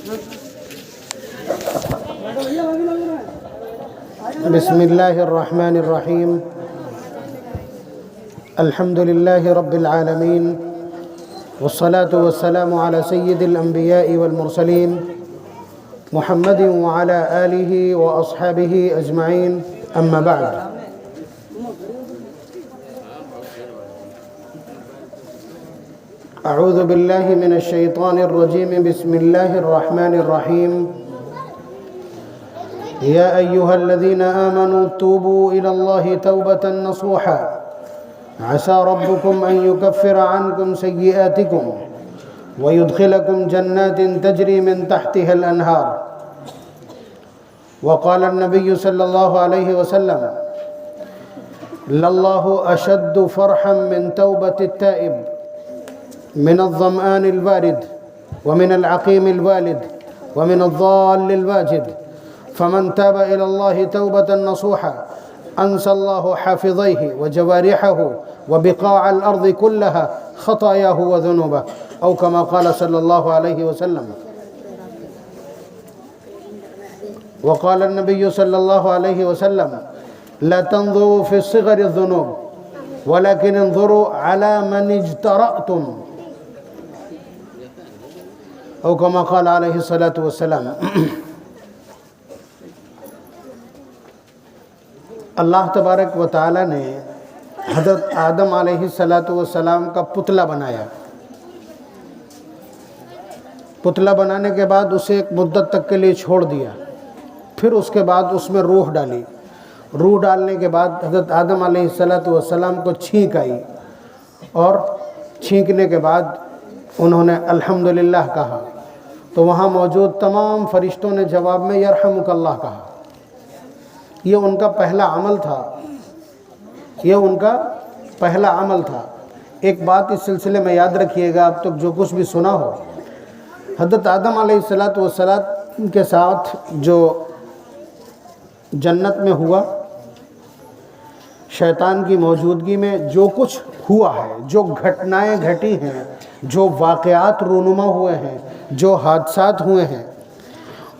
بسم الله الرحمن الرحيم. الحمد لله رب العالمين، والصلاة والسلام على سيد الأنبياء والمرسلين محمد وعلى آله وأصحابه أجمعين. أما بعد، أعوذ بالله من الشيطان الرجيم. بسم الله الرحمن الرحيم. يا أيها الذين آمنوا توبوا إلى الله توبة نصوحا عسى ربكم أن يكفر عنكم سيئاتكم ويدخلكم جنات تجري من تحتها الأنهار. وقال النبي صلى الله عليه وسلم: لله أشد فرحا من توبة التائب من الظمآن البارد ومن العقيم الوالد ومن الضال الواجد. فمن تاب إلى الله توبة نصوحا أنسى الله حافظيه وجوارحه وبقاع الأرض كلها خطاياه وذنوبه، أو كما قال صلى الله عليه وسلم. وقال النبي صلى الله عليه وسلم: لا تنظروا في صغر الذنوب ولكن انظروا على من اجترأتم، أو كما قال عليه الصلاة والسلام. اللہ تبارک و تعالی نے حضرت آدم علیہ السلام کا پتلا بنایا. پتلا بنانے کے بعد اسے ایک مدت تک کے لیے چھوڑ دیا. پھر اس کے بعد اس میں روح ڈالی. روح ڈالنے کے بعد حضرت آدم علیہ السلام کو چھینک آئی، اور چھینکنے کے بعد انہوں نے الحمدللہ کہا. تو وہاں موجود تمام فرشتوں نے جواب میں یرحمک اللہ کہا. یہ ان کا پہلا عمل تھا. یہ ان کا پہلا عمل تھا. ایک بات اس سلسلے میں یاد رکھیے گا، اب تک جو کچھ بھی سنا ہو، حضرت آدم علیہ السلام کے ساتھ جو جنت میں ہوا، شیطان کی موجودگی میں جو کچھ ہوا ہے، جو گھٹنائیں گھٹی ہیں، جو واقعات رونما ہوئے ہیں، جو حادثات ہوئے ہیں،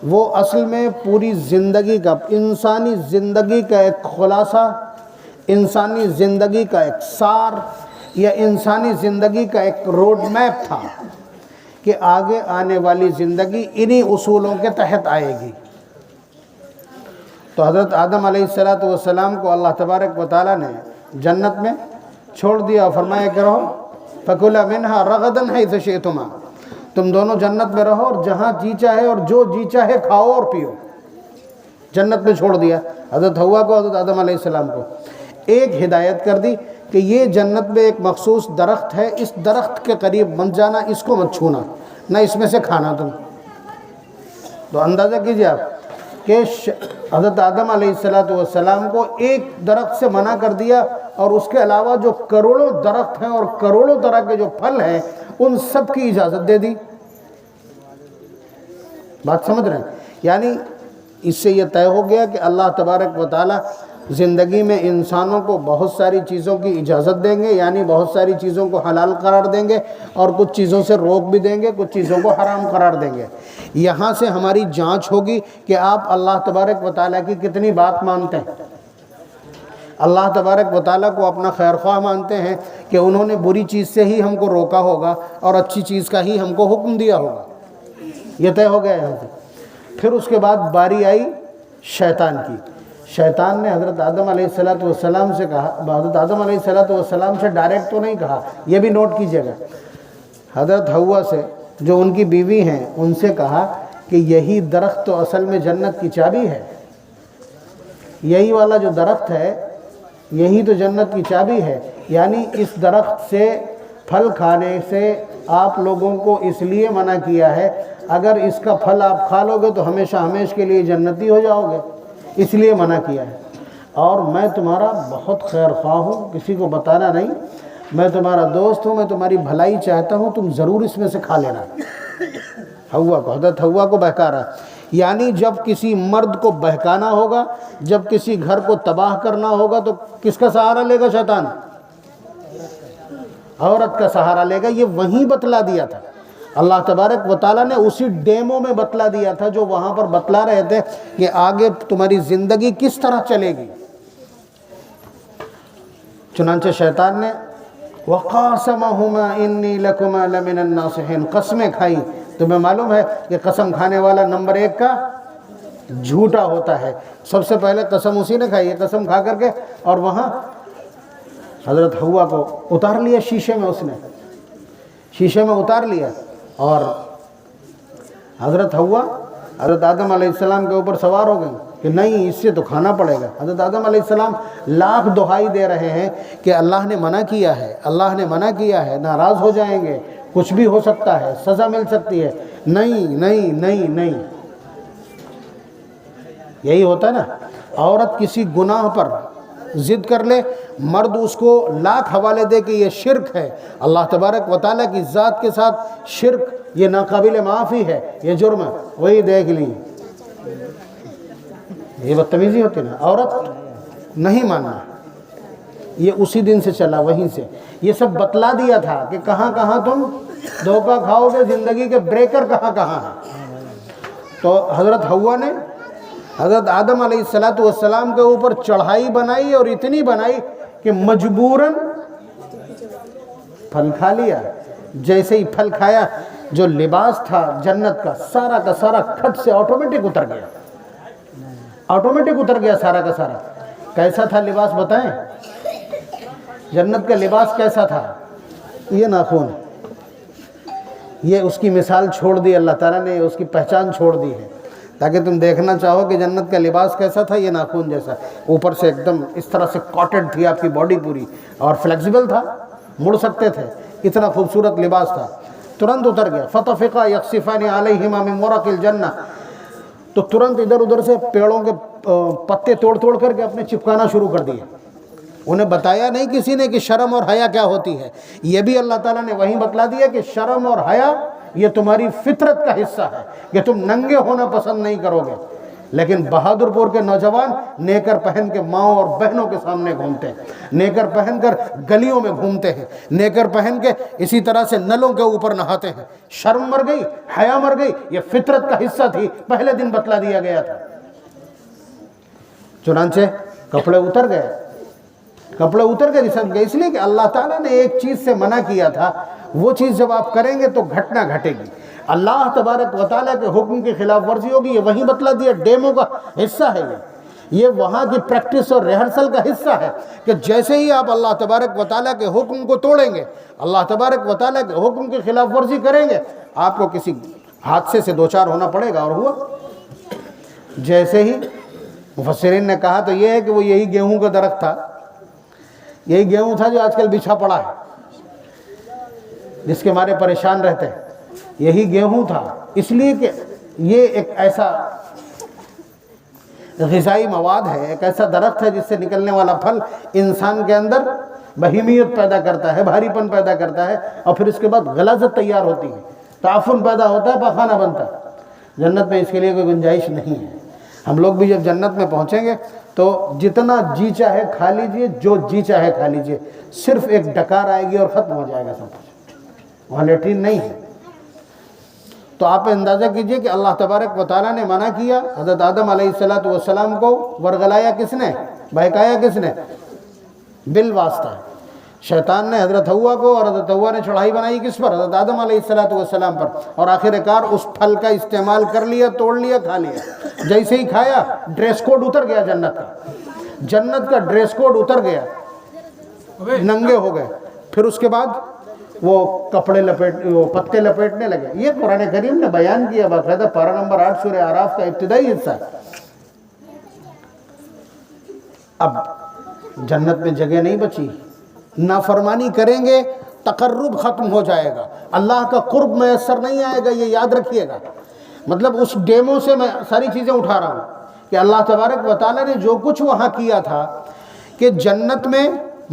وہ اصل میں پوری زندگی کا، انسانی زندگی کا ایک خلاصہ، انسانی زندگی کا ایک سار، یا انسانی زندگی کا ایک روڈ میپ تھا کہ آگے آنے والی زندگی انہی اصولوں کے تحت آئے گی. تو حضرت آدم علیہ السلام کو اللہ تبارک و تعالیٰ نے جنت میں چھوڑ دیا اور فرمایا کہ رہو فَكُلَا مِنْهَا رَغَدًا حَيْثُ شِئْتُمَا، تم دونوں جنت میں رہو اور جہاں جی چاہے اور جو جی چاہے کھاؤ اور پیو. جنت میں چھوڑ دیا حضرت حوا کو، حضرت آدم علیہ السلام کو. ایک ہدایت کر دی کہ یہ جنت میں ایک مخصوص درخت ہے، اس درخت کے قریب مت جانا، اس کو مت چھونا، نہ اس میں سے کھانا تم. تو اندازہ کیجئے آپ کہ حضرت آدم علیہ السلام کو ایک درخت سے منع کر دیا، اور اس کے علاوہ جو کروڑوں درخت ہیں اور کروڑوں طرح کے جو پھل ہیں ان سب کی اجازت دے دی. بات سمجھ رہے ہیں؟ یعنی اس سے یہ طے ہو گیا کہ اللہ تبارک و تعالیٰ زندگی میں انسانوں کو بہت ساری چیزوں کی اجازت دیں گے، یعنی بہت ساری چیزوں کو حلال قرار دیں گے، اور کچھ چیزوں سے روک بھی دیں گے، کچھ چیزوں کو حرام قرار دیں گے. یہاں سے ہماری جانچ ہوگی کہ آپ اللہ تبارک و تعالیٰ کی کتنی بات مانتے ہیں. اللہ تبارک و تعالیٰ کو اپنا خیر خواہ مانتے ہیں کہ انہوں نے بری چیز سے ہی ہم کو روکا ہوگا اور اچھی چیز کا ہی ہم کو حکم دیا ہوگا. یہ طے ہو گیا یہاں سے. پھر اس کے بعد باری آئی شیطان کی. شیطان نے حضرت آدم علیہ السلام سے کہا، حضرت آدم علیہ السلام سے ڈائریکٹ تو نہیں کہا، یہ بھی نوٹ کیجئے گا. حضرت حوا سے جو ان کی بیوی ہیں ان سے کہا کہ یہی درخت تو اصل میں جنت کی چابی ہے. یہی والا جو درخت ہے یہی تو جنت کی چابی ہے. یعنی اس درخت سے پھل کھانے سے آپ لوگوں کو اس لیے منع کیا ہے، اگر اس کا پھل آپ کھا لو گے تو ہمیشہ ہمیشہ کے لیے جنتی ہو جاؤ گے، اس لیے منع کیا ہے. اور میں تمہارا بہت خیر خواہ ہوں، کسی کو بتانا نہیں، میں تمہارا دوست ہوں، میں تمہاری بھلائی چاہتا ہوں، تم ضرور اس میں سے کھا لینا. حوا کو، حضرت حوا کو بہکا رہا. یعنی جب کسی مرد کو بہکانا ہوگا، جب کسی گھر کو تباہ کرنا ہوگا تو کس کا سہارا لے گا شیطان؟ عورت کا سہارا لے گا. یہ وہیں بتلا دیا تھا. اللہ تبارک و تعالیٰ نے اسی ڈیمو میں بتلا دیا تھا جو وہاں پر بتلا رہے تھے کہ آگے تمہاری زندگی کس طرح چلے گی۔ چنانچہ شیطان نے وَقَاسَمَهُمَا إِنِّي لَكُمَا لَمِنَ النَّاصِحِينَ، قسمیں کھائی۔ تمہیں معلوم ہے کہ قسم کھانے والا نمبر 1 کا جھوٹا ہوتا ہے۔ سب سے پہلے قسم اسی نے کھائی ہے، قسم کھا کر کے اور وہاں حضرت حوا کو اتار لیا شیشے میں، اس نے شیشے میں اتار لیا، اور حضرت حوا حضرت آدم علیہ السلام کے اوپر سوار ہو گئی کہ نہیں، اس سے تو کھانا پڑے گا۔ حضرت آدم علیہ السلام لاکھ دہائی دے رہے ہیں کہ اللہ نے منع کیا ہے، اللہ نے منع کیا ہے، ناراض ہو جائیں گے، کچھ بھی ہو سکتا ہے، سزا مل سکتی ہے۔ نہیں نہیں نہیں نہیں، یہی ہوتا ہے نا، عورت کسی گناہ پر ضد کر لے، مرد اس کو لاکھ حوالے دے کہ یہ شرک ہے، اللہ تبارک و تعالیٰ کی ذات کے ساتھ شرک، یہ ناقابل معافی ہے، یہ جرم ہے، وہی دیکھ لی، یہ بدتمیزی ہوتی ہے نا۔ عورت نہیں ماننا، یہ اسی دن سے چلا، وہیں سے یہ سب بتلا دیا تھا کہ کہاں کہاں تم دھوکہ کھاؤ گے، زندگی کے بریکر کہاں کہاں ہیں۔ تو حضرت حوا نے حضرت آدم علیہ السلام کے اوپر چڑھائی بنائی، اور اتنی بنائی کہ مجبوراً پھل کھا لیا۔ جیسے ہی پھل کھایا، جو لباس تھا جنت کا سارا کھٹ سے آٹومیٹک اتر گیا، آٹومیٹک اتر گیا سارا کا سارا۔ کیسا تھا لباس بتائیں؟ جنت کا لباس کیسا تھا؟ یہ ناخن، یہ اس کی مثال چھوڑ دی اللہ تعالیٰ نے، اس کی پہچان چھوڑ دی ہے، تاکہ تم دیکھنا چاہو کہ جنت کا لباس کیسا تھا۔ یہ ناخن جیسا، اوپر سے ایک دم اس طرح سے کاٹڈ تھی آپ کی باڈی پوری، اور فلیکسیبل تھا، مڑ سکتے تھے، اتنا خوبصورت لباس تھا۔ ترنت اتر گیا۔ فَطَفِقَا يَخْصِفَانِ عَلَيْهِمَا مِن وَرَقِ الْجَنَّةِ، تو ترنت ادھر ادھر سے پیڑوں کے پتے توڑ کر کے اپنے چپکانا شروع کر دیے۔ انہیں بتایا نہیں کسی نے کہ شرم اور حیا کیا ہوتی ہے، یہ بھی اللہ تعالیٰ نے وہیں بتلا دیا کہ شرم اور حیا یہ تمہاری فطرت کا حصہ ہے، کہ تم ننگے ہونا پسند نہیں کرو گے۔ لیکن بہادر پور کے نوجوان نیکر پہن کے ماؤں اور بہنوں کے سامنے گھومتے ہیں، نیکر پہن کر گلیوں میں گھومتے ہیں، نیکر پہن کے اسی طرح سے نلوں کے اوپر نہاتے ہیں۔ شرم مر گئی، حیا مر گئی، یہ فطرت کا حصہ تھی، پہلے دن بتلا دیا گیا تھا۔ چنانچہ کپڑے اتر گئے، کپڑے اتر گئے جسم کے، اس لیے کہ اللہ تعالیٰ نے ایک چیز سے منع کیا تھا، وہ چیز جب آپ کریں گے تو گھٹنا گھٹے گی، اللہ تبارک و تعالیٰ کے حکم کی خلاف ورزی ہوگی۔ یہ وہیں بتلا دیا، ڈیمو کا حصہ ہے، یہ وہاں کی پریکٹس اور ریہرسل کا حصہ ہے کہ جیسے ہی آپ اللہ تبارک و تعالیٰ کے حکم کو توڑیں گے، اللہ تبارک و تعالیٰ کے حکم کی خلاف ورزی کریں گے، آپ کو کسی حادثے سے دوچار ہونا پڑے گا۔ اور ہوا جیسے ہی، مفسرین نے کہا تو یہ ہے کہ وہ یہی گیہوں کا درخت تھا، یہی گیہوں تھا جو آج کل بچھا پڑا ہے، جس کے مارے پریشان رہتے ہیں، یہی گیہوں تھا۔ اس لیے کہ یہ ایک ایسا غذائی مواد ہے، ایک ایسا درخت ہے جس سے نکلنے والا پھل انسان کے اندر بہیمیت پیدا کرتا ہے، بھاری پن پیدا کرتا ہے، اور پھر اس کے بعد غلاظت تیار ہوتی ہے، تعفن پیدا ہوتا ہے، پاخانہ بنتا ہے۔ جنت میں اس کے لیے کوئی گنجائش نہیں ہے۔ ہم لوگ بھی جب جنت میں پہنچیں گے تو جتنا جی چاہے کھا لیجئے، جو جی چاہے کھا لیجئے، صرف ایک ڈکار آئے گی اور ختم ہو جائے گا سب کچھ، وہاں لیٹرین نہیں ہے۔ تو آپ اندازہ کیجئے کہ اللہ تبارک و تعالیٰ نے منع کیا، حضرت آدم علیہ السلام کو ورگلایا کس نے، بہکایا کس نے؟ بالواسطہ شیطان نے حضرت حوا کو، اور حضرت حوا نے چڑھائی بنائی کس پر؟ حضرت آدم علیہ السلام پر، اور آخر کار اس پھل کا استعمال کر لیا، توڑ لیا، کھا لیا۔ جیسے ہی کھایا، ڈریس کوڈ اتر گیا جنت کا، جنت کا ڈریس کوڈ اتر گیا، ننگے ہو گئے۔ پھر اس کے بعد وہ کپڑے وہ پتے لپیٹنے لگے۔ یہ قرآن کریم نے بیان کیا باقاعدہ، پارہ نمبر 8 سورہ اعراف کا ابتدائی حصہ ہے۔ اب جنت میں جگہ نہیں بچی، نافرمانی کریں گے تقرب ختم ہو جائے گا، اللہ کا قرب میسر نہیں آئے گا، یہ یاد رکھیے گا۔ مطلب اس ڈیمو سے میں ساری چیزیں اٹھا رہا ہوں کہ اللہ تبارک و تعالیٰ نے جو کچھ وہاں کیا تھا، کہ جنت میں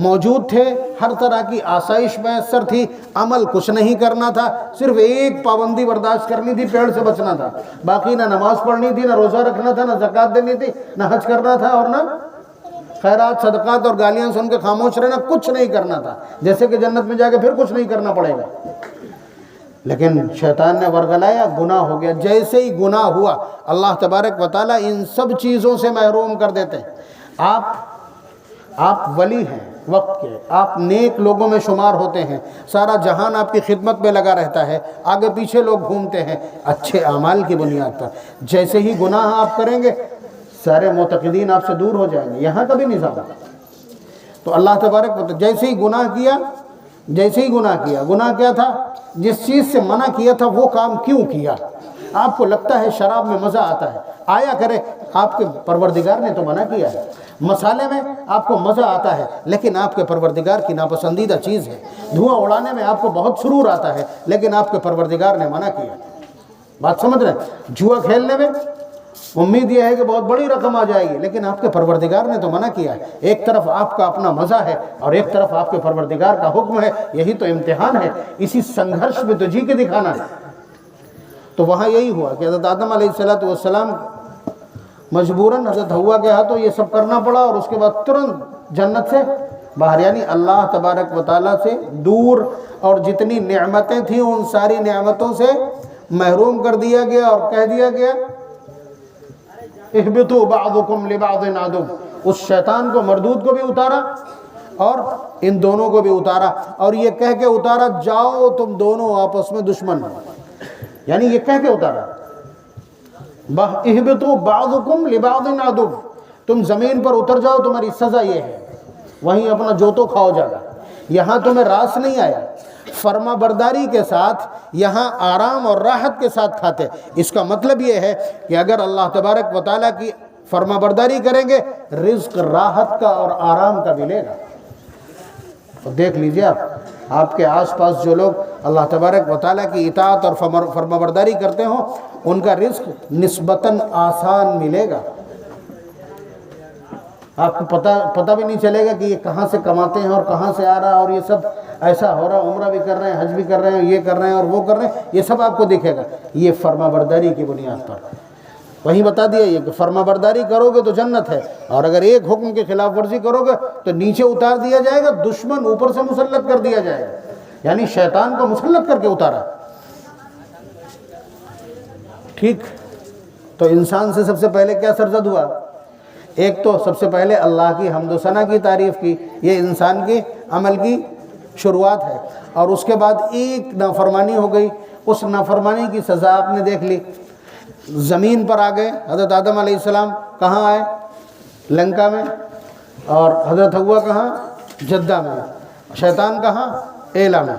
موجود تھے، ہر طرح کی آسائش میسر تھی، عمل کچھ نہیں کرنا تھا، صرف ایک پابندی برداشت کرنی تھی، پیڑ سے بچنا تھا، باقی نہ نماز پڑھنی تھی، نہ روزہ رکھنا تھا، نہ زکوٰۃ دینی تھی، نہ حج کرنا تھا، اور نہ خیرات صدقات اور گالیاں سن کے خاموش رہنا، کچھ نہیں کرنا تھا۔ جیسے کہ جنت میں جا کے پھر کچھ نہیں کرنا پڑے گا۔ لیکن شیطان نے ورگلایا، گناہ ہو گیا۔ جیسے ہی گناہ ہوا اللہ تبارک و تعالیٰ ان سب چیزوں سے محروم کر دیتے ہیں۔ آپ ولی ہیں وقت کے، آپ نیک لوگوں میں شمار ہوتے ہیں، سارا جہان آپ کی خدمت میں لگا رہتا ہے، آگے پیچھے لوگ گھومتے ہیں اچھے اعمال کی بنیاد پر۔ جیسے ہی گناہ آپ کریں گے سارے معتقدین آپ سے دور ہو جائیں گے، یہاں کا بھی نظام۔ تو اللہ تبارک و تعالیٰ جیسے ہی گناہ کیا، گناہ کیا تھا؟ جس چیز سے منع کیا تھا وہ کام کیوں کیا؟ آپ کو لگتا ہے شراب میں مزہ آتا ہے، آیا کرے، آپ کے پروردگار نے تو منع کیا ہے۔ مسالے میں آپ کو مزہ آتا ہے لیکن آپ کے پروردگار کی ناپسندیدہ چیز ہے۔ دھواں اڑانے میں آپ کو بہت سرور آتا ہے لیکن آپ کے پروردگار نے منع کیا۔ بات سمجھ رہے ہیں؟ جوا کھیلنے میں امید یہ ہے کہ بہت بڑی رقم آ جائے گی لیکن آپ کے پروردگار نے تو منع کیا ہے۔ ایک طرف آپ کا اپنا مزہ ہے اور ایک طرف آپ کے پروردگار کا حکم ہے، یہی تو امتحان ہے، اسی سنگھرش میں تو جی کے دکھانا ہے۔ تو وہاں یہی ہوا کہ حضرت آدم علیہ السلام مجبوراً حضرت حوا کے ہاتھوں یہ سب کرنا پڑا اور اس کے بعد ترنت جنت سے باہر، یعنی اللہ تبارک و تعالیٰ سے دور، اور جتنی نعمتیں تھیں ان ساری نعمتوں سے محروم کر دیا گیا اور کہہ دیا گیا اہبطوا بعضکم لبعض عدو۔ اس شیطان کو، مردود کو بھی اتارا اور ان دونوں کو بھی اتارا، اور یہ کہہ کے اتارا جاؤ تم دونوں آپس میں دشمن ہو، یعنی یہ کہہ کے اتارا اہبطوا بعضکم لبعض عدو، تم زمین پر اتر جاؤ، تمہاری سزا یہ ہے، وہیں اپنا جوتو کھاؤ جاگا۔ یہاں تمہیں راس نہیں آیا، فرما برداری کے ساتھ یہاں آرام اور راحت کے ساتھ کھاتے۔ اس کا مطلب یہ ہے کہ اگر اللہ تبارک و تعالیٰ کی فرما برداری کریں گے رزق راحت کا اور آرام کا ملے گا۔ تو دیکھ لیجئے آپ کے آس پاس جو لوگ اللہ تبارک و تعالیٰ کی اطاعت اور فرما برداری کرتے ہوں ان کا رزق نسبتاً آسان ملے گا۔ آپ کو پتہ بھی نہیں چلے گا کہ یہ کہاں سے کماتے ہیں اور کہاں سے آ رہا ہے، اور یہ سب ایسا ہو رہا، عمرہ بھی کر رہے ہیں، حج بھی کر رہے ہیں، یہ کر رہے ہیں اور وہ کر رہے ہیں، یہ سب آپ کو دکھے گا۔ یہ فرما برداری کی بنیاد پر وہیں بتا دیا یہ کہ فرما برداری کرو گے تو جنت ہے، اور اگر ایک حکم کے خلاف ورزی کرو گے تو نیچے اتار دیا جائے گا، دشمن اوپر سے مسلط کر دیا جائے گا، یعنی شیطان کو مسلط کر کے اتارا۔ ٹھیک، تو انسان سے سب سے پہلے کیا سرزد ہوا؟ ایک تو سب سے پہلے اللہ کی حمد و ثنا کی تعریف کی، یہ انسان کے عمل کی شروعات ہے، اور اس کے بعد ایک نافرمانی ہو گئی، اس نافرمانی کی سزا آپ نے دیکھ لی۔ زمین پر آ گئے، حضرت آدم علیہ السلام کہاں آئے؟ لنکا میں، اور حضرت حوا کہاں؟ جدہ میں، شیطان کہاں؟ ایلا میں۔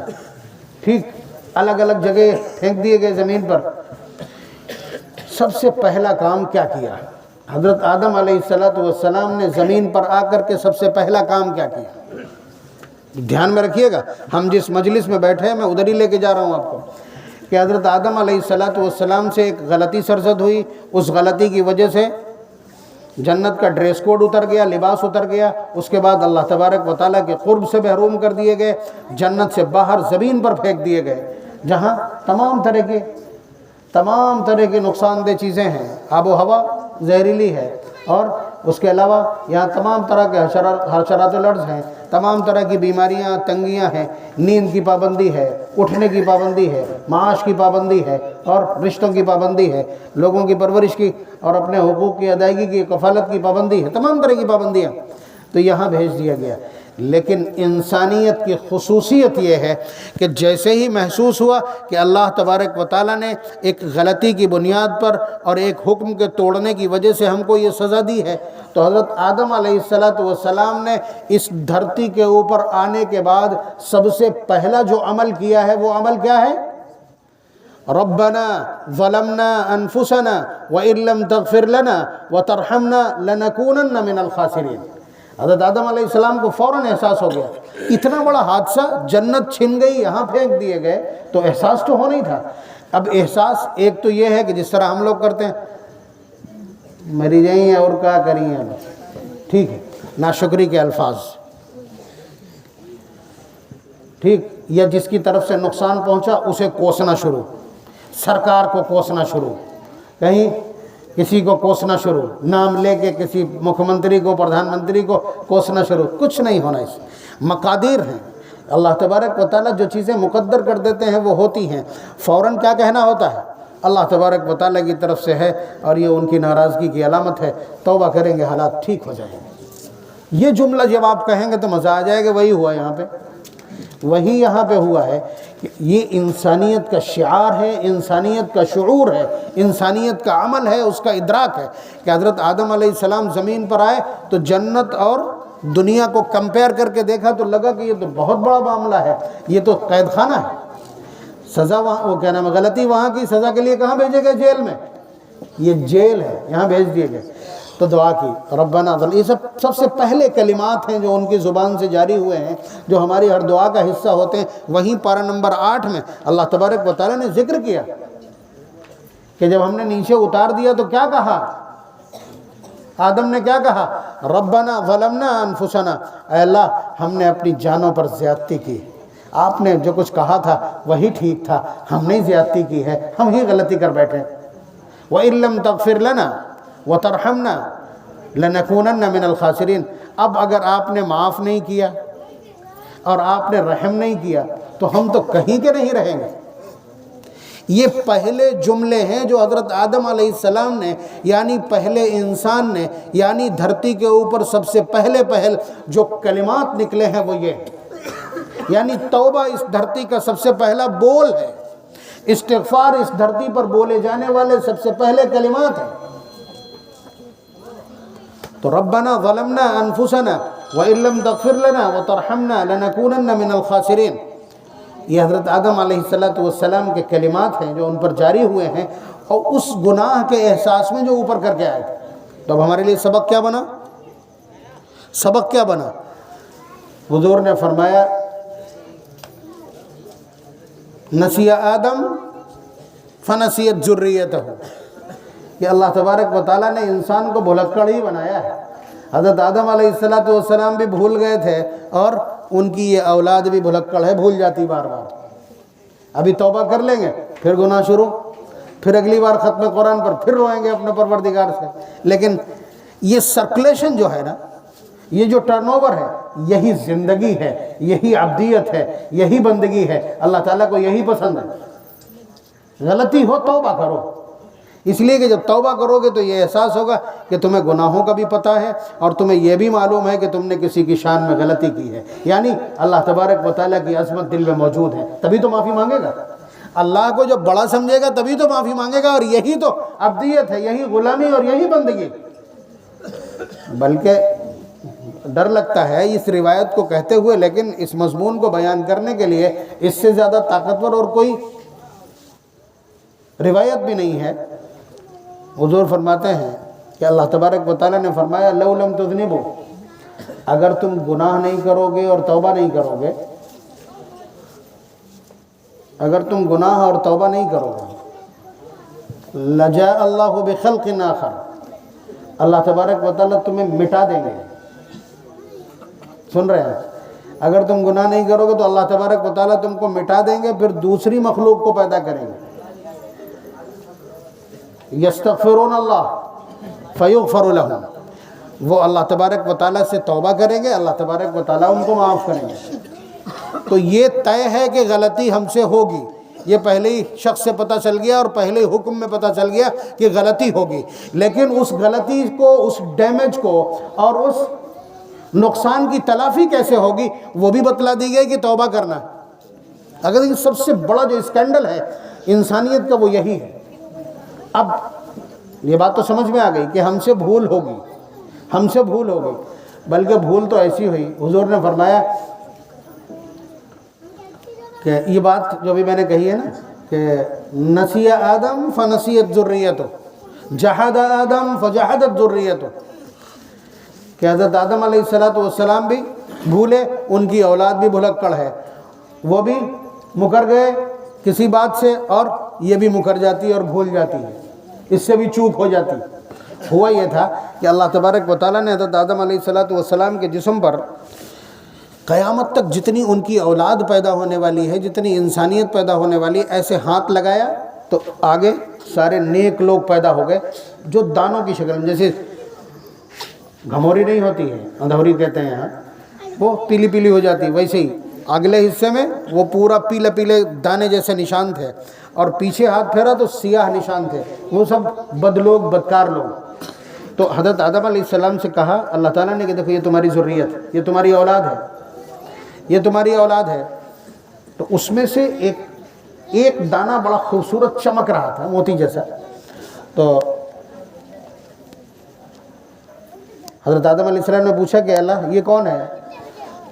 ٹھیک، الگ الگ جگہ پھینک دیے گئے زمین پر۔ سب سے پہلا کام کیا کیا حضرت آدم علیہ السلام نے؟ زمین پر آ کر کے سب سے پہلا کام کیا کیا؟ دھیان میں رکھیے گا، ہم جس مجلس میں بیٹھے ہیں میں ادھر ہی لے کے جا رہا ہوں آپ کو، کہ حضرت آدم علیہ السلام سے ایک غلطی سرزد ہوئی، اس غلطی کی وجہ سے جنت کا ڈریس کوڈ اتر گیا، لباس اتر گیا، اس کے بعد اللہ تبارک و تعالیٰ کے قرب سے محروم کر دیے گئے، جنت سے باہر زمین پر پھینک دیے گئے، جہاں تمام طرح کی نقصان دہ چیزیں ہیں، آب و ہوا زہریلی ہے، اور اس کے علاوہ یہاں تمام طرح کے حشرات الارض ہیں، تمام طرح کی بیماریاں، تنگیاں ہیں، نیند کی پابندی ہے، اٹھنے کی پابندی ہے، معاش کی پابندی ہے، اور رشتوں کی پابندی ہے، لوگوں کی پرورش کی اور اپنے حقوق کی ادائیگی کی، کفالت کی پابندی ہے، تمام طرح کی پابندیاں تو یہاں بھیج دیا گیا۔ لیکن انسانیت کی خصوصیت یہ ہے کہ جیسے ہی محسوس ہوا کہ اللہ تبارک و تعالیٰ نے ایک غلطی کی بنیاد پر اور ایک حکم کے توڑنے کی وجہ سے ہم کو یہ سزا دی ہے، تو حضرت آدم علیہ السلام نے اس دھرتی کے اوپر آنے کے بعد سب سے پہلا جو عمل کیا ہے وہ عمل کیا ہے؟ ربنا ظلمنا انفسنا وان لم تغفر لنا وترحمنا لنكونن من الخاسرین۔ حضرت آدم علیہ السلام کو فوراً احساس ہو گیا، اتنا بڑا حادثہ، جنت چھن گئی، یہاں پھینک دیے گئے، تو احساس تو ہونا ہی تھا۔ اب احساس ایک تو یہ ہے کہ جس طرح ہم لوگ کرتے ہیں، مری جائیں اور کیا کریں ہیں، ٹھیک ہے، ناشکری کے الفاظ، ٹھیک، یا جس کی طرف سے نقصان پہنچا اسے کوسنا شروع، سرکار کو کوسنا شروع، کہیں کسی کو کوسنا شروع، نام لے کے کسی مکھ منتری کو، پردھان منتری کو کوسنا شروع۔ کچھ نہیں ہونا، اس مقادیر ہیں، اللہ تبارک و تعالیٰ جو چیزیں مقدر کر دیتے ہیں وہ ہوتی ہیں، فوراً کیا کہنا ہوتا ہے؟ اللہ تبارک و تعالیٰ کی طرف سے ہے اور یہ ان کی ناراضگی کی علامت ہے، توبہ کریں گے حالات ٹھیک ہو جائیں گے۔ یہ جملہ جب آپ کہیں گے تو مزہ آ جائے گا، وہی ہوا یہاں پہ، وہی یہاں پہ ہوا ہے۔ یہ انسانیت کا شعار ہے، انسانیت کا شعور ہے، انسانیت کا عمل ہے، اس کا ادراک ہے کہ حضرت آدم علیہ السلام زمین پر آئے تو جنت اور دنیا کو کمپیئر کر کے دیکھا تو لگا کہ یہ تو بہت بڑا معاملہ ہے، یہ تو قید خانہ ہے۔ سزا وہاں، وہ کیا نام ہے، غلطی وہاں کی، سزا کے لیے کہاں بھیجے گئے؟ جیل میں۔ یہ جیل ہے، یہاں بھیج دیے گئے۔ تو دعا کی ربنا ظلم، یہ سب سے پہلے کلمات ہیں جو ان کی زبان سے جاری ہوئے ہیں، جو ہماری ہر دعا کا حصہ ہوتے ہیں۔ وہیں پارہ نمبر 8 میں اللہ تبارک و تعالیٰ نے ذکر کیا کہ جب ہم نے نیچے اتار دیا تو کیا کہا؟ آدم نے کیا کہا؟ ربنا ظلمنا انفسنا، اے اللہ ہم نے اپنی جانوں پر زیادتی کی، آپ نے جو کچھ کہا تھا وہی ٹھیک تھا، ہم نے زیادتی کی ہے، ہم ہی غلطی کر بیٹھے۔ وَإِن لَّمْ تَغْفِرْ لَنَا وَتَرْحَمْنَا لَنَكُونَنَّ مِنَ الْخَاسِرِينَ، اب اگر آپ نے معاف نہیں کیا اور آپ نے رحم نہیں کیا تو ہم تو کہیں کے نہیں رہیں گے۔ یہ پہلے جملے ہیں جو حضرت آدم علیہ السلام نے، یعنی پہلے انسان نے، یعنی دھرتی کے اوپر سب سے پہلے جو کلمات نکلے ہیں وہ یہ ہیں۔ یعنی توبہ اس دھرتی کا سب سے پہلا بول ہے، استغفار اس دھرتی پر بولے جانے والے سب سے پہلے کلمات ہیں۔ تو ربنا ظلمنا انفسنا وَإِن لَّمْ تَغْفِرْ لَنَا وَتَرْحَمْنَا لَنَكُونَنَّ مِنَ الْخَاسِرِينَ، یہ حضرت آدم علیہ السلام کے کلمات ہیں جو ان پر جاری ہوئے ہیں، اور اس گناہ کے احساس میں جو اوپر کر کے آئے تھے۔ تو اب ہمارے لیے سبق کیا بنا؟ سبق کیا بنا؟ حضور نے فرمایا نسی آدم فنسیت ذریتہ، کہ اللہ تبارک و تعالیٰ نے انسان کو بھلکڑ ہی بنایا ہے۔ حضرت آدم علیہ السلام بھی بھول گئے تھے اور ان کی یہ اولاد بھی بھلکڑ ہے، بھول جاتی بار بار۔ ابھی توبہ کر لیں گے پھر گناہ شروع، پھر اگلی بار ختم قرآن پر پھر روئیں گے اپنے پروردگار سے۔ لیکن یہ سرکولیشن جو ہے نا، یہ جو ٹرن اوور ہے، یہی زندگی ہے، یہی عبدیت ہے، یہی بندگی ہے۔ اللہ تعالیٰ کو یہی پسند ہے۔ غلطی ہو توبہ کرو، اس لیے کہ جب توبہ کرو گے تو یہ احساس ہوگا کہ تمہیں گناہوں کا بھی پتہ ہے اور تمہیں یہ بھی معلوم ہے کہ تم نے کسی کی شان میں غلطی کی ہے، یعنی اللہ تبارک و تعالیٰ کی عظمت دل میں موجود ہے، تبھی تو معافی مانگے گا۔ اللہ کو جب بڑا سمجھے گا تبھی تو معافی مانگے گا، اور یہی تو عبدیت ہے، یہی غلامی اور یہی بندگی۔ بلکہ ڈر لگتا ہے اس روایت کو کہتے ہوئے، لیکن اس مضمون کو بیان کرنے کے لیے اس سے زیادہ طاقتور اور کوئی روایت بھی نہیں ہے۔ حضور فرماتے ہیں کہ اللہ تبارک و تعالیٰ نے فرمایا لو لم تذنبوا، اگر تم گناہ نہیں کرو گے اور توبہ نہیں کرو گے، اگر تم گناہ اور توبہ نہیں کرو گے، لجاء اللہ بخلق آخر، اللہ تبارک و تعالیٰ تمہیں مٹا دیں گے۔ سن رہے ہیں؟ اگر تم گناہ نہیں کرو گے تو اللہ تبارک و تعالیٰ تم کو مٹا دیں گے، پھر دوسری مخلوق کو پیدا کریں گے۔ یستغفرون اللہ فیغفر لہم، وہ اللہ تبارک و تعالیٰ سے توبہ کریں گے، اللہ تبارک و تعالیٰ ان کو معاف کریں گے۔ تو یہ طے ہے کہ غلطی ہم سے ہوگی، یہ پہلے ہی شخص سے پتہ چل گیا اور پہلے ہی حکم میں پتہ چل گیا کہ غلطی ہوگی، لیکن اس غلطی کو، اس ڈیمیج کو اور اس نقصان کی تلافی کیسے ہوگی وہ بھی بتلا دی گئی کہ توبہ کرنا۔ اگر یہ سب سے بڑا جو اسکینڈل ہے انسانیت کا وہ یہی ہے۔ اب یہ بات تو سمجھ میں آ گئی کہ ہم سے بھول ہوگی، ہم سے بھول ہوگی، بلکہ بھول تو ایسی ہوئی، حضور نے فرمایا کہ یہ بات جو بھی میں نے کہی ہے نا کہ نسی آدم فنسیت ذریتہ، جحد آدم فجحدت ذریتہ، کہ حضرت آدم علیہ السلام بھی بھولے، ان کی اولاد بھی بھلکڑ ہے، وہ بھی مکر گئے کسی بات سے اور یہ بھی مکر جاتی ہے اور بھول جاتی ہے، اس سے بھی چوک ہو جاتی۔ ہوا یہ تھا کہ اللہ تبارک و تعالیٰ نے حضرت آدم علیہ السلام کے جسم پر قیامت تک جتنی ان کی اولاد پیدا ہونے والی ہے، جتنی انسانیت پیدا ہونے والی ہے، ایسے ہاتھ لگایا تو آگے سارے نیک لوگ پیدا ہو گئے جو دانوں کی شکل میں، جیسے گھموری نہیں ہوتی ہے، اندھوری کہتے ہیں یہاں، وہ پیلی پیلی ہو جاتی، ویسے ہی اگلے حصے میں وہ پورا پیلے پیلے دانے جیسے نشان تھے، اور پیچھے ہاتھ پھیرا تو سیاہ نشان تھے، وہ سب بد لوگ، بدکار لوگ۔ تو حضرت آدم علیہ السلام سے کہا اللہ تعالیٰ نے کہ دیکھو یہ تمہاری ذریت، یہ تمہاری اولاد ہے، یہ تمہاری اولاد ہے۔ تو اس میں سے ایک دانہ بڑا خوبصورت چمک رہا تھا، موتی جیسا۔ تو حضرت آدم علیہ السلام نے پوچھا کہ اللہ یہ کون ہے؟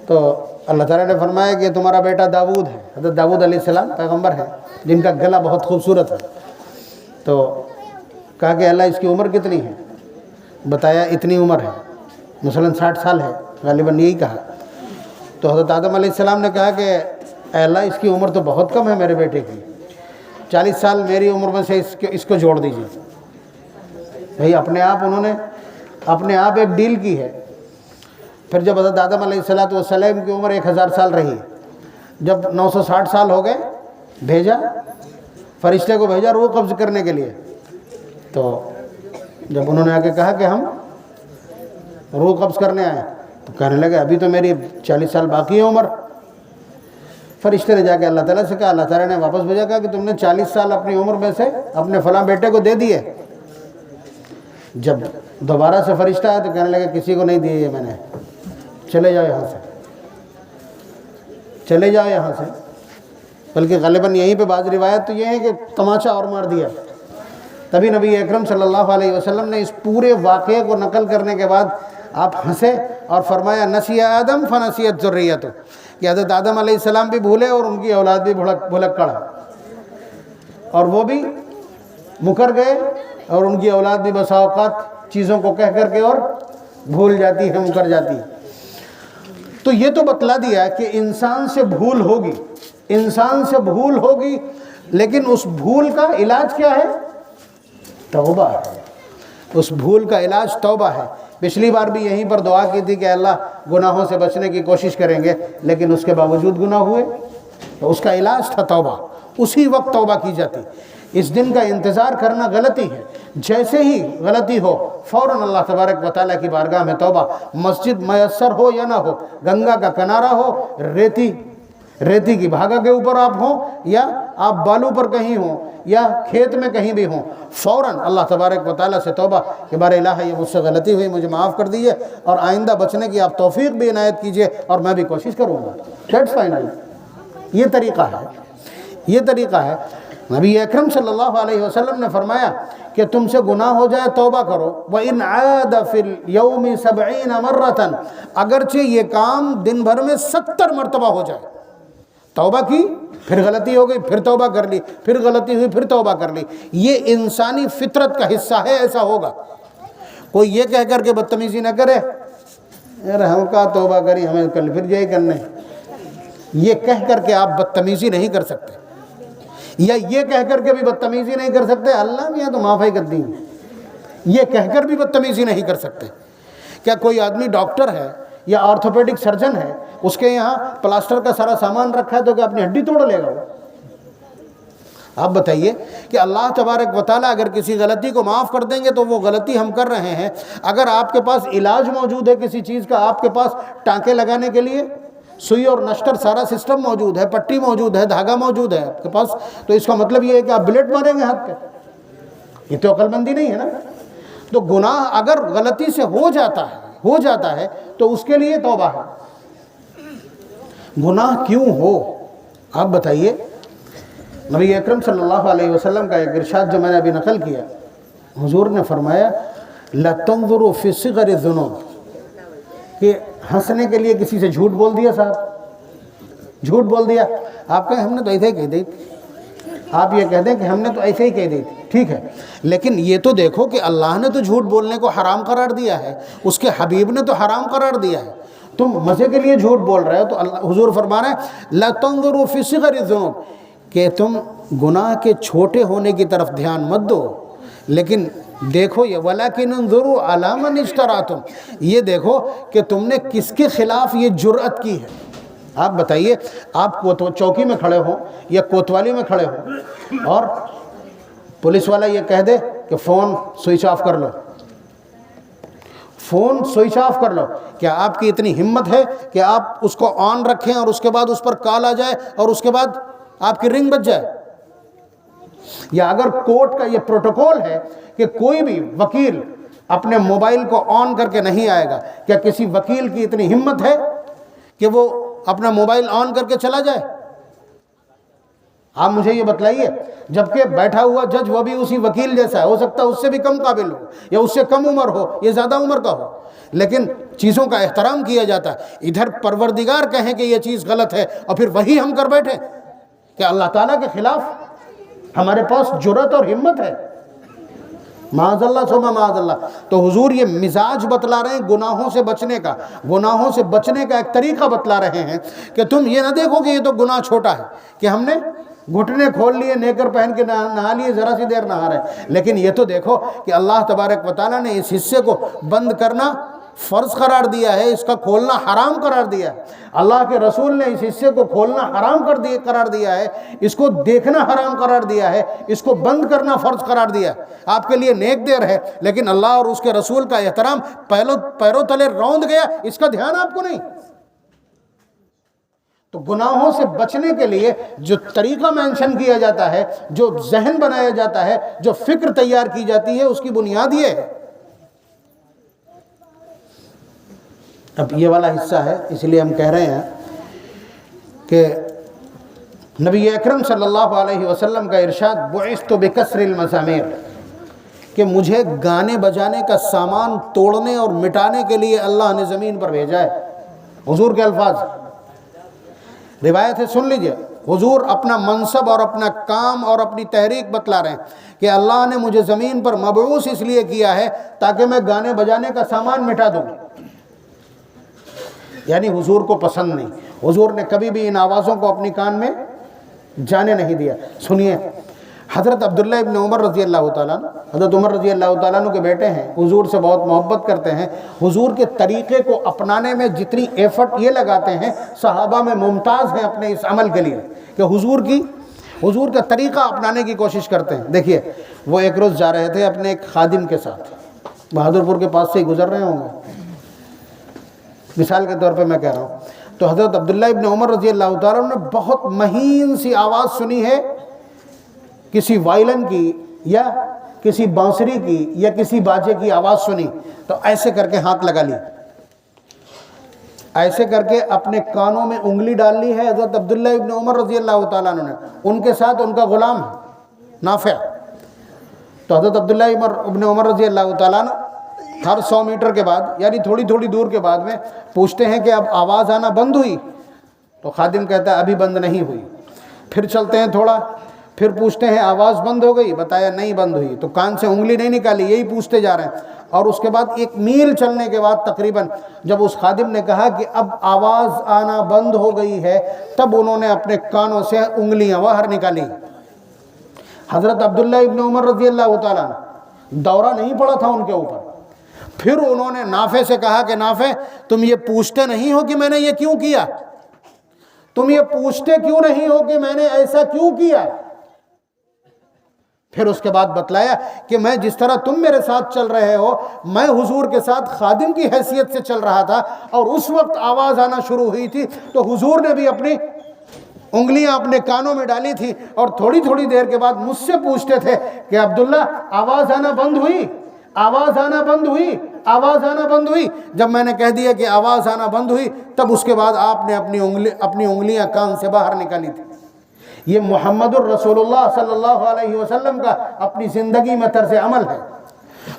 تو اللہ تعالیٰ نے فرمایا کہ یہ تمہارا بیٹا داؤد ہے۔ حضرت داؤد علیہ السلام پیغمبر ہیں جن کا گلا بہت خوبصورت ہے۔ تو کہا کہ اللہ اس کی عمر کتنی ہے؟ بتایا اتنی عمر ہے، مثلاً 60 سال ہے، غالباً یہی کہا۔ تو حضرت آدم علیہ السلام نے کہا کہ اے اللہ اس کی عمر تو بہت کم ہے میرے بیٹے کی، 40 سال میری عمر میں سے اس کو جوڑ دیجیے۔ بھئی اپنے آپ ایک ڈیل کی ہے۔ پھر جب حضرت آدم علیہ السلام کی عمر 1000 سال رہی، جب 960 سال ہو گئے، بھیجا فرشتے کو، بھیجا روح قبض کرنے کے لیے۔ تو جب انہوں نے آ کے کہا کہ ہم روح قبض کرنے آئے، تو کہنے لگے ابھی تو میری 40 سال باقی ہے عمر۔ فرشتے نے جا کے اللہ تعالیٰ سے کہا، اللہ تعالیٰ نے واپس بھیجا، کہا کہ تم نے 40 سال اپنی عمر میں سے اپنے فلاں بیٹے کو دے دیے۔ جب دوبارہ سے فرشتہ آیا تو کہنے لگے کسی کو نہیں دیے یہ میں نے، چلے جاؤ یہاں سے، چلے جاؤ یہاں سے۔ بلکہ غالباً یہیں پہ بعض روایت تو یہ ہے کہ تماچا اور مار دیا۔ تبھی نبی اکرم صلی اللہ علیہ وسلم نے اس پورے واقعے کو نقل کرنے کے بعد آپ ہنسے اور فرمایا نسی آدم فنسیت ذریتہ، کہ حضرت آدم علیہ السلام بھی بھولے اور ان کی اولاد بھی بھلکڑ ہے، اور وہ بھی مکر گئے، اور ان کی اولاد بھی بسا اوقات چیزوں کو کہہ کر کے اور بھول جاتی ہے، مکر جاتی ہے۔ تو یہ تو بتلا دیا کہ انسان سے بھول ہوگی، انسان سے بھول ہوگی، لیکن اس بھول کا علاج کیا ہے؟ توبہ ہے۔ اس بھول کا علاج توبہ ہے۔ پچھلی بار بھی یہیں پر دعا کی تھی کہ اللہ گناہوں سے بچنے کی کوشش کریں گے، لیکن اس کے باوجود گناہ ہوئے، تو اس کا علاج تھا توبہ، اسی وقت توبہ کی جاتی۔ اس دن کا انتظار کرنا غلطی ہے۔ جیسے ہی غلطی ہو فوراً اللہ تبارک و تعالیٰ کی بارگاہ میں توبہ، مسجد میسر ہو یا نہ ہو، گنگا کا کنارہ ہو، ریتی کی بھاگا کے اوپر آپ ہوں، یا آپ بالو پر کہیں ہوں، یا کھیت میں کہیں بھی ہوں، فوراً اللہ تبارک و تعالیٰ سے توبہ کہ بارے الہ یہ مجھ سے غلطی ہوئی، مجھے معاف کر دیجیے، اور آئندہ بچنے کی آپ توفیق بھی عنایت کیجیے، اور میں بھی کوشش کروں گا۔ That's final. یہ طریقہ ہے، یہ طریقہ ہے۔ نبی اکرم صلی اللہ علیہ وسلم نے فرمایا کہ تم سے گناہ ہو جائے توبہ کرو، وَإِنْ عَادَ فِي الْيَوْمِ 70 مَرَّةً، اگرچہ یہ کام دن بھر میں 70 مرتبہ ہو جائے۔ توبہ کی، پھر غلطی ہو گئی، پھر توبہ کر لی، پھر غلطی ہوئی، پھر توبہ کر لی۔ یہ انسانی فطرت کا حصہ ہے، ایسا ہوگا۔ کوئی یہ کہہ کر کے بدتمیزی نہ کرے یار ہم کا توبہ کری، ہمیں کل پھر یہی کرنا ہے، یہ کہہ کر کے آپ بدتمیزی نہیں کر سکتے، یا یہ کہہ کر کے بھی بدتمیزی نہیں کر سکتے اللہ میاں تو معافی کر دیں، یہ کہہ کر بھی بدتمیزی نہیں کر سکتے۔ کیا کوئی آدمی ڈاکٹر ہے یا آرتھوپیڈک سرجن ہے، اس کے یہاں پلاسٹر کا سارا سامان رکھا ہے، تو کیا اپنی ہڈی توڑ لے گا وہ؟ آپ بتائیے کہ اللہ تبارک و تعالیٰ اگر کسی غلطی کو معاف کر دیں گے تو وہ غلطی ہم کر رہے ہیں۔ اگر آپ کے پاس علاج موجود ہے کسی چیز کا، آپ کے پاس ٹانکے لگانے کے لیے سوئی اور نشتر سارا سسٹم موجود ہے، پٹی موجود ہے، دھاگا موجود ہے آپ کے پاس، تو اس کا مطلب یہ ہے کہ آپ بلیٹ ماریں گے ہاتھ پہ؟ یہ تو عقل مندی نہیں ہے نا۔ تو گناہ اگر غلطی سے ہو جاتا ہے تو اس کے لیے توبہ ہے۔ گناہ کیوں ہو آپ بتائیے؟ نبی اکرم صلی اللہ علیہ وسلم کا ایک ارشاد جو میں نے ابھی نقل کیا، حضور نے فرمایا لَتَنْظُرُ فِي صِغَرِ الذُّنُوبِ، کہ ہنسنے کے لیے کسی سے جھوٹ بول دیا، صاحب جھوٹ بول دیا، آپ کہیں ہم نے تو ایسے ہی کہہ دی تھی، آپ یہ کہہ دیں کہ ہم نے تو ایسے ہی کہہ دی تھی، ٹھیک ہے، لیکن یہ تو دیکھو کہ اللہ نے تو جھوٹ بولنے کو حرام قرار دیا ہے، اس کے حبیب نے تو حرام قرار دیا ہے، تم مزے کے لیے جھوٹ بول رہے ہو۔ تو اللہ حضور فرما رہے ہیں لَتَنْظُرُ فِي صِغَرِ الذُّنُوبِ، کہ تم گناہ کے چھوٹے ہونے کی طرف دھیان مت دو، لیکن دیکھو یہ وَلَكِنْ انظُرُوا عَلَىٰ مَنِ اشْتَرَىٰ، یہ دیکھو کہ تم نے کس کے خلاف یہ جرأت کی ہے۔ آپ بتائیے، آپ چوکی میں کھڑے ہوں یا کوتوالی میں کھڑے ہوں اور پولیس والا یہ کہہ دے کہ فون سوئچ آف کر لو، فون سوئچ آف کر لو. کیا آپ کی اتنی ہمت ہے کہ آپ اس کو آن رکھیں اور اس کے بعد اس پر کال آ جائے اور اس کے بعد آپ کی رنگ بج جائے؟ یا اگر کورٹ کا یہ پروٹوکول ہے کہ کوئی بھی وکیل اپنے موبائل کو آن کر کے نہیں آئے گا، کیا کسی وکیل کی اتنی ہمت ہے کہ وہ اپنا موبائل آن کر کے چلا جائے؟ آپ مجھے یہ بتلائیے. جبکہ بیٹھا ہوا جج وہ بھی اسی وکیل جیسا ہے، ہو سکتا ہے اس سے بھی کم قابل ہو، یا اس سے کم عمر ہو، یا زیادہ عمر کا ہو، لیکن چیزوں کا احترام کیا جاتا ہے. ادھر پروردگار کہیں کہ یہ چیز غلط ہے اور پھر وہی ہم کر بیٹھے کہ اللہ تعالیٰ کے خلاف ہمارے پاس جرأت اور ہمت ہے. معاذ اللہ ثم معاذ اللہ. تو حضور یہ مزاج بتلا رہے ہیں گناہوں سے بچنے کا، گناہوں سے بچنے کا ایک طریقہ بتلا رہے ہیں کہ تم یہ نہ دیکھو کہ یہ تو گناہ چھوٹا ہے، کہ ہم نے گھٹنے کھول لیے، نیکر پہن کے نہا لیے، ذرا سی دیر نہا رہے، لیکن یہ تو دیکھو کہ اللہ تبارک و تعالیٰ نے اس حصے کو بند کرنا فرض قرار دیا ہے، اس کا کھولنا حرام قرار دیا ہے. اللہ کے رسول نے اس حصے کو کھولنا حرام قرار دیا ہے، اس کو دیکھنا حرام قرار دیا ہے، اس کو بند کرنا فرض قرار دیا ہے. آپ کے لیے نیک دیر ہے، لیکن اللہ اور اس کے رسول کا احترام پیروں تلے روند گیا، اس کا دھیان آپ کو نہیں. تو گناہوں سے بچنے کے لیے جو طریقہ مینشن کیا جاتا ہے، جو ذہن بنایا جاتا ہے، جو فکر تیار کی جاتی ہے، اس کی بنیاد یہ ہے. اب یہ والا حصہ ہے، اس لیے ہم کہہ رہے ہیں کہ نبی اکرم صلی اللہ علیہ وسلم کا ارشاد بعثت بکسر المزامیر، کہ مجھے گانے بجانے کا سامان توڑنے اور مٹانے کے لیے اللہ نے زمین پر بھیجا ہے. حضور کے الفاظ، روایت ہے، سن لیجئے. حضور اپنا منصب اور اپنا کام اور اپنی تحریک بتلا رہے ہیں کہ اللہ نے مجھے زمین پر مبعوث اس لیے کیا ہے تاکہ میں گانے بجانے کا سامان مٹا دوں. یعنی حضور کو پسند نہیں، حضور نے کبھی بھی ان آوازوں کو اپنی کان میں جانے نہیں دیا. سنیے، حضرت عبداللہ ابن عمر رضی اللہ تعالیٰ عنہ، حضرت عمر رضی اللہ تعالیٰ عنہ کے بیٹے ہیں، حضور سے بہت محبت کرتے ہیں. حضور کے طریقے کو اپنانے میں جتنی ایفرٹ یہ لگاتے ہیں، صحابہ میں ممتاز ہیں اپنے اس عمل کے لیے کہ حضور کا طریقہ اپنانے کی کوشش کرتے ہیں. دیکھیے، وہ ایک روز جا رہے تھے اپنے ایک خادم کے ساتھ، بہادرپور کے پاس سے ہی گزر رہے ہوں گے، مثال کے طور پہ میں کہہ رہا ہوں. تو حضرت عبداللہ ابن عمر رضی اللہ تعالیٰ عنہ نے بہت مہین سی آواز سنی ہے، کسی وائلن کی یا کسی بانسری کی یا کسی باجے کی آواز سنی، تو ایسے کر کے ہاتھ لگا لی، ایسے کر کے اپنے کانوں میں انگلی ڈال لی ہے حضرت عبداللہ ابن عمر رضی اللہ تعالیٰ عنہ نے. ان کے ساتھ ان کا غلام نافع. تو حضرت عبداللہ ابن عمر رضی اللہ تعالیٰ عنہ ہر 100 میٹر کے بعد، یعنی تھوڑی تھوڑی دور کے بعد میں پوچھتے ہیں کہ اب آواز آنا بند ہوئی؟ تو خادم کہتا ہے ابھی بند نہیں ہوئی. پھر چلتے ہیں تھوڑا، پھر پوچھتے ہیں آواز بند ہو گئی؟ بتایا نہیں بند ہوئی. تو کان سے انگلی نہیں نکالی، یہی پوچھتے جا رہے ہیں. اور اس کے بعد 1 میل چلنے کے بعد تقریباً جب اس خادم نے کہا کہ اب آواز آنا بند ہو گئی ہے، تب انہوں نے اپنے کانوں سے انگلیاں باہر نکالی. حضرت عبداللہ ابن عمر رضی اللہ تعالیٰ عنہ، دورہ نہیں پڑا تھا ان کے اوپر. پھر انہوں نے نافع سے کہا کہ نافع، تم یہ پوچھتے نہیں ہو کہ میں نے یہ کیوں کیا؟ تم یہ پوچھتے کیوں نہیں ہو کہ میں نے ایسا کیوں کیا؟ پھر اس کے بعد بتلایا کہ میں جس طرح تم میرے ساتھ چل رہے ہو، میں حضور کے ساتھ خادم کی حیثیت سے چل رہا تھا، اور اس وقت آواز آنا شروع ہوئی تھی تو حضور نے بھی اپنی انگلیاں اپنے کانوں میں ڈالی تھی، اور تھوڑی تھوڑی دیر کے بعد مجھ سے پوچھتے تھے کہ عبداللہ آواز آنا بند ہوئی؟ آواز آنا بند ہوئی؟ آواز آنا بند ہوئی؟ جب میں نے کہہ دیا کہ آواز آنا بند ہوئی، تب اس کے بعد آپ نے اپنی انگلیاں کان سے باہر نکالی تھی. یہ محمد الرسول اللہ صلی اللہ علیہ وسلم کا اپنی زندگی میں طرز عمل ہے.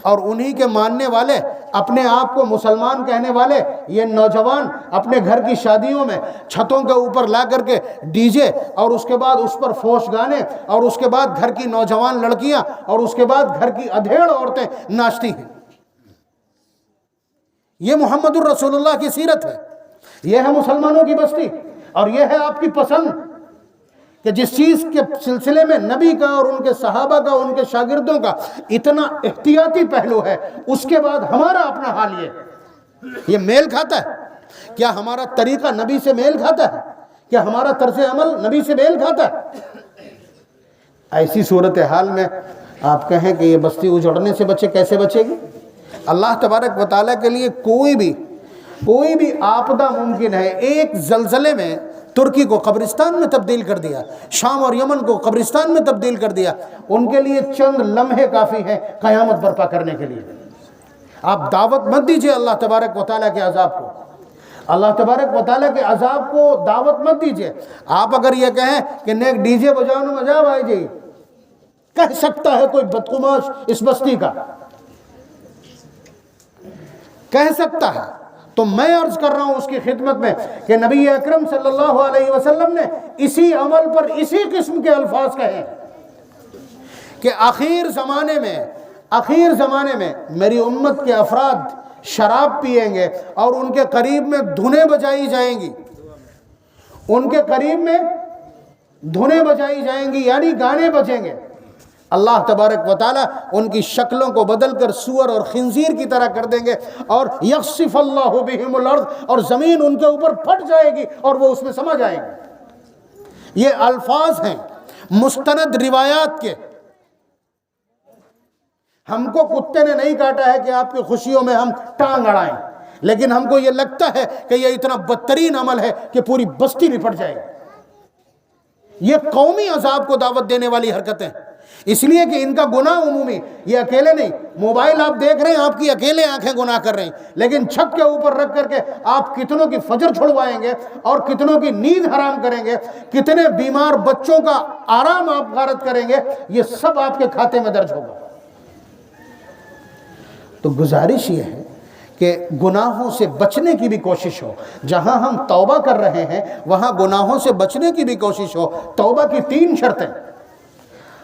اور انہی کے ماننے والے، اپنے آپ کو مسلمان کہنے والے یہ نوجوان اپنے گھر کی شادیوں میں چھتوں کے اوپر لا کر کے ڈی جے، اور اس کے بعد اس پر فوش گانے، اور اس کے بعد گھر کی نوجوان لڑکیاں، اور اس کے بعد گھر کی ادھیڑ عورتیں ناچتی ہیں. یہ محمد الرسول اللہ کی سیرت ہے، یہ ہے مسلمانوں کی بستی، اور یہ ہے آپ کی پسند کہ جس چیز کے سلسلے میں نبی کا اور ان کے صحابہ کا، ان کے شاگردوں کا اتنا احتیاطی پہلو ہے، اس کے بعد ہمارا اپنا حال یہ میل کھاتا ہے؟ کیا ہمارا طریقہ نبی سے میل کھاتا ہے؟ کیا ہمارا طرز عمل نبی سے میل کھاتا ہے؟ ایسی صورتحال میں آپ کہیں کہ یہ بستی اجڑنے سے کیسے بچے گی؟ اللہ تبارک و تعالیٰ کے لیے کوئی بھی آپدہ ممکن ہے۔ ایک زلزلے میں ترکی کو قبرستان میں تبدیل کر دیا، شام اور یمن کو قبرستان میں تبدیل کر دیا، ان کے لیے چند لمحے کافی ہیں قیامت برپا کرنے کے لیے۔ آپ دعوت مت دیجئے اللہ تبارک و تعالیٰ کے عذاب کو، اللہ تبارک و تعالیٰ کے عذاب کو دعوت مت دیجئے۔ آپ اگر یہ کہیں کہ نیک ڈی جے بجاؤ مزہ آئے جی، کہہ سکتا ہے کوئی بدقماش اس بستی کا، کہہ سکتا ہے، تو میں عرض کر رہا ہوں اس کی خدمت میں کہ نبی اکرم صلی اللہ علیہ وسلم نے اسی عمل پر اسی قسم کے الفاظ کہے کہ آخر زمانے میں میری امت کے افراد شراب پیئیں گے اور ان کے قریب میں دھنیں بجائی جائیں گی، ان کے قریب میں دھنیں بجائی جائیں گی یعنی گانے بجیں گے۔ اللہ تبارک و تعالیٰ ان کی شکلوں کو بدل کر سور اور خنزیر کی طرح کر دیں گے، اور یخسف اللہ بہم الارض، اور زمین ان کے اوپر پھٹ جائے گی اور وہ اس میں سما جائیں گے۔ یہ الفاظ ہیں مستند روایات کے۔ ہم کو کتے نے نہیں کاٹا ہے کہ آپ کی خوشیوں میں ہم ٹانگ اڑائیں، لیکن ہم کو یہ لگتا ہے کہ یہ اتنا بدترین عمل ہے کہ پوری بستی نپٹ جائے گی۔ یہ قومی عذاب کو دعوت دینے والی حرکتیں، اس لیے کہ ان کا گناہ عمومی، یہ اکیلے نہیں۔ موبائل آپ دیکھ رہے ہیں، آپ کی اکیلے آنکھیں گناہ کر رہی ہیں، لیکن چھت کے اوپر رکھ کر کے آپ کتنوں کی فجر چھڑوائیں گے اور کتنوں کی نیند حرام کریں گے، کتنے بیمار بچوں کا آرام آپ غارت کریں گے، یہ سب آپ کے کھاتے میں درج ہوگا۔ تو گزارش یہ ہے کہ گناہوں سے بچنے کی بھی کوشش ہو، جہاں ہم توبہ کر رہے ہیں وہاں گناہوں سے بچنے کی بھی کوشش ہو۔ توبہ کی 3 شرطیں،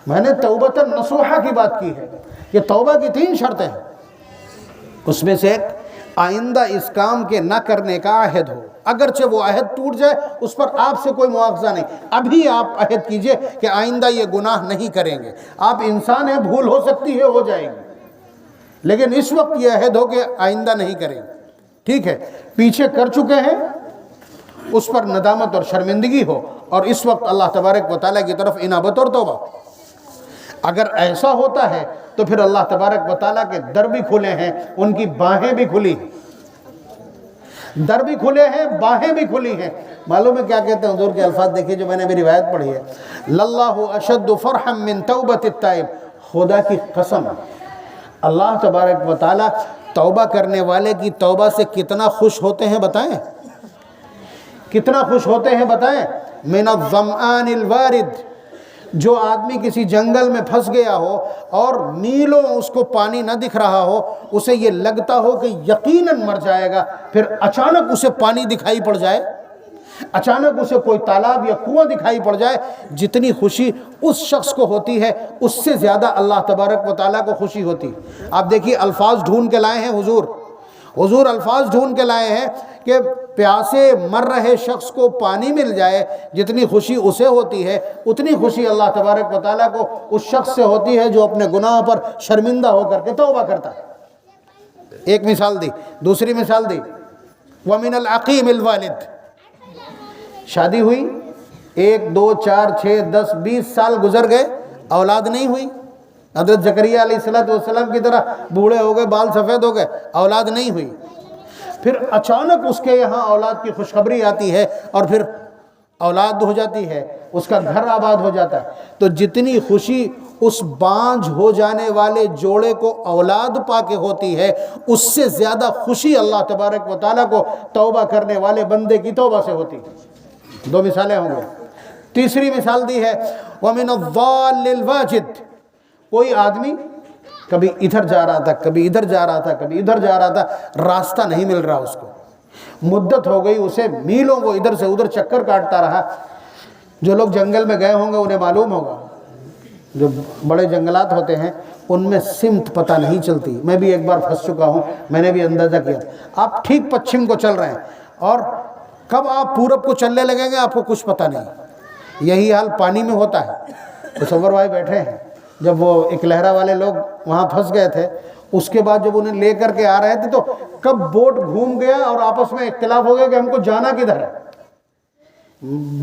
میں نے توبۃ نصوحہ کی بات کی ہے، یہ توبہ کی 3 شرطیں ہیں۔ اس میں سے ایک، آئندہ اس کام کے نہ کرنے کا عہد ہو، اگرچہ وہ عہد ٹوٹ جائے اس پر آپ سے کوئی مواخذہ نہیں، ابھی آپ عہد کیجئے کہ آئندہ یہ گناہ نہیں کریں گے۔ آپ انسان ہیں، بھول ہو سکتی ہے، ہو جائے گی، لیکن اس وقت یہ عہد ہو کہ آئندہ نہیں کریں گے، ٹھیک ہے؟ پیچھے کر چکے ہیں اس پر ندامت اور شرمندگی ہو، اور اس وقت اللہ تبارک و تعالیٰ کی طرف انابت اور توبہ۔ اگر ایسا ہوتا ہے تو پھر اللہ تبارک و تعالیٰ کے در بھی کھلے ہیں، ان کی باہیں بھی کھلی ہیں، در بھی کھلے ہیں، باہیں بھی کھلی ہیں۔ معلوم ہے کیا کہتے ہیں حضور کے الفاظ؟ دیکھیے جو میں نے بھی روایت پڑھی ہے، للہ اشد فرحا من توبۃ التائب، خدا کی قسم اللہ تبارک و تعالیٰ توبہ کرنے والے کی توبہ سے کتنا خوش ہوتے ہیں بتائیں، کتنا خوش ہوتے ہیں بتائیں؟ من الظمآن الوارد، جو آدمی کسی جنگل میں پھنس گیا ہو اور میلوں اس کو پانی نہ دکھ رہا ہو، اسے یہ لگتا ہو کہ یقیناً مر جائے گا، پھر اچانک اسے پانی دکھائی پڑ جائے، اچانک اسے کوئی تالاب یا کنواں دکھائی پڑ جائے، جتنی خوشی اس شخص کو ہوتی ہے اس سے زیادہ اللہ تبارک و تعالیٰ کو خوشی ہوتی ہے۔ آپ دیکھیے الفاظ ڈھونڈ کے لائے ہیں حضور الفاظ ڈھونڈ کے لائے ہیں کہ پیاسے مر رہے شخص کو پانی مل جائے، جتنی خوشی اسے ہوتی ہے اتنی خوشی اللہ تبارک و تعالیٰ کو اس شخص سے ہوتی ہے جو اپنے گناہ پر شرمندہ ہو کر کے توبہ کرتا ہے۔ ایک مثال دی، دوسری مثال دی، وَمِنَ الْعَقِيمِ الْوَالِدِ، شادی ہوئی، 1 2 4 6 10 20 سال گزر گئے، اولاد نہیں ہوئی، حضرت زکریا علیہ السلام کی طرح بوڑھے ہو گئے، بال سفید ہو گئے، اولاد نہیں ہوئی، پھر اچانک اس کے یہاں اولاد کی خوشخبری آتی ہے اور پھر اولاد ہو جاتی ہے، اس کا گھر آباد ہو جاتا ہے۔ تو جتنی خوشی اس بانجھ ہو جانے والے جوڑے کو اولاد پا کے ہوتی ہے، اس سے زیادہ خوشی اللہ تبارک و تعالیٰ کو توبہ کرنے والے بندے کی توبہ سے ہوتی ہے۔ 2 مثالیں ہوں گے۔ تیسری مثال دی ہے وَمِنَ الضَّالِّ الْوَاجِدِ، کوئی آدمی کبھی ادھر جا رہا تھا، کبھی ادھر جا رہا تھا، کبھی ادھر جا رہا تھا، راستہ نہیں مل رہا اس کو، مدت ہو گئی، اسے میلوں کو ادھر سے ادھر چکر کاٹتا رہا۔ جو لوگ جنگل میں گئے ہوں گے انہیں معلوم ہوگا، جو بڑے جنگلات ہوتے ہیں ان میں سمت پتہ نہیں چلتی۔ میں بھی ایک بار پھنس چکا ہوں، میں نے بھی اندازہ کیا، آپ ٹھیک پچھم کو چل رہے ہیں اور کب آپ پورب کو چلنے لگیں گے آپ کو کچھ پتہ نہیں۔ یہی حال پانی میں ہوتا ہے۔ تصور بھائی بیٹھے ہیں، جب وہ ایک لہرا والے لوگ وہاں پھنس گئے تھے، اس کے بعد جب انہیں لے کر کے آ رہے تھے تو کب بوٹ گھوم گیا اور آپس میں اختلاف ہو گیا کہ ہم کو جانا کدھر ہے۔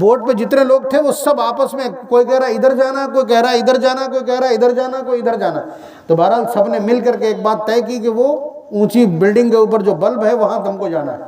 بوٹ پہ جتنے لوگ تھے وہ سب آپس میں، کوئی کہہ رہا ادھر جانا، کوئی کہہ رہا ادھر جانا، کوئی کہہ رہا ادھر جانا، کوئی ادھر جانا۔ تو بہرحال سب نے مل کر کے ایک بات طے کی کہ وہ اونچی بلڈنگ کے اوپر جو بلب ہے وہاں تم کو جانا ہے۔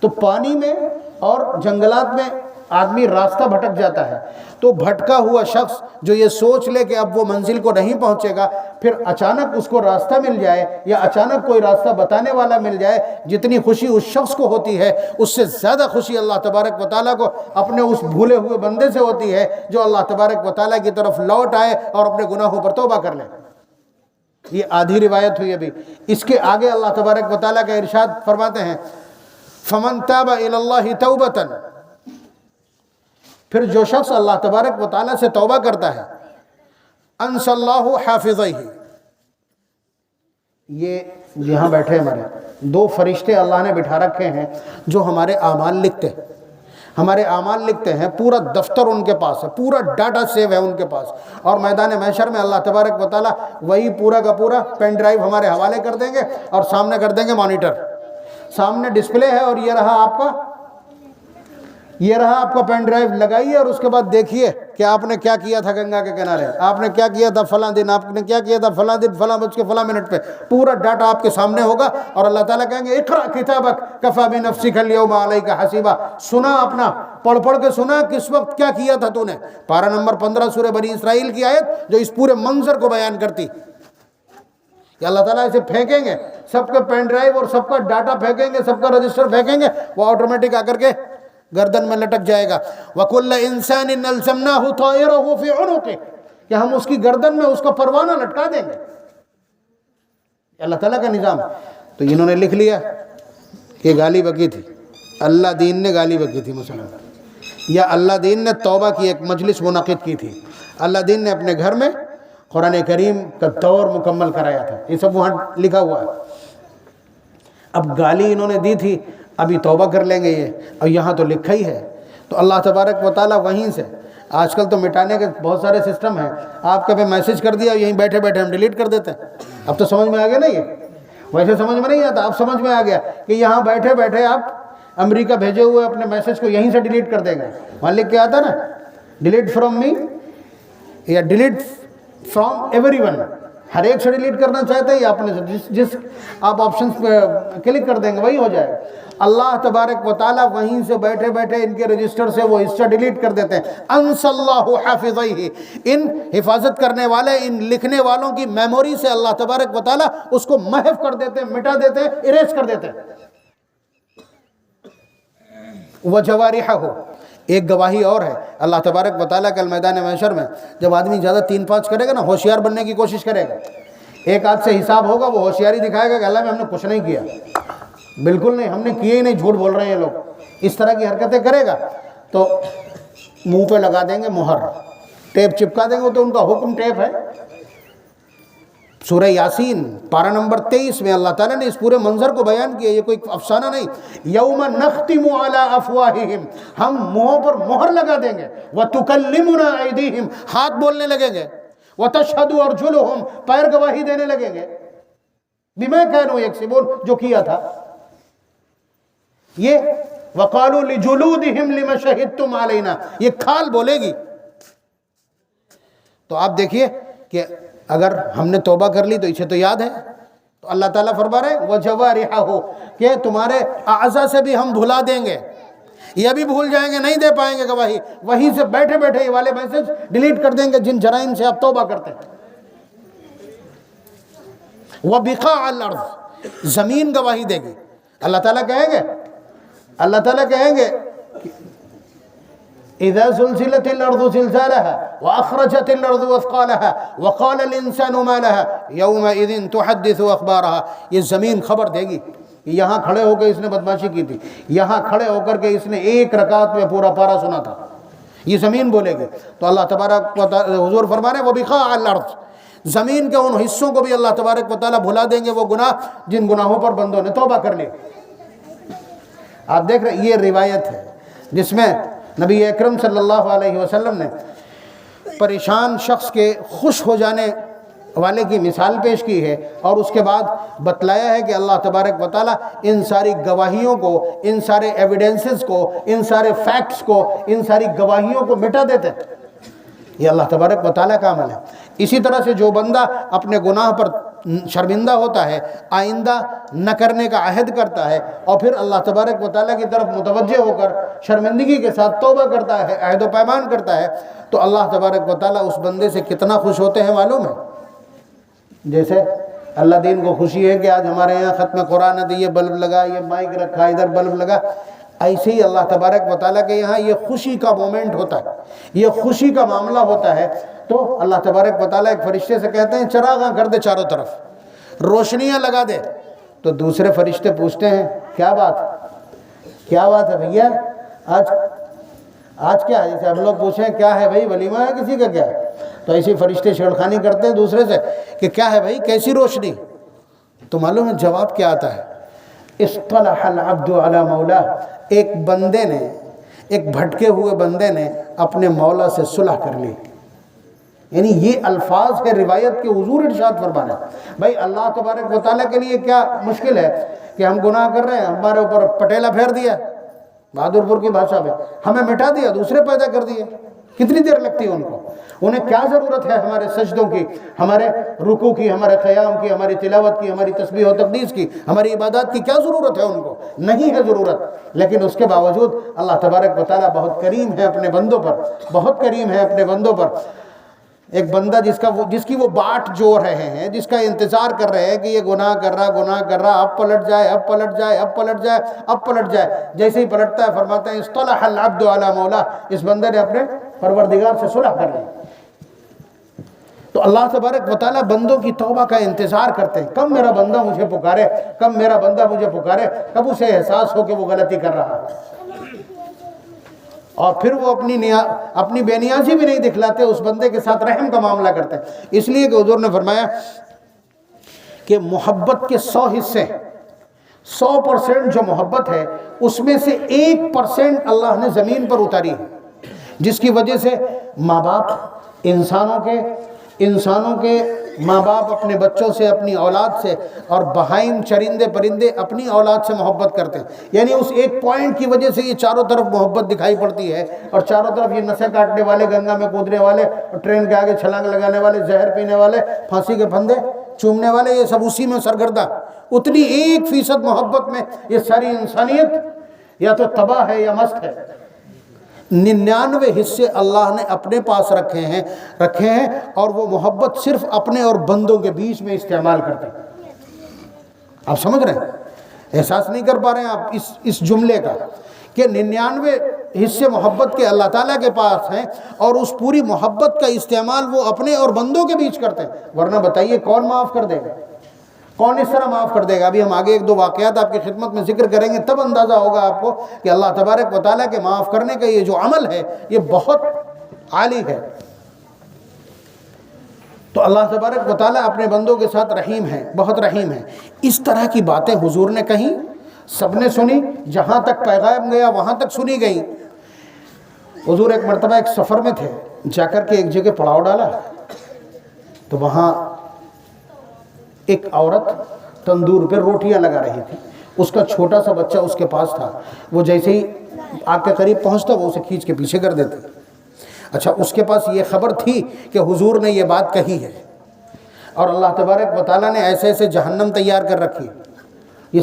تو پانی میں اور جنگلات میں آدمی راستہ بھٹک جاتا ہے، تو بھٹکا ہوا شخص جو یہ سوچ لے کہ اب وہ منزل کو نہیں پہنچے گا، پھر اچانک اس کو راستہ مل جائے یا اچانک کوئی راستہ بتانے والا مل جائے، جتنی خوشی اس شخص کو ہوتی ہے اس سے زیادہ خوشی اللہ تبارک و تعالیٰ کو اپنے اس بھولے ہوئے بندے سے ہوتی ہے جو اللہ تبارک و تعالیٰ کی طرف لوٹ آئے اور اپنے گناہوں پر توبہ کر لے۔ یہ آدھی روایت ہوئی ابھی۔ اس کے آگے اللہ تبارک و تعالیٰ کا ارشاد فرماتے ہیں فَمَن تَابَ إِلَى اللَّهِ تَوْبَةً، پھر جو شخص اللہ تبارک و تعالیٰ سے توبہ کرتا ہے، أَنْسَ اللَّهُ حَافِظَيْهِ، یہ یہاں بیٹھے ہمارے دو فرشتے اللہ نے بٹھا رکھے ہیں جو ہمارے اعمال لکھتے ہیں، ہمارے اعمال لکھتے ہیں، پورا دفتر ان کے پاس ہے، پورا ڈاٹا سیو ہے ان کے پاس، اور میدان محشر میں اللہ تبارک و تعالیٰ وہی پورا کا پورا پین ڈرائیو ہمارے حوالے کر دیں گے اور سامنے کر دیں گے مانیٹر، سامنے ڈسپلے ہے اور یہ رہا آپ کا پین ڈرائیو، لگائیے اور اس کے بعد دیکھیے کہ آپ نے کیا کیا تھا گنگا کے کنارے، آپ نے کیا کیا تھا فلاں دن، آپ نے کیا کیا تھا فلاں دن فلاں بج کے فلاں منٹ پہ، پورا ڈاٹا آپ کے سامنے ہوگا اور اللہ تعالیٰ کہیں گے اقرأ کتابک کفیٰ بنفسک اليوم علیک حسیبا، سنا اپنا، پڑھ کے سنا کس وقت کیا کیا تھا تو نے۔ پارہ نمبر 15 سورہ بنی اسرائیل کی آیت جو اس پورے منظر کو بیان کرتی کہ اللہ تعالیٰ اسے پھینکیں گے، سب کا پین ڈرائیو اور سب کا ڈاٹا پھینکیں گے، سب کا رجسٹر پھینکیں گے، وہ آٹومیٹک آ کر کے گردن میں لٹک جائے گا۔ وَكُلَّ إِنسَانٍ أَلْزَمْنَاهُ طَائِرَهُ فِي عُنُقِهِ، کہ ہم اس کی گردن میں اس کا پروانہ لٹکا دیں گے۔ اللہ تعالیٰ کا نظام۔ تو انہوں نے لکھ لیا کہ گالی بکی تھی، اللہ دین نے گالی بکی تھی مسلمان، یا اللہ دین نے توبہ کی ایک مجلس منعقد کی تھی، اللہ دین نے اپنے گھر میں قرآن کریم کا دور مکمل کرایا تھا، یہ سب وہاں لکھا ہوا ہے۔ اب گالی انہوں نے دی تھی، ابھی توبہ کر لیں گے یہ، اور یہاں تو لکھا ہی ہے۔ تو اللہ تبارک و تعالیٰ وہیں سے، آج کل تو مٹانے کے بہت سارے سسٹم ہیں، آپ کبھی میسج کر دیا یہیں بیٹھے بیٹھے ہم ڈیلیٹ کر دیتے ہیں۔ اب تو سمجھ میں آ گیا نا، یہ ویسے سمجھ میں نہیں آتا، اب سمجھ میں آ گیا کہ یہاں بیٹھے بیٹھے آپ امریکہ بھیجے ہوئے اپنے میسج کو یہیں سے ڈیلیٹ کر دیں گے۔ وہاں لکھ کے آتا نا ڈیلیٹ فرام می یا ڈیلیٹ فرام ایوری ون، ہر ایک سے ڈیلیٹ کرنا چاہتے ہیں یا اپنے سے، جس آپ آپشنز پہ کلک کر دیں گے وہی ہو جائے گا۔ اللہ تبارک و تعالیٰ وہیں سے بیٹھے بیٹھے ان کے رجسٹر سے وہ حصہ ڈیلیٹ کر دیتے ہیں۔ انس اللہ حافظیہ، ان حفاظت کرنے والے، ان لکھنے والوں کی میموری سے اللہ تبارک و تعالیٰ اس کو محو کر دیتے ہیں، مٹا دیتے ہیں، اریز کر دیتے ہیں۔ وجوارحہ، ایک گواہی اور ہے اللہ تبارک و تعالیٰ کل میدان محشر میں جب آدمی زیادہ 3-5 کرے گا نا، ہوشیار بننے کی کوشش کرے گا، ایک آدھ سے حساب ہوگا، وہ ہوشیاری دکھائے گا کہ اللہ میں ہم نے کچھ نہیں کیا، بالکل نہیں، ہم نے کیے ہی نہیں، جھوٹ بول رہے ہیں یہ لوگ، اس طرح کی حرکتیں کرے گا تو منہ پہ لگا دیں گے مہر، ٹیپ چپکا دیں گے، تو ان کا حکم ٹیپ ہے۔ سورہ یاسین پارہ نمبر 23 میں اللہ تعالیٰ نے اس پورے منظر کو بیان کیا، یہ کوئی افسانہ نہیں۔ یوم نختم علی افواہہم، ہم منہوں پر مہر لگا دیں گے، وتکلمنا ایدیہم، ہاتھ بولنے لگیں گے، وتشہد ارجلہم، پیر گواہی دینے لگیں گے، بما کانوا یکسبون، جو کیا تھا۔ یہ وقالوا لجلودہم لما شہدتم علینا، یہ کھال بولے گی۔ تو آپ دیکھیے کہ اگر ہم نے توبہ کر لی تو اسے تو یاد ہے، تو اللہ تعالیٰ فرما رہے ہیں وجوارحہ، کہ تمہارے اعضاء سے بھی ہم بھلا دیں گے، یہ بھی بھول جائیں گے، نہیں دے پائیں گے گواہی، وہیں سے بیٹھے بیٹھے یہ والے میسج ڈیلیٹ کر دیں گے جن جرائم سے آپ توبہ کرتے ہیں۔ وبقاع الارض، زمین گواہی دے گی، اللہ تعالیٰ کہیں گے اذا زلزلت الارض زلزالها واخرجت الارض اثقالها وقال الانسان ما لها يومئذ تحدث اخبارها، یہ زمین خبر دے گی، یہاں کھڑے ہو کے اس نے بدماشی کی تھی، یہاں کھڑے ہو کر کے اس نے ایک رکعت میں پورا پارہ سنا تھا، یہ زمین بولے گی۔ تو اللہ تبارک و تعالی حضور فرما رہے ہیں وبقاع الارض، زمین کے ان حصوں کو بھی اللہ تبارک و تعالی بھلا دیں گے، وہ گناہ جن گناہوں پر بندوں نے توبہ کر لی۔ آپ دیکھ رہے ہیں یہ روایت ہے جس میں نبی اکرم صلی اللہ علیہ وسلم نے پریشان شخص کے خوش ہو جانے والے کی مثال پیش کی ہے، اور اس کے بعد بتلایا ہے کہ اللہ تبارک و تعالیٰ ان ساری گواہیوں کو، ان سارے ایویڈنسز کو، ان سارے فیکٹس کو، ان ساری گواہیوں کو مٹا دیتے ہیں۔ یہ اللہ تبارک و تعالیٰ کا عمل ہے۔ اسی طرح سے جو بندہ اپنے گناہ پر شرمندہ ہوتا ہے، آئندہ نہ کرنے کا عہد کرتا ہے، اور پھر اللہ تبارک و تعالیٰ کی طرف متوجہ ہو کر شرمندگی کے ساتھ توبہ کرتا ہے، عہد و پیمان کرتا ہے، تو اللہ تبارک و تعالیٰ اس بندے سے کتنا خوش ہوتے ہیں معلوم ہے؟ جیسے اللہ دین کو خوشی ہے کہ آج ہمارے یہاں ختم قرآن ہے تو یہ بلب لگا، یہ مائک رکھا، ادھر بلب لگا، ایسے ہی اللہ تبارک و تعالیٰ کے یہاں یہ خوشی کا مومنٹ ہوتا ہے، یہ خوشی کا معاملہ ہوتا ہے، تو اللہ تبارک و تعالیٰ ایک فرشتے سے کہتے ہیں چراغاں کر دے چاروں طرف، روشنیاں لگا دے، تو دوسرے فرشتے پوچھتے ہیں کیا بات ہے بھیا، آج کیا ہے؟ جیسے ہم لوگ پوچھیں کیا ہے بھائی، ولیمہ ہے کسی کا کیا ہے؟ تو ایسے فرشتے چھیڑخانی کرتے ہیں دوسرے سے کہ کیا ہے بھائی، کیسی روشنی؟ تو معلوم ہے جواب کیا آتا ہے؟ اصطلح العبد علی مولا، ایک بندے نے، ایک بھٹکے ہوئے بندے نے اپنے مولا سے صلح کر لی۔ یعنی یہ الفاظ ہے روایت کے، حضور ارشاد فرمانا بھائی اللہ تبارک و تعالیٰ کے لیے کیا مشکل ہے کہ ہم گناہ کر رہے ہیں، ہمارے اوپر پٹیلا پھیر دیا، بہادر پور کی بھاشا میں ہمیں مٹا دیا، دوسرے پیدا کر دیے، کتنی دیر لگتی ہے ان کو؟ انہیں کیا ضرورت ہے ہمارے سجدوں کی، ہمارے رکوع کی، ہمارے قیام کی، ہماری تلاوت کی، ہماری تسبیح و تقدیس کی، ہماری عبادات کی کیا ضرورت ہے ان کو؟ نہیں ہے ضرورت، لیکن اس کے باوجود اللہ تبارک و تعالیٰ بہت کریم ہے اپنے بندوں پر، بہت کریم ہے اپنے بندوں پر۔ ایک بندہ جس کی وہ باٹ جو رہے ہیں، جس کا انتظار کر رہے ہیں کہ یہ گناہ کر رہا، اب پلٹ جائے، اب پلٹ جائے، اب پلٹ جائے، اب پلٹ جائے، جیسے ہی پلٹتا ہے فرماتے ہیں اصطلح العبد علی مولا، اس بندے نے اپنے پروردگار سے صلح کر لی۔ تو اللہ تبارک و تعالیٰ بندوں کی توبہ کا انتظار کرتے ہیں، کب میرا بندہ مجھے پکارے، کب میرا بندہ مجھے پکارے، کب اسے احساس ہو کہ وہ غلطی کر رہا ہے، اور پھر وہ اپنی بے نیازی بھی نہیں دکھلاتے، اس بندے کے ساتھ رحم کا معاملہ کرتے ہیں۔ اس لیے کہ حضور نے فرمایا کہ محبت کے 100 حصے، 100% جو محبت ہے اس میں سے 1% اللہ نے زمین پر اتاری ہے، جس کی وجہ سے ماں باپ، انسانوں کے ماں باپ اپنے بچوں سے، اپنی اولاد سے، اور بہائم، چرندے پرندے اپنی اولاد سے محبت کرتے ہیں۔ یعنی اس ایک پوائنٹ کی وجہ سے یہ چاروں طرف محبت دکھائی پڑتی ہے، اور چاروں طرف یہ نسیں کاٹنے والے، گنگا میں کودنے والے، اور ٹرین کے آگے چھلانگ لگانے والے، زہر پینے والے، پھانسی کے پھندے چومنے والے، یہ سب اسی میں سرگردہ۔ اتنی 1% محبت میں یہ ساری انسانیت یا تو تباہ ہے یا مست ہے۔ 99 حصے اللہ نے اپنے پاس رکھے ہیں، اور وہ محبت صرف اپنے اور بندوں کے بیچ میں استعمال کرتے ہیں۔ آپ سمجھ رہے ہیں؟ احساس نہیں کر پا رہے ہیں آپ اس جملے کا کہ 99 حصے محبت کے اللہ تعالیٰ کے پاس ہیں، اور اس پوری محبت کا استعمال وہ اپنے اور بندوں کے بیچ کرتے ہیں۔ ورنہ بتائیے کون معاف کر دے گا؟ کون اس طرح معاف کر دے گا؟ ابھی ہم آگے 1-2 واقعات آپ کی خدمت میں ذکر کریں گے، تب اندازہ ہوگا آپ کو کہ اللہ تبارک و تعالیٰ کے معاف کرنے کا یہ جو عمل ہے یہ بہت عالی ہے۔ تو اللہ تبارک و تعالیٰ اپنے بندوں کے ساتھ رحیم ہے، بہت رحیم ہے۔ اس طرح کی باتیں حضور نے کہیں، سب نے سنی، جہاں تک پیغام گیا وہاں تک سنی گئی۔ حضور ایک مرتبہ ایک سفر میں تھے، جا کر کے ایک جگہ پڑاؤ ڈالا، تو وہاں ایک عورت تندور پہ روٹیاں لگا رہی تھی، اس کا چھوٹا سا بچہ اس کے پاس تھا، وہ جیسے ہی آگ کے قریب پہنچتا وہ اسے کھینچ کے پیچھے کر دیتے۔ اچھا، اس کے پاس یہ خبر تھی کہ حضور نے یہ بات کہی ہے، اور اللہ تبارک و تعالیٰ نے ایسے ایسے جہنم تیار کر رکھی، یہ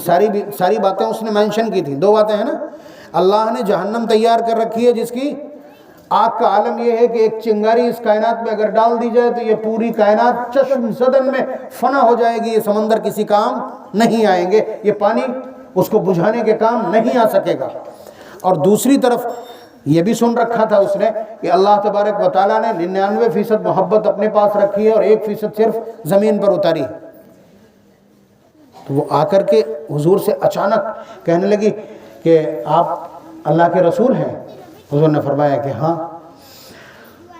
ساری باتیں اس نے مینشن کی تھیں۔ 2 باتیں ہیں نا، اللہ نے جہنم تیار کر رکھی ہے جس کی آگ کا عالم یہ ہے کہ ایک چنگاری اس کائنات میں اگر ڈال دی جائے تو یہ پوری کائنات چشم زدن میں فنا ہو جائے گی، یہ سمندر کسی کام نہیں آئیں گے، یہ پانی اس کو بجھانے کے کام نہیں آ سکے گا۔ اور دوسری طرف یہ بھی سن رکھا تھا اس نے کہ اللہ تبارک و تعالیٰ نے 99% محبت اپنے پاس رکھی ہے اور 1% صرف زمین پر اتاری ہے۔ تو وہ آ کر کے حضور سے اچانک کہنے لگی کہ آپ اللہ کے رسول ہیں؟ حضور نے فرمایا کہ ہاں۔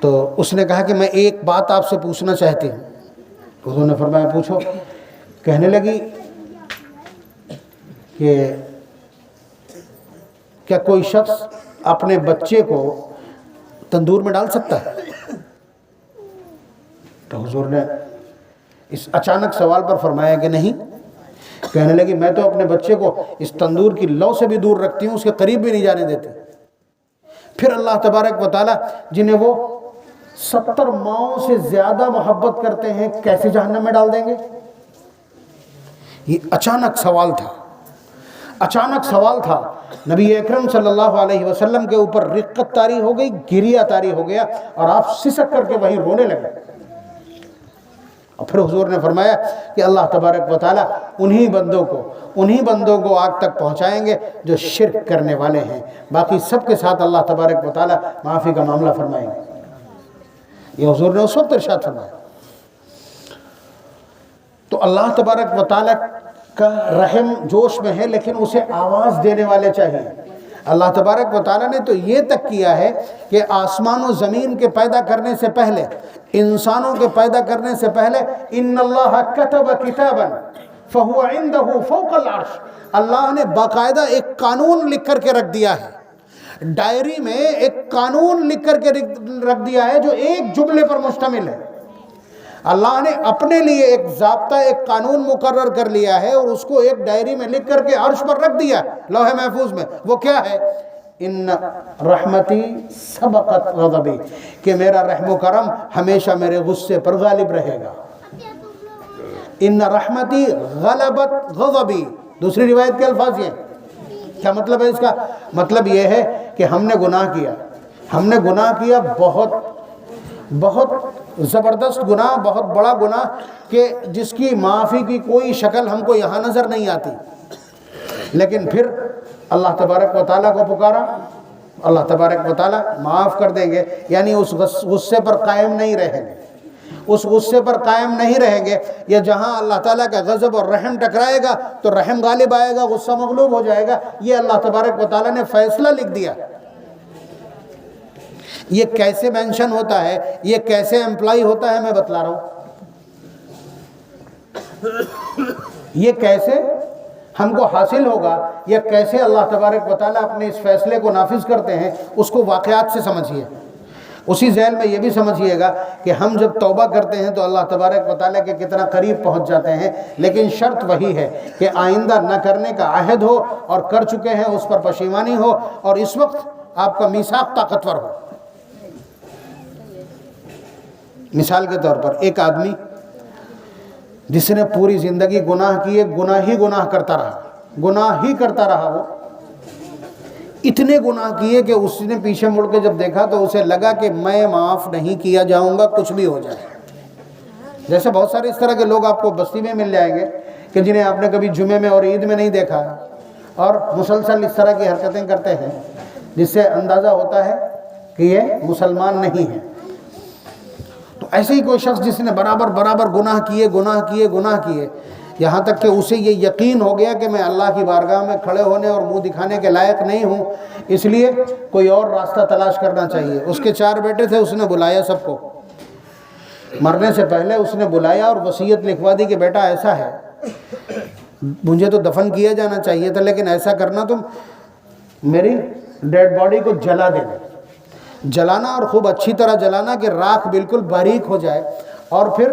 تو اس نے کہا کہ میں ایک بات آپ سے پوچھنا چاہتی ہوں۔ حضور نے فرمایا پوچھو۔ کہنے لگی کہ کیا کوئی شخص اپنے بچے کو تندور میں ڈال سکتا ہے؟ تو حضور نے اس اچانک سوال پر فرمایا کہ نہیں۔ کہنے لگی میں تو اپنے بچے کو اس تندور کی لو سے بھی دور رکھتی ہوں، اس کے قریب بھی نہیں جانے دیتی۔ پھر اللہ تبارک و تعالیٰ جنہیں وہ 70 ماؤں سے زیادہ محبت کرتے ہیں کیسے جہنم میں ڈال دیں گے؟ یہ اچانک سوال تھا، اچانک سوال تھا۔ نبی اکرم صلی اللہ علیہ وسلم کے اوپر رقت طاری ہو گئی، گریہ طاری ہو گیا، اور آپ سسک کر کے وہیں رونے لگے۔ اور پھر حضور نے فرمایا کہ اللہ تبارک و تعالیٰ انہی بندوں کو آگ تک پہنچائیں گے جو شرک کرنے والے ہیں، باقی سب کے ساتھ اللہ تبارک و تعالیٰ معافی کا معاملہ فرمائیں گے۔ یہ حضور نے اس وقت ارشاد فرمایا۔ تو اللہ تبارک و تعالیٰ کا رحم جوش میں ہے، لیکن اسے آواز دینے والے چاہیے۔ اللہ تبارک و تعالیٰ نے تو یہ تک کیا ہے کہ آسمان و زمین کے پیدا کرنے سے پہلے، انسانوں کے پیدا کرنے سے پہلے، ان اللہ کتب کتابا فہو عندہ فوق العرش، اللہ نے باقاعدہ ایک قانون لکھ کر کے رکھ دیا ہے، ڈائری میں ایک قانون لکھ کر کے رکھ دیا ہے جو ایک جملے پر مشتمل ہے۔ اللہ نے اپنے لیے ایک ضابطہ، ایک قانون مقرر کر لیا ہے، اور اس کو ایک ڈائری میں لکھ کر کے عرش پر رکھ دیا ہے، لوح محفوظ میں۔ وہ کیا ہے؟ ان رحمتی سبقت غضبی، کہ میرا رحم و کرم ہمیشہ میرے غصے پر غالب رہے گا۔ ان رحمتی غلبت غضبی، دوسری روایت کے الفاظ یہ کیا مطلب ہے؟ اس کا مطلب یہ ہے کہ ہم نے گناہ کیا، بہت زبردست گناہ، بہت بڑا گناہ، کہ جس کی معافی کی کوئی شکل ہم کو یہاں نظر نہیں آتی، لیکن پھر اللہ تبارک و تعالیٰ کو پکارا، اللہ تبارک و تعالیٰ معاف کر دیں گے، یعنی اس غصے پر قائم نہیں رہیں گے، یا جہاں اللہ تعالیٰ کا غضب اور رحم ٹکرائے گا تو رحم غالب آئے گا، غصہ مغلوب ہو جائے گا۔ یہ اللہ تبارک و تعالیٰ نے فیصلہ لکھ دیا۔ یہ کیسے مینشن ہوتا ہے، یہ کیسے امپلائی ہوتا ہے، میں بتلا رہا ہوں۔ یہ کیسے ہم کو حاصل ہوگا، یا کیسے اللہ تبارک و تعالیٰ اپنے اس فیصلے کو نافذ کرتے ہیں، اس کو واقعات سے سمجھیے۔ اسی ذیل میں یہ بھی سمجھیے گا کہ ہم جب توبہ کرتے ہیں تو اللہ تبارک و تعالیٰ کے کتنا قریب پہنچ جاتے ہیں، لیکن شرط وہی ہے کہ آئندہ نہ کرنے کا عہد ہو، اور کر چکے ہیں اس پر پشیمانی ہو، اور اس وقت آپ کا میثاق طاقتور ہو۔ مثال کے طور پر ایک آدمی جس نے پوری زندگی گناہ کیے، گناہ کرتا رہا، وہ اتنے گناہ کیے کہ اس نے پیچھے مڑ کے جب دیکھا تو اسے لگا کہ میں معاف نہیں کیا جاؤں گا، کچھ بھی ہو جائے۔ جیسے بہت سارے اس طرح کے لوگ آپ کو بستی میں مل جائیں گے کہ جنہیں آپ نے کبھی جمعے میں اور عید میں نہیں دیکھا، اور مسلسل اس طرح کی حرکتیں کرتے ہیں، جس سے اندازہ ہوتا ہے کہ یہ مسلمان نہیں ہے۔ تو ایسے ہی کوئی شخص جس نے برابر گناہ کیے، یہاں تک کہ اسے یہ یقین ہو گیا کہ میں اللہ کی بارگاہ میں کھڑے ہونے اور منہ دکھانے کے لائق نہیں ہوں، اس لیے کوئی اور راستہ تلاش کرنا چاہیے۔ اس کے 4 بیٹے تھے، اس نے بلایا سب کو، مرنے سے پہلے اس نے بلایا اور وصیت لکھوا دی کہ بیٹا ایسا ہے، مجھے تو دفن کیا جانا چاہیے تھا، لیکن ایسا کرنا، تم میری ڈیڈ باڈی کو جلا دینا، جلانا، اور خوب اچھی طرح جلانا کہ راکھ بالکل باریک ہو جائے، اور پھر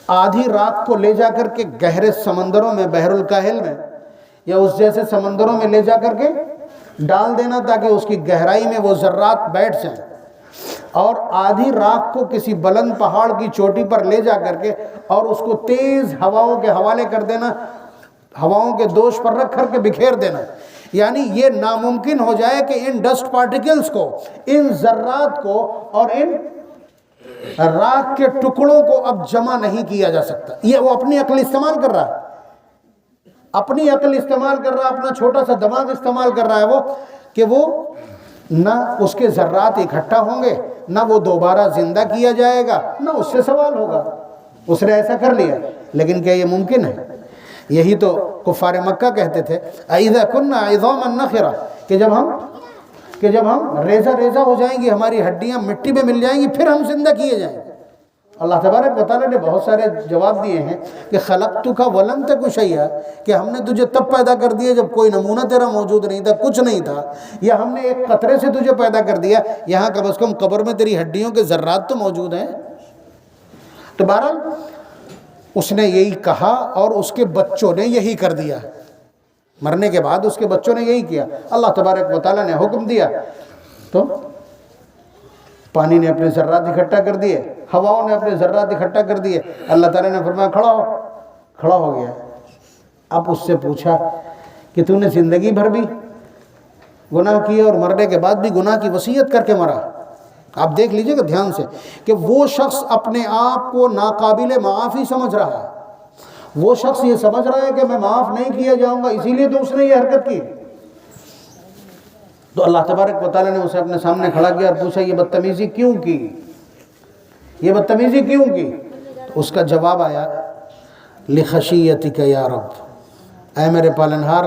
آدھی راکھ کو لے جا کر کے گہرے سمندروں میں، بحر الکاہل میں یا اس جیسے سمندروں میں لے جا کر کے ڈال دینا، تاکہ اس کی گہرائی میں وہ ذرات بیٹھ جائیں، اور آدھی راکھ کو کسی بلند پہاڑ کی چوٹی پر لے جا کر کے اور اس کو تیز ہواؤں کے حوالے کر دینا، ہواؤں کے دوش پر رکھ کر کے بکھیر دینا۔ یعنی یہ ناممکن ہو جائے کہ ان ڈسٹ پارٹیکلز کو، ان ذرات کو اور ان راکھ کے ٹکڑوں کو اب جمع نہیں کیا جا سکتا۔ یہ وہ اپنی عقل استعمال کر رہا ہے، اپنا چھوٹا سا دماغ استعمال کر رہا ہے، وہ کہ وہ نہ اس کے ذرات اکٹھا ہوں گے، نہ وہ دوبارہ زندہ کیا جائے گا، نہ اس سے سوال ہوگا۔ اس نے ایسا کر لیا، لیکن کیا یہ ممکن ہے؟ یہی تو کفار مکہ کہتے تھے، اذا كنا عظاما نخرا، کہ جب ہم ریزہ ہو جائیں گی، ہماری ہڈیاں مٹی میں مل جائیں گی، پھر ہم زندہ کیے جائیں گے۔ اللہ تبارک و تعالیٰ نے بہت سارے جواب دیے ہیں کہ خلقتک ولم تک شیئا، کہ ہم نے تجھے تب پیدا کر دیا جب کوئی نمونہ تیرا موجود نہیں تھا، کچھ نہیں تھا، یا ہم نے ایک قطرے سے تجھے پیدا کر دیا، یہاں کم از کم قبر میں تیری ہڈیوں کے ذرات تو موجود ہیں۔ تو بہرحال اس نے یہی کہا، اور اس کے بچوں نے یہی کر دیا، مرنے کے بعد اس کے بچوں نے یہی کیا۔ اللہ تبارک و تعالیٰ نے حکم دیا تو پانی نے اپنے ذرات اکٹھا کر دیے، ہواؤں نے اپنے ذرات اکٹھا کر دیے، اللہ تعالیٰ نے فرمایا کھڑا ہو گیا۔ اب اس سے پوچھا کہ تو نے زندگی بھر بھی گناہ کیا اور مرنے کے بعد بھی گناہ کی وصیت کر کے مرا. آپ دیکھ لیجئے گا دھیان سے کہ وہ شخص اپنے آپ کو ناقابل معافی سمجھ رہا ہے. وہ شخص یہ سمجھ رہا ہے کہ میں معاف نہیں کیا جاؤں گا، اسی لیے تو اس نے یہ حرکت کی. تو اللہ تبارک و تعالیٰ نے اسے اپنے سامنے کھڑا کیا اور پوچھا یہ بدتمیزی کیوں کی، یہ بدتمیزی کیوں کی؟ تو اس کا جواب آیا لخشیتک یا رب، اے میرے پالنہار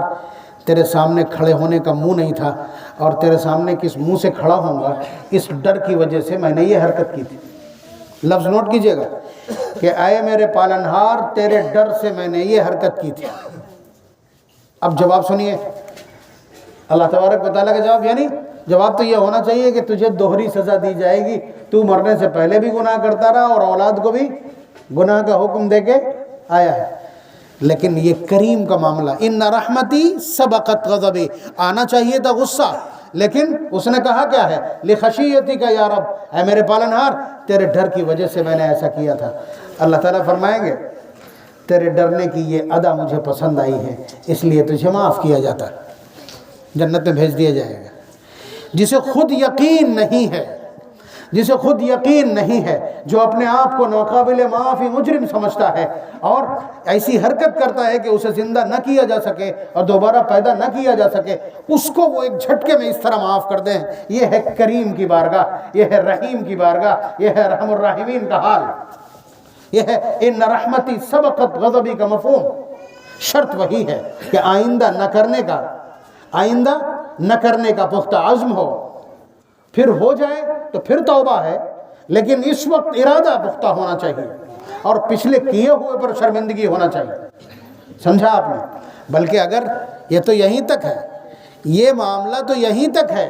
تیرے سامنے کھڑے ہونے کا منہ نہیں تھا، اور تیرے سامنے کس منہ سے کھڑا ہوں گا، اس ڈر کی وجہ سے میں نے یہ حرکت کی تھی. لفظ نوٹ کیجئے گا کہ اے میرے پالنہار تیرے ڈر سے میں نے یہ حرکت کی تھی. اب جواب سنیے اللہ تبارک و تعالیٰ کا جواب، یعنی جواب تو یہ ہونا چاہیے کہ تجھے دوہری سزا دی جائے گی، تو مرنے سے پہلے بھی گناہ کرتا رہا اور اولاد کو بھی گناہ کا حکم دے کے آیا ہے. لیکن یہ کریم کا معاملہ، ان رحمتی سبقت غضبی، آنا چاہیے تھا غصہ، لیکن اس نے کہا کیا ہے لخشیتک یا رب، اے میرے پالنہار تیرے ڈر کی وجہ سے میں نے ایسا کیا تھا. اللہ تعالیٰ فرمائیں گے تیرے ڈرنے کی یہ ادا مجھے پسند آئی ہے، اس لیے تجھے معاف کیا جاتا ہے، جنت میں بھیج دیا جائے گا. جسے خود یقین نہیں ہے، جسے خود یقین نہیں ہے، جو اپنے آپ کو ناقابل معافی مجرم سمجھتا ہے اور ایسی حرکت کرتا ہے کہ اسے زندہ نہ کیا جا سکے اور دوبارہ پیدا نہ کیا جا سکے، اس کو وہ ایک جھٹکے میں اس طرح معاف کر دیں. یہ ہے کریم کی بارگاہ، یہ ہے رحیم کی بارگاہ، یہ ہے رحم الراحمین کا حال. یہ ہے ان رحمتی سبقت غضبی کا مفہوم. شرط وہی ہے کہ آئندہ نہ کرنے کا پختہ عزم ہو، پھر ہو جائے تو پھر توبہ ہے، لیکن اس وقت ارادہ پختہ ہونا چاہیے اور پچھلے کیے ہوئے پر شرمندگی ہونا چاہیے. سمجھا آپ نے؟ بلکہ اگر یہ تو یہیں تک ہے، یہ معاملہ تو یہیں تک ہے،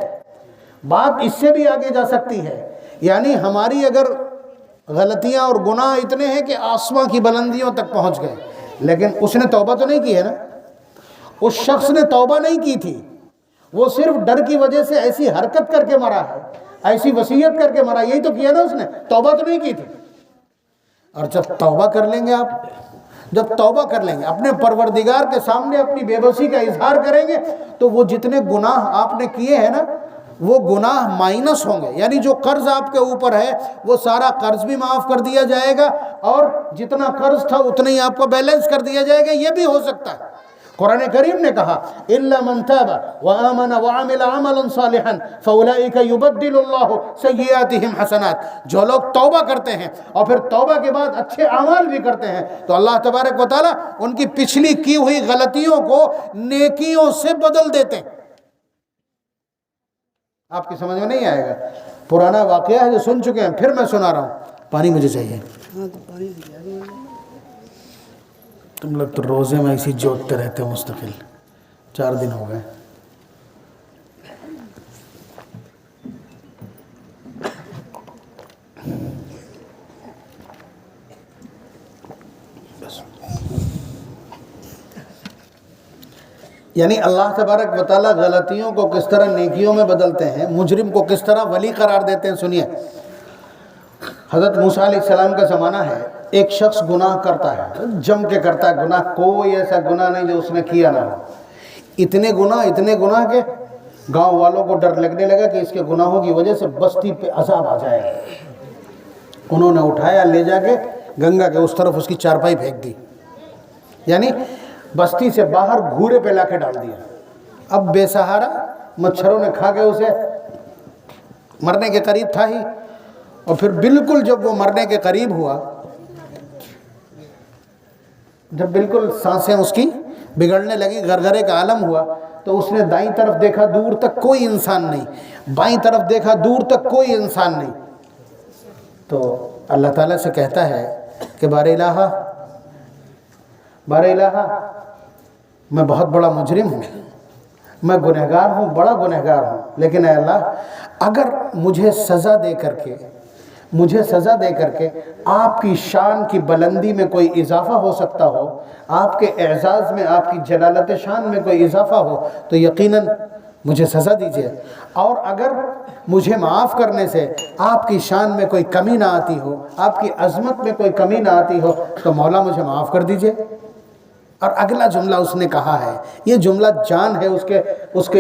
بات اس سے بھی آگے جا سکتی ہے. یعنی ہماری اگر غلطیاں اور گناہ اتنے ہیں کہ آسمان کی بلندیوں تک پہنچ گئے، لیکن اس نے توبہ تو نہیں کی ہے نا. اس شخص نے توبہ نہیں کی تھی، وہ صرف ڈر کی وجہ سے ایسی حرکت کر کے مرا ہے، ایسی وصیت کر کے مرا. یہی تو کیا نا اس نے، توبہ تو نہیں کی تھی. اور جب توبہ کر لیں گے آپ، جب توبہ کر لیں گے، اپنے پروردگار کے سامنے اپنی بے بسی کا اظہار کریں گے، تو وہ جتنے گناہ آپ نے کیے ہیں نا، وہ گناہ مائنس ہوں گے. یعنی جو قرض آپ کے اوپر ہے وہ سارا قرض بھی معاف کر دیا جائے گا، اور جتنا قرض تھا اتنا ہی آپ کو بیلنس کر دیا جائے گا. یہ بھی ہو سکتا ہے. قرآن کریم نے کہا اِلَّا مَن تَابَ وَآمَنَ وَعَمِلَ عَمَلًا صَالِحًا فَأُولَئِكَ يُبَدِّلُ اللَّهُ سَيِّئَاتِهِمْ حَسَنَات. جو لوگ توبہ کرتے ہیں اور پھر توبہ کے بعد اچھے اعمال بھی کرتے ہیں، تو اللہ تبارک و تعالیٰ ان کی پچھلی کی ہوئی غلطیوں کو نیکیوں سے بدل دیتے ہیں. آپ کی سمجھ میں نہیں آئے گا، پرانا واقعہ ہے جو سن چکے ہیں، پھر میں سنا رہا ہوں. پانی مجھے چاہیے. تم لوگ تو روزے میں ایسی جوتتے رہتے ہو مستقل، 4 دن ہو گئے. یعنی اللہ تبارک و تعالیٰ غلطیوں کو کس طرح نیکیوں میں بدلتے ہیں، مجرم کو کس طرح ولی قرار دیتے ہیں. سنیے، حضرت موسیٰ علیہ السلام کا زمانہ ہے، ایک شخص گناہ کرتا ہے، جم کے کرتا ہے گناہ، کوئی ایسا گناہ نہیں جو اس نے کیا نہ ہو. اتنے گناہ کہ گاؤں والوں کو ڈر لگنے لگا کہ اس کے گناہوں کی وجہ سے بستی پہ عذاب آ جائے. انہوں نے اٹھایا، لے جا کے گنگا کے اس طرف اس کی چارپائی پھینک دی، یعنی بستی سے باہر گھورے پہ لا کے ڈال دیا. اب بے سہارا، مچھروں نے کھا کے اسے، مرنے کے قریب تھا ہی. اور پھر بالکل جب وہ مرنے کے قریب ہوا، جب بالکل سانسیں اس کی بگڑنے لگی، گرگرے کا عالم ہوا، تو اس نے دائیں طرف دیکھا، دور تک کوئی انسان نہیں، بائیں طرف دیکھا، دور تک کوئی انسان نہیں. تو اللہ تعالیٰ سے کہتا ہے کہ بار الہ، میں بہت بڑا مجرم ہوں، میں گنہگار ہوں، بڑا گنہگار ہوں، لیکن اے اللہ اگر مجھے سزا دے کر کے آپ کی شان کی بلندی میں کوئی اضافہ ہو سکتا ہو، آپ کے اعزاز میں، آپ کی جلالت شان میں کوئی اضافہ ہو، تو یقیناً مجھے سزا دیجیے. اور اگر مجھے معاف کرنے سے آپ کی شان میں کوئی کمی نہ آتی ہو، آپ کی عظمت میں کوئی کمی نہ آتی ہو، تو مولا مجھے معاف کر دیجیے. اور اگلا جملہ اس نے کہا ہے، یہ جملہ جان ہے اس کے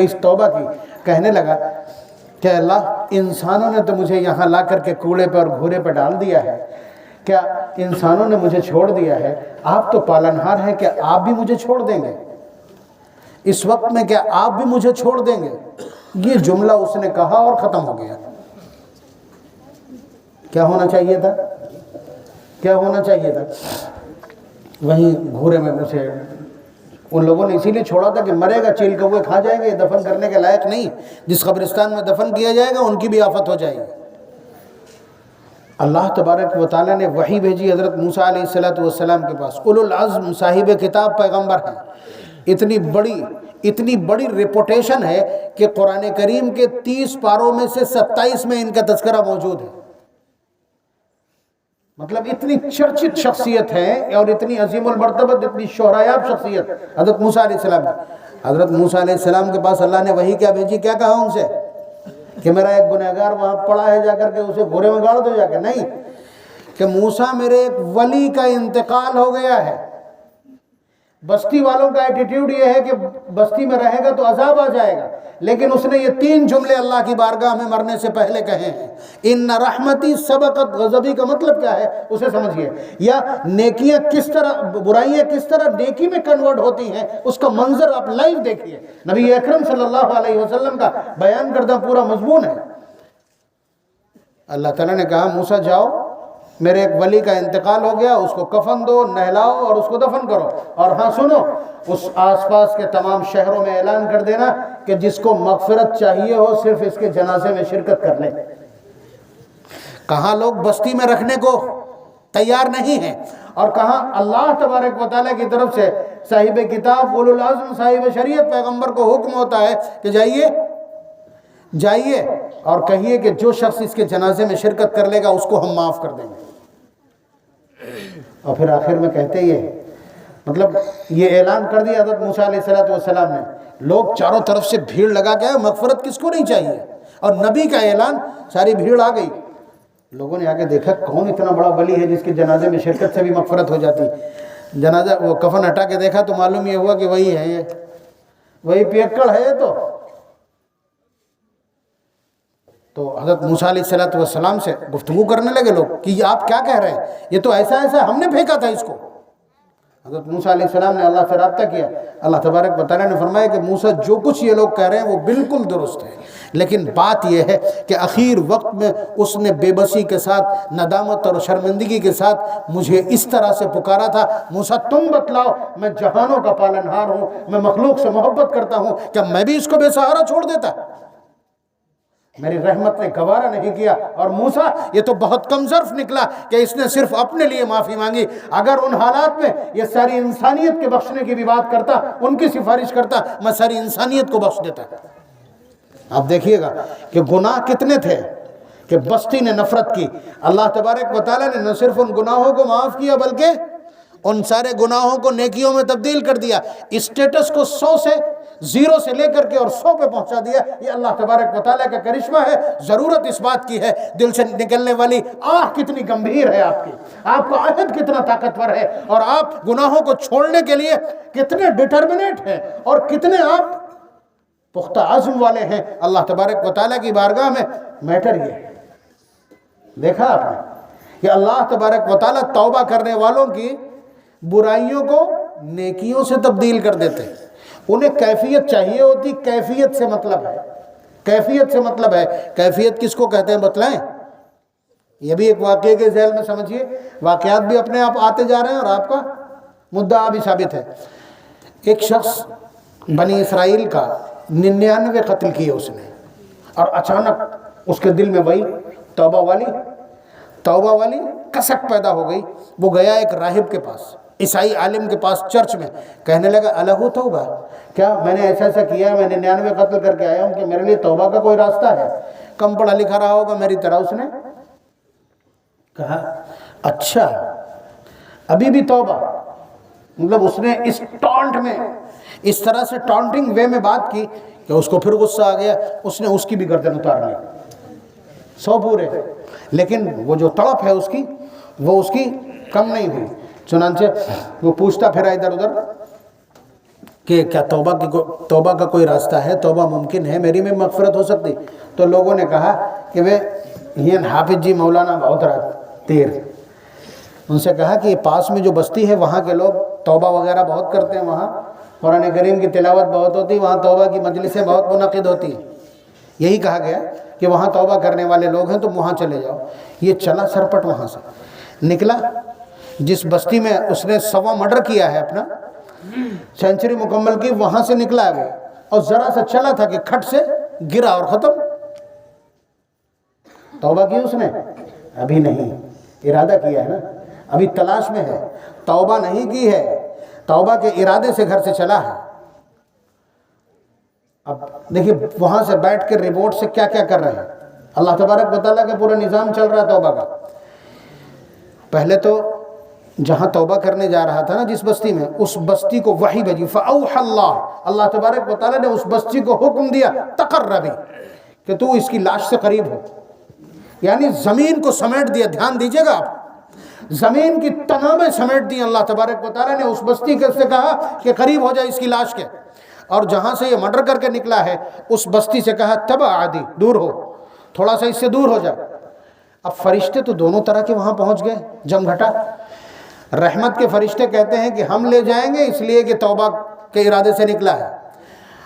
اس توبہ کی، کہنے لگا کہ اللہ انسانوں نے تو مجھے یہاں لا کر کے کوڑے پہ اور گھوڑے پہ ڈال دیا ہے، کیا انسانوں نے مجھے چھوڑ دیا ہے؟ آپ تو پالنہار ہیں، کیا آپ بھی مجھے چھوڑ دیں گے؟ اس وقت میں کیا آپ بھی مجھے چھوڑ دیں گے؟ یہ جملہ اس نے کہا اور ختم ہو گیا۔ کیا ہونا چاہیے تھا؟ کیا ہونا چاہیے تھا؟ وہیں گھورے میں اسے ان لوگوں نے اسی لیے چھوڑا تھا کہ مرے گا، چیل کوے کھا جائیں گے، دفن کرنے کے لائق نہیں، جس قبرستان میں دفن کیا جائے گا ان کی بھی آفت ہو جائے گی۔ اللہ تبارک و تعالیٰ نے وحی بھیجی حضرت موسیٰ علیہ السلام کے پاس، اولو العزم صاحب کتاب پیغمبر ہیں، اتنی بڑی ریپوٹیشن ہے کہ قرآن کریم کے 30 پاروں میں سے 27 میں ان کا تذکرہ موجود ہے۔ مطلب اتنی چرچت شخصیت ہے اور اتنی عظیم المرتبت، اتنی شہرایاب شخصیت حضرت موسیٰ علیہ السلام۔ حضرت موسیٰ علیہ السلام کے پاس اللہ نے وحی کیا بھیجی؟ کیا کہا ان سے کہ میرا ایک گنہگار وہاں پڑا ہے، جا کر کے اسے گھوڑے میں گاڑ دو جا کے؟ نہیں، کہ موسیٰ میرے ایک ولی کا انتقال ہو گیا ہے۔ بستی والوں کا ایٹیٹیوڈ یہ ہے کہ بستی میں رہے گا تو عذاب آ جائے گا، لیکن اس نے یہ 3 جملے اللہ کی بارگاہ میں مرنے سے پہلے کہے ہیں۔ ان رحمتی سبقت غضبی کا مطلب کیا ہے اسے سمجھیے، یا نیکیاں کس طرح، برائیاں کس طرح نیکی میں کنورٹ ہوتی ہیں، اس کا منظر آپ لائیو دیکھیے۔ نبی اکرم صلی اللہ علیہ وسلم کا بیان کردہ پورا مضمون ہے۔ اللہ تعالیٰ نے کہا موسیٰ جاؤ، میرے ایک ولی کا انتقال ہو گیا، اس کو کفن دو، نہلاؤ اور اس کو دفن کرو، اور ہاں سنو، اس آس پاس کے تمام شہروں میں اعلان کر دینا کہ جس کو مغفرت چاہیے ہو صرف اس کے جنازے میں شرکت کر لے۔ کہاں لوگ بستی میں رکھنے کو تیار نہیں ہیں، اور کہاں اللہ تبارک و تعالیٰ کی طرف سے صاحب کتاب اولو العزم صاحب شریعت پیغمبر کو حکم ہوتا ہے کہ جائیے اور کہیے کہ جو شخص اس کے جنازے میں شرکت کر لے گا اس کو ہم معاف کر دیں گے۔ اور پھر آخر میں کہتے یہ، مطلب یہ اعلان کر دیا حضرت موسیٰ علیہ السلام نے، لوگ چاروں طرف سے بھیڑ لگا کے، مغفرت کس کو نہیں چاہیے، اور نبی کا اعلان، ساری بھیڑ آ گئی۔ لوگوں نے آ کے دیکھا کون اتنا بڑا ولی ہے جس کے جنازے میں شرکت سے بھی مغفرت ہو جاتی۔ جنازہ وہ کفن ہٹا کے دیکھا تو معلوم یہ ہوا کہ وہی ہے، وہی پیکڑ ہے۔ تو حضرت موسیٰ علیہ السلام سے گفتگو کرنے لگے لوگ کہ یہ آپ کیا کہہ رہے ہیں، یہ تو ایسا ہم نے پھینکا تھا اس کو۔ حضرت موسیٰ علیہ السلام نے اللہ سے رابطہ کیا، اللہ تبارک و تعالیٰ نے فرمایا کہ موسیٰ جو کچھ یہ لوگ کہہ رہے ہیں وہ بالکل درست ہے، لیکن بات یہ ہے کہ اخیر وقت میں اس نے بے بسی کے ساتھ، ندامت اور شرمندگی کے ساتھ مجھے اس طرح سے پکارا تھا، موسیٰ تم بتلاؤ، میں جہانوں کا پالنہار ہوں، میں مخلوق سے محبت کرتا ہوں، کیا میں بھی اس کو بے سہارا چھوڑ دیتا؟ میری رحمت نے گوارا نہیں کیا۔ اور موسیٰ یہ تو بہت کم ظرف نکلا کہ اس نے صرف اپنے لیے معافی مانگی، اگر ان حالات میں یہ ساری انسانیت کے بخشنے کی بھی بات کرتا، ان کی سفارش کرتا، میں ساری انسانیت کو بخش دیتا۔ آپ دیکھیے گا کہ گناہ کتنے تھے کہ بستی نے نفرت کی، اللہ تبارک و تعالیٰ نے نہ صرف ان گناہوں کو معاف کیا بلکہ ان سارے گناہوں کو نیکیوں میں تبدیل کر دیا، اسٹیٹس کو 0 سے لے کر کے اور 100 پہ پہنچا دیا۔ یہ اللہ تبارک و تعالیٰ کا کرشمہ ہے۔ ضرورت اس بات کی ہے، دل سے نکلنے والی آہ کتنی گمبھیر ہے آپ کی، آپ کا عہد کتنا طاقتور ہے، اور آپ گناہوں کو چھوڑنے کے لیے کتنے ڈٹرمنیٹ ہیں اور کتنے آپ پختہ عزم والے ہیں۔ اللہ تبارک و تعالیٰ کی بارگاہ میں میٹر یہ ہے، دیکھا آپ نے کہ اللہ تبارک و تعالیٰ توبہ کرنے والوں کی برائیوں کو نیکیوں سے تبدیل کر دیتے ہیں۔ انہیں کیفیت چاہیے ہوتی، کیفیت سے مطلب ہے، کیفیت کس کو کہتے ہیں بتلائیں؟ یہ بھی ایک واقعے کے ذیل میں سمجھیے، واقعات بھی اپنے آپ آتے جا رہے ہیں اور آپ کا مدعا بھی ثابت ہے۔ ایک شخص بنی اسرائیل کا 99 قتل کیے اس نے، اور اچانک اس کے دل میں وہی توبہ والی کسک پیدا ہو گئی۔ وہ گیا ایک راہب کے پاس، عیسائی عالم کے پاس، چرچ میں، کہنے لگا الہو توبہ، کیا میں نے ایسا کیا ہے، میں نے 99 قتل کر کے آیا ہوں، کہ میرے لیے توبہ کا کوئی راستہ ہے؟ کم پڑھا لکھا رہا ہوگا میری طرح، اس نے کہا اچھا ابھی بھی توبہ؟ مطلب اس نے اس ٹانٹ میں، اس طرح سے ٹانٹنگ وے میں بات کی کہ اس کو پھر غصہ آ گیا، اس نے اس کی بھی گردن اتار لی، 100 پورے۔ لیکن وہ جو تڑپ ہے اس کی، وہ اس کی کم نہیں ہوئی۔ چنانچہ وہ پوچھتا پھرا ادھر ادھر کہ کیا توبہ کا کوئی راستہ ہے، توبہ ممکن ہے، میری میں مغفرت ہو سکتی؟ تو لوگوں نے کہا کہ وہ یہ حافظ جی مولانا بہت تیر، ان سے کہا کہ پاس میں جو بستی ہے وہاں کے لوگ توبہ وغیرہ بہت کرتے ہیں، وہاں قرآن کریم کی تلاوت بہت ہوتی، وہاں توبہ کی مجلسیں بہت منعقد ہوتی ہیں، یہی کہا گیا کہ وہاں توبہ کرنے والے لوگ ہیں، تم وہاں چلے جاؤ۔ یہ چلا سرپٹ وہاں سے نکلا، جس بستی میں اس نے 125 مرڈر کیا ہے، اپنا سینچری مکمل کی، وہاں سے نکلا ہے وہ، اور ذرا سا چلا تھا کہ کھٹ سے گرا اور ختم۔ توبہ کی اس نے؟ ابھی نہیں، ارادہ کیا ہے نا، ابھی تلاش میں ہے، توبہ نہیں کی ہے، توبہ کے ارادے سے گھر سے چلا ہے۔ اب دیکھیے وہاں سے بیٹھ کے ریموٹ سے کیا کیا کر رہے ہیں، اللہ تبارک و تعالیٰ کا پورا نظام چل رہا ہے توبہ کا۔ پہلے تو جہاں توبہ کرنے جا رہا تھا نا جس بستی میں، اس بستی کو وحی بھیجی، فَأَوْحَى اللَّهُ، اللہ تبارک و تعالیٰ نے اس بستی کو حکم دیا تقربی، کہ تو اس کی لاش سے قریب ہو، یعنی زمین کو سمیٹ دیا۔ دھیان دیجیے گا آپ، زمین کی تنابیں سمیٹ دی اللہ تبارک و تعالیٰ نے، اس بستی سے کہا کہ قریب ہو جائے اس کی لاش کے، اور جہاں سے یہ مرڈر کر کے نکلا ہے اس بستی سے کہا تبع عادی، دور ہو، تھوڑا سا اس سے دور ہو جا۔ اب فرشتے تو دونوں طرح کے وہاں پہنچ گئے، جم گھٹا۔ رحمت کے فرشتے کہتے ہیں کہ ہم لے جائیں گے اس لیے کہ توبہ کے ارادے سے نکلا ہے،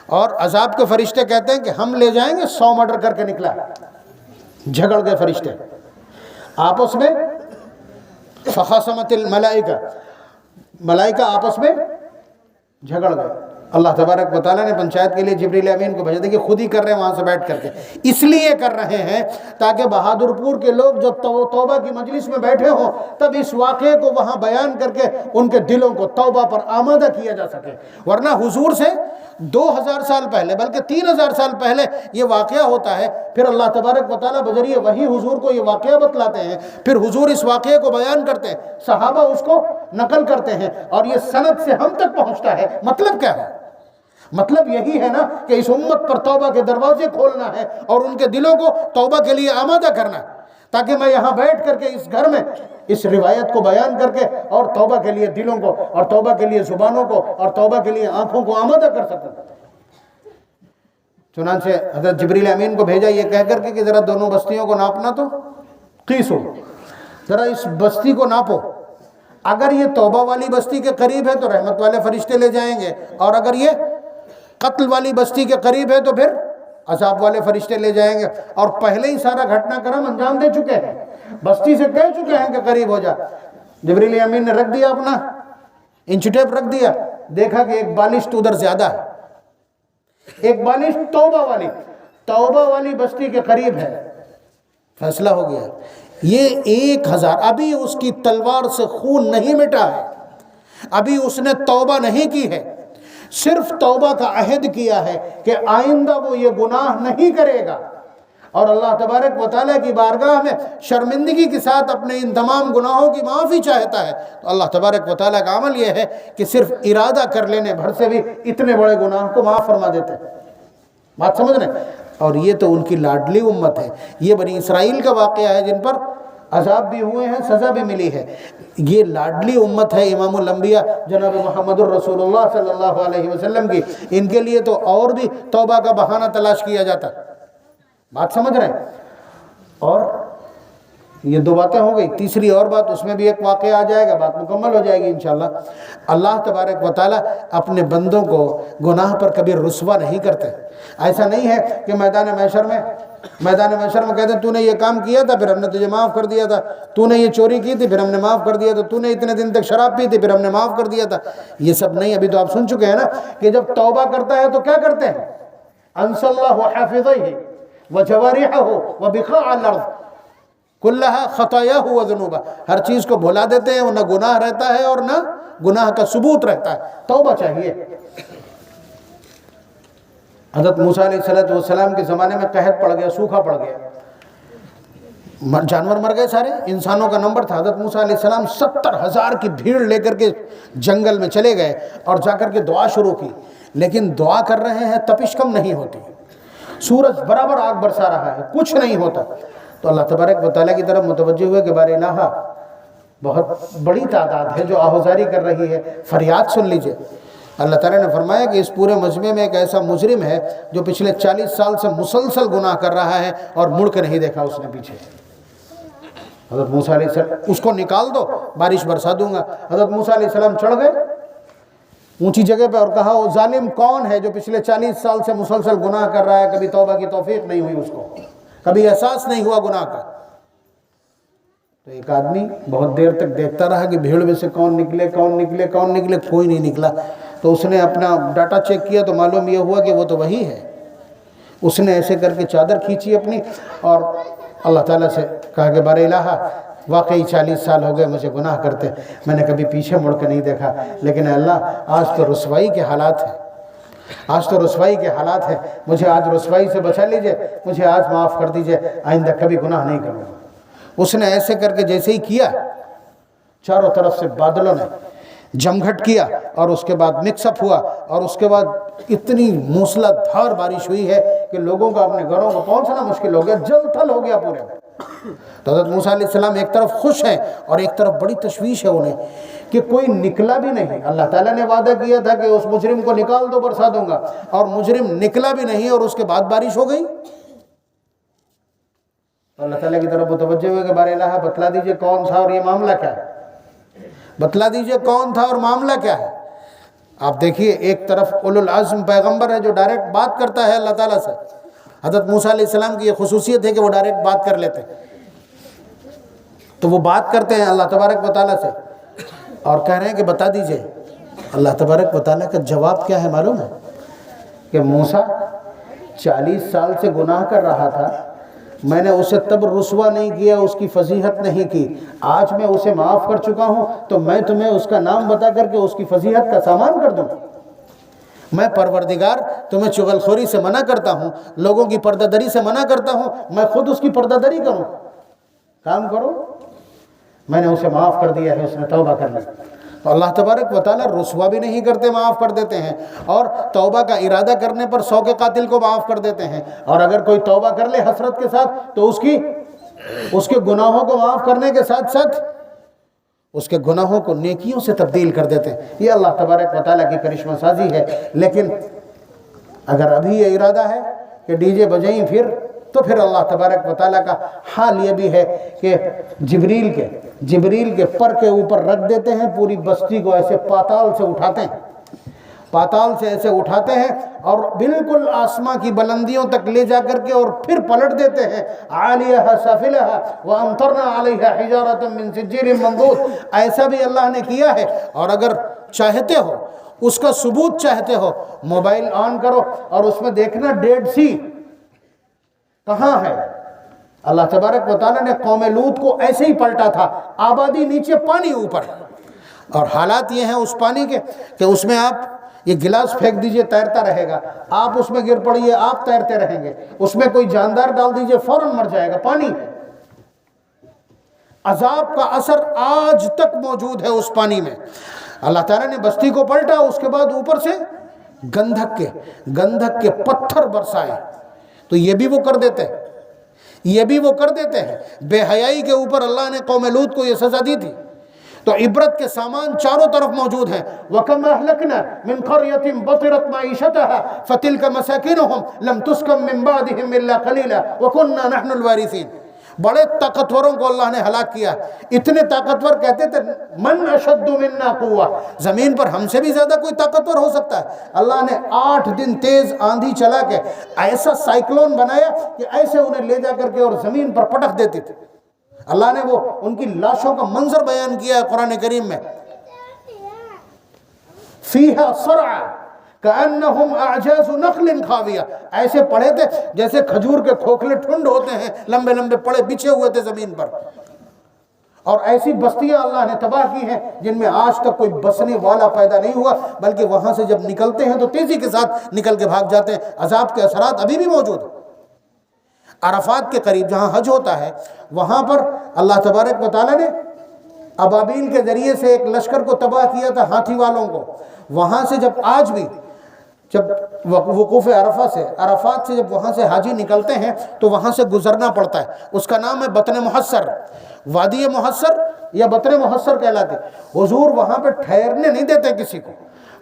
اور عذاب کے فرشتے کہتے ہیں کہ ہم لے جائیں گے 100 مرڈر کر کے نکلا ہے۔ جھگڑ گئے فرشتے آپس میں، فخاصمت الملائکہ، ملائکہ آپس میں جھگڑ گئے۔ اللہ تبارک و تعالیٰ نے پنچایت کے لیے جبریل امین کو بھیجا، دیکھیے خود ہی کر رہے ہیں وہاں سے بیٹھ کر کے، اس لیے کر رہے ہیں تاکہ بہادر پور کے لوگ جب توبہ کی مجلس میں بیٹھے ہوں تب اس واقعے کو وہاں بیان کر کے ان کے دلوں کو توبہ پر آمادہ کیا جا سکے۔ ورنہ حضور سے 2000 سال پہلے بلکہ 3000 سال پہلے یہ واقعہ ہوتا ہے، پھر اللہ تبارک و تعالیٰ بذریعہ وہی حضور کو یہ واقعہ بتلاتے ہیں، پھر حضور اس واقعے کو بیان کرتے ہیں، صحابہ اس کو نقل کرتے ہیں، اور یہ سند سے ہم تک پہنچتا ہے۔ مطلب کیا ہے؟ مطلب یہی ہے نا کہ اس امت پر توبہ کے دروازے کھولنا ہے اور ان کے دلوں کو توبہ کے لیے آمادہ کرنا ہے، تاکہ میں یہاں بیٹھ کر کے اس گھر میں اس روایت کو بیان کر کے اور توبہ کے لیے دلوں کو، اور توبہ کے لیے زبانوں کو، اور توبہ کے لیے آنکھوں کو آمادہ کر سکوں۔ چنانچہ حضرت جبریل امین کو بھیجا یہ کہہ کر کے کہ ذرا دونوں بستیوں کو ناپنا، تو قیسو، ذرا اس بستی کو ناپو، اگر یہ توبہ والی بستی کے قریب ہے تو رحمت والے فرشتے لے جائیں گے، اور اگر یہ قتل والی بستی کے قریب ہے تو پھر عذاب والے فرشتے لے جائیں گے۔ اور پہلے ہی سارا گھٹنا کرم انجام دے چکے ہیں، بستی سے کہہ چکے ہیں کہ قریب ہو جا۔ جبریل امین نے رکھ دیا، اپنا انچ ٹیپ رکھ دیا، دیکھا کہ ایک بالش تو ادھر زیادہ ہے، ایک بالش توبہ والی بستی کے قریب ہے۔ فیصلہ ہو گیا، یہ 1000، ابھی اس کی تلوار سے خون نہیں مٹا ہے، ابھی اس نے توبہ نہیں کی ہے، صرف توبہ کا عہد کیا ہے کہ آئندہ وہ یہ گناہ نہیں کرے گا، اور اللہ تبارک و تعالیٰ کی بارگاہ میں شرمندگی کے ساتھ اپنے ان تمام گناہوں کی معافی چاہتا ہے۔ تو اللہ تبارک و تعالیٰ کا عمل یہ ہے کہ صرف ارادہ کر لینے بھر سے بھی اتنے بڑے گناہ کو معاف فرما دیتے ہیں۔ بات سمجھ رہے ہیں؟ اور یہ تو ان کی لاڈلی امت ہے، یہ بنی اسرائیل کا واقعہ ہے جن پر عذاب بھی ہوئے ہیں، سزا بھی ملی ہے۔ یہ لاڈلی امت ہے امام الانبیاء جناب محمد الرسول اللہ صلی اللہ علیہ وسلم کی، ان کے لیے تو اور بھی توبہ کا بہانہ تلاش کیا جاتا ہے۔ بات سمجھ رہے ہیں؟ اور یہ 2 باتیں ہو گئی، تیسری اور بات، اس میں بھی ایک واقعہ آ جائے گا، بات مکمل ہو جائے گی انشاءاللہ۔ اللہ تبارک و تعالیٰ اپنے بندوں کو گناہ پر کبھی رسوا نہیں کرتے۔ ایسا نہیں ہے کہ میدان محشر میں کہتے ہیں تو نے یہ کام کیا تھا پھر ہم نے تجھے معاف کر دیا تھا، تو نے یہ چوری کی تھی پھر ہم نے معاف کر دیا تھا، تو نے اتنے دن تک شراب پی تھی پھر ہم نے معاف کر دیا تھا۔ یہ سب نہیں، ابھی تو آپ سن چکے ہیں نا کہ جب توبہ کرتا ہے تو کیا کرتے ہیں؟ انص اللہ حافظیہ وجوارحہ وبقاع الارض کلہا خطایاہ وذنوبہ، ہر چیز کو بھلا دیتے ہیں، نہ گناہ رہتا ہے اور نہ گناہ کا ثبوت رہتا ہے۔ توبہ چاہیے۔ حضرت موسیٰ علیہ السلام کے زمانے میں قحط پڑ گیا، سوکھا پڑ گیا، جانور مر گئے سارے، انسانوں کا نمبر تھا۔ حضرت موسیٰ علیہ السلام 70,000 کی بھیڑ لے کر کے جنگل میں چلے گئے اور جا کر کے دعا شروع کی، لیکن دعا کر رہے ہیں تپش کم نہیں ہوتی، سورج برابر آگ برسا رہا ہے، کچھ نہیں ہوتا۔ تو اللہ تبارک و تعالیٰ کی طرف متوجہ ہوئے کہ بار الہ، بہت بڑی تعداد ہے جو آہوزاری کر رہی ہے، فریاد سن لیجئے۔ اللہ تعالیٰ نے فرمایا کہ اس پورے مجمع میں ایک ایسا مجرم ہے جو پچھلے 40 سال سے مسلسل گناہ کر رہا ہے اور مڑ کے نہیں دیکھا اس نے پیچھے۔ حضرت موسیٰ علیہ السلام اس کو نکال دو، بارش برسا دوں گا۔ حضرت موسیٰ علیہ السلام چڑھ گئے اونچی جگہ پہ اور کہا وہ ظالم کون ہے جو پچھلے 40 سال سے مسلسل گناہ کر رہا ہے، کبھی توبہ کی توفیق نہیں ہوئی اس کو، کبھی احساس نہیں ہوا گناہ کا۔ تو ایک آدمی بہت دیر تک دیکھتا رہا کہ بھیڑ میں سے کون نکلے، کوئی نہیں نکلا۔ تو اس نے اپنا ڈاٹا چیک کیا تو معلوم یہ ہوا کہ وہ تو وہی ہے۔ اس نے ایسے کر کے چادر کھینچی اپنی اور اللہ تعالیٰ سے کہا کہ بار الہ، واقعی 40 سال ہو گئے مجھے گناہ کرتے، میں نے کبھی پیچھے مڑ کے نہیں دیکھا، لیکن اے اللہ آج تو رسوائی کے حالات ہیں، مجھے آج رسوائی سے بچا لیجئے، مجھے آج معاف کر دیجئے، آئندہ کبھی گناہ نہیں کروں گا۔ اس نے ایسے کر کے جیسے ہی کیا، چاروں طرف سے بادلوں نے جمگھٹ کیا اور اس کے بعد مکس اپ ہوا، اور اس کے بعد اتنی موسلا دھار بارش ہوئی ہے کہ لوگوں کا اپنے گھروں کو پہنچنا مشکل ہو گیا، جل تھل ہو گیا پورے۔ تو حضرت موسیٰ علیہ السلام ایک طرف خوش ہیں اور ایک طرف بڑی تشویش ہے انہیں کہ کوئی نکلا بھی نہیں۔ اللہ تعالیٰ نے وعدہ کیا تھا کہ اس مجرم کو نکال دو، برسا دوں گا، اور مجرم نکلا بھی نہیں اور اس کے بعد بارش ہو گئی۔ اللہ تعالیٰ کی طرف متوجہ ہوئے کہ بار الہ بتلا دیجئے کون تھا اور یہ معاملہ کیا ہے، بتلا دیجئے کون تھا اور معاملہ کیا ہے۔ آپ دیکھیے ایک طرف اولو العزم پیغمبر ہے جو ڈائریکٹ بات کرتا ہے اللہ تعالیٰ سے۔ حضرت موسیٰ علیہ السلام کی یہ خصوصیت ہے کہ وہ ڈائریکٹ بات کر لیتے ہیں، تو وہ بات کرتے ہیں اللہ تبارک و تعالیٰ سے اور کہہ رہے ہیں کہ بتا دیجئے۔ اللہ تبارک و تعالیٰ کا جواب کیا ہے معلوم ہے کہ موسیٰ 40 سال سے گناہ کر رہا تھا، میں نے اسے تب رسوا نہیں کیا، اس کی فضیحت نہیں کی، آج میں اسے معاف کر چکا ہوں تو میں تمہیں اس کا نام بتا کر کے اس کی فضیحت کا سامان کر دوں۔ میں پروردگار تمہیں چغل خوری سے منع کرتا ہوں، لوگوں کی پردہ دری سے منع کرتا ہوں، میں خود اس کی پردہ دری کروں۔ کام کرو، میں نے اسے معاف کر دیا ہے، اس نے توبہ کر لی۔ تو اللہ تبارک و تعالیٰ رسوا بھی نہیں کرتے، معاف کر دیتے ہیں، اور توبہ کا ارادہ کرنے پر 100 کے قاتل کو معاف کر دیتے ہیں، اور اگر کوئی توبہ کر لے حسرت کے ساتھ تو اس کے گناہوں کو معاف کرنے کے ساتھ ساتھ اس کے گناہوں کو نیکیوں سے تبدیل کر دیتے ہیں۔ یہ اللہ تبارک و تعالیٰ کی کرشمہ سازی ہے۔ لیکن اگر ابھی یہ ارادہ ہے کہ ڈی جے بجائیں تو پھر اللہ تبارک و تعالیٰ کا حال یہ بھی ہے کہ جبریل کے پر کے اوپر رکھ دیتے ہیں، پوری بستی کو ایسے پاتال سے اٹھاتے ہیں اور بالکل آسماں کی بلندیوں تک لے جا کر کے اور پھر پلٹ دیتے ہیں۔ عالیہا سافلہا وامطرنا علیہا حجارۃ من سجیل منضود۔ ایسا بھی اللہ نے کیا ہے، اور اگر چاہتے ہو اس کا ثبوت چاہتے ہو، موبائل آن کرو اور اس میں دیکھنا ڈیڈ سی کہاں ہے۔ اللہ تبارک و تعالیٰ نے قوم لوط کو ایسے ہی پلٹا تھا، آبادی نیچے پانی اوپر، اور حالات یہ ہیں اس پانی کے کہ اس میں آپ یہ گلاس پھینک دیجئے تیرتا رہے گا، آپ اس میں گر پڑیے آپ تیرتے رہیں گے، اس میں کوئی جاندار ڈال دیجئے فوراً مر جائے گا، پانی ہے۔ عذاب کا اثر آج تک موجود ہے اس پانی میں۔ اللہ تعالیٰ نے بستی کو پلٹا، اس کے بعد اوپر سے گندھک کے پتھر برسائے، تو یہ بھی وہ کر دیتے ہیں۔ بے حیائی کے اوپر اللہ نے قوم لوط کو یہ سزا دی تھی۔ تو عبرت کے سامان چاروں طرف موجود ہیں۔ وَكَمْ أَهْلَكْنَا مِنْ قَرْيَةٍ بَطِرَتْ مَعِيشَتَهَا فَتِلْكَ مَسَاكِنُهُمْ لَمْ تُسْكَنْ مِنْ بَعْدِهِمْ إِلَّا قَلِيلًا وَكُنَّا نَحْنُ الْوَارِثِينَ۔ بڑے طاقتوروں کو اللہ نے ہلاک کیا، اتنے طاقتور کہتے تھے من اشد منا قوہ، زمین پر ہم سے بھی زیادہ کوئی طاقتور ہو سکتا ہے۔ اللہ نے 8 دن تیز آندھی چلا کے ایسا سائیکلون بنایا کہ ایسے انہیں لے جا کر کے اور زمین پر پٹک دیتے تھے۔ اللہ نے وہ ان کی لاشوں کا منظر بیان کیا ہے قرآن کریم میں، فیہا صرع کأنہم اعجاز نخل خاویہ، ایسے پڑے تھے جیسے کھجور کے کھوکھلے ٹھنڈ ہوتے ہیں، لمبے لمبے پڑے بچھے ہوئے تھے زمین پر۔ اور ایسی بستیاں اللہ نے تباہ کی ہیں جن میں آج تک کوئی بسنے والا پیدا نہیں ہوا، بلکہ وہاں سے جب نکلتے ہیں تو تیزی کے ساتھ نکل کے بھاگ جاتے ہیں۔ عذاب کے اثرات ابھی بھی موجود ہیں۔ عرفات کے قریب جہاں حج ہوتا ہے، وہاں پر اللہ تبارک و تعالیٰ نے ابابیل کے ذریعے سے ایک لشکر کو تباہ کیا تھا، ہاتھی والوں کو۔ وہاں سے جب آج بھی جب وقوف عرفات سے جب وہاں سے حاجی نکلتے ہیں تو وہاں سے گزرنا پڑتا ہے، اس کا نام ہے بطن محصر، وادی محصر یا بطن محصر کہلاتے۔ حضور وہاں پہ ٹھہرنے نہیں دیتے کسی کو،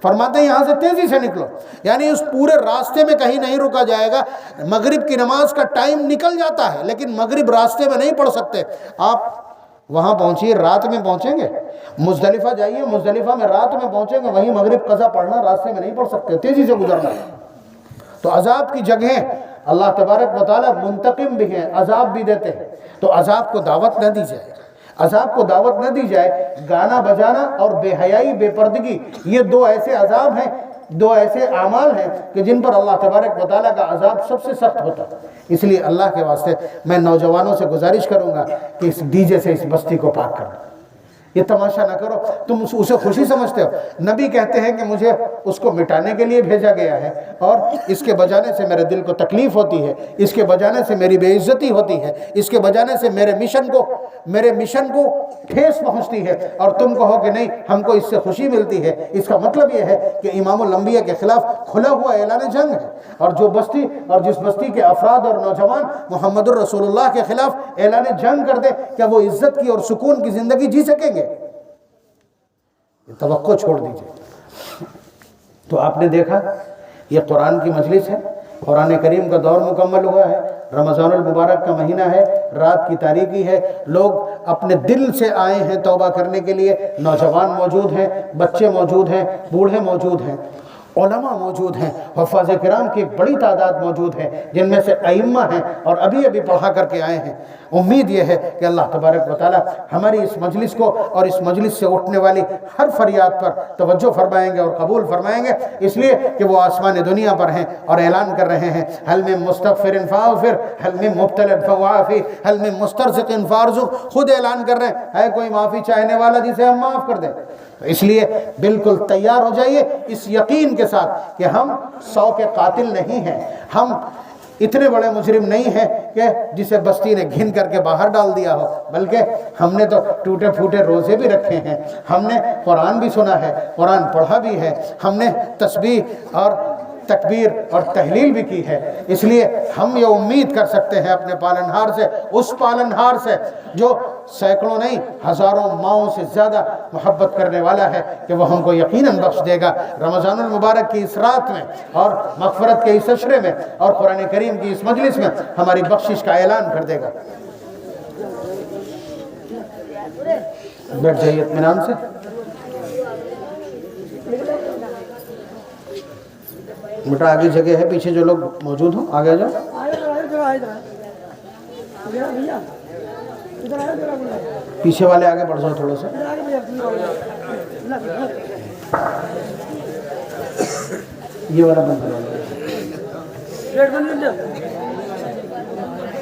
فرماتے ہیں یہاں سے تیزی سے نکلو، یعنی اس پورے راستے میں کہیں نہیں رکا جائے گا۔ مغرب کی نماز کا ٹائم نکل جاتا ہے لیکن مغرب راستے میں نہیں پڑھ سکتے۔ آپ وہاں پہنچیے، رات میں پہنچیں گے، مزدلفہ جائیے، مزدلفہ میں رات میں پہنچیں گے، وہیں مغرب قضا پڑھنا، راستے میں نہیں پڑھ سکتے، تیزی سے گزرنا ہے۔ تو عذاب کی جگہیں اللہ تبارک و تعالیٰ منتقم بھی ہیں، عذاب بھی دیتے ہیں، تو عذاب کو دعوت نہ دی جائے، عذاب کو دعوت نہ دی جائے۔ گانا بجانا اور بے حیائی، بے پردگی، یہ دو ایسے عذاب ہیں، دو ایسے اعمال ہیں کہ جن پر اللہ تبارک و تعالیٰ کا عذاب سب سے سخت ہوتا ہے۔ اس لیے اللہ کے واسطے میں نوجوانوں سے گزارش کروں گا کہ اس ڈی جے سے اس بستی کو پاک کرو، یہ تماشا نہ کرو۔ تم اسے خوشی سمجھتے ہو، نبی کہتے ہیں کہ مجھے اس کو مٹانے کے لیے بھیجا گیا ہے، اور اس کے بجانے سے میرے دل کو تکلیف ہوتی ہے، اس کے بجانے سے میری بے عزتی ہوتی ہے، اس کے بجانے سے میرے مشن کو ٹھیس پہنچتی ہے، اور تم کہو کہ نہیں ہم کو اس سے خوشی ملتی ہے۔ اس کا مطلب یہ ہے کہ امام الانبیاء کے خلاف کھلا ہوا اعلان جنگ ہے، اور جو بستی اور جس بستی کے افراد اور نوجوان محمد الرسول اللہ کے خلاف اعلان جنگ کر دے، کیا وہ عزت کی اور سکون کی زندگی جی سکیں گے؟ یہ توقع چھوڑ دیجئے۔ تو آپ نے دیکھا یہ قرآن کی مجلس ہے، قرآن کریم کا دور مکمل ہوا ہے، رمضان المبارک کا مہینہ ہے، رات کی تاریکی ہے، لوگ اپنے دل سے آئے ہیں توبہ کرنے کے لیے، نوجوان موجود ہیں، بچے موجود ہیں، بوڑھے موجود ہیں، علماء موجود ہیں، حفاظ کرام کی ایک بڑی تعداد موجود ہے، جن میں سے ائمہ ہیں اور ابھی پڑھا کر کے آئے ہیں۔ امید یہ ہے کہ اللہ تبارک و تعالی ہماری اس مجلس کو اور اس مجلس سے اٹھنے والی ہر فریاد پر توجہ فرمائیں گے اور قبول فرمائیں گے، اس لیے کہ وہ آسمان دنیا پر ہیں اور اعلان کر رہے ہیں حل من مستغفر فاغفر، حل من مبتل فعافی، حل من مسترزق فارزق۔ خود اعلان کر رہے ہیں ہے کوئی معافی چاہنے والا جسے ہم معاف کر دیں۔ تو اس لیے بالکل تیار ہو جائیے اس یقین کے ساتھ کہ ہم 100 کے قاتل نہیں ہیں، ہم اتنے بڑے مجرم نہیں ہیں کہ جسے بستی نے گھن کر کے باہر ڈال دیا ہو، بلکہ ہم نے تو ٹوٹے پھوٹے روزے بھی رکھے ہیں، ہم نے قرآن بھی سنا ہے، قرآن پڑھا بھی ہے، ہم نے تسبیح اور تکبیر اور تحلیل بھی کی ہے۔ اس لیے ہم یہ امید کر سکتے ہیں اپنے پالنہار سے، اس پالنہار سے جو سینکڑوں نہیں ہزاروں ماؤں سے زیادہ محبت کرنے والا ہے، کہ وہ ہم کو یقیناً بخش دے گا رمضان المبارک کی اس رات میں اور مغفرت کے اس عشرے میں اور قرآن کریم کی اس مجلس میں ہماری بخشش کا اعلان کر دے گا۔ بیٹھ جائیے اطمینان سے۔ بیٹا آگے جگہ ہے، پیچھے جو لوگ موجود ہوں آگے آ جاؤ۔ پیچھے والے آگے بڑھ جاؤ تھوڑا سا۔ یہ والا بند کر دو،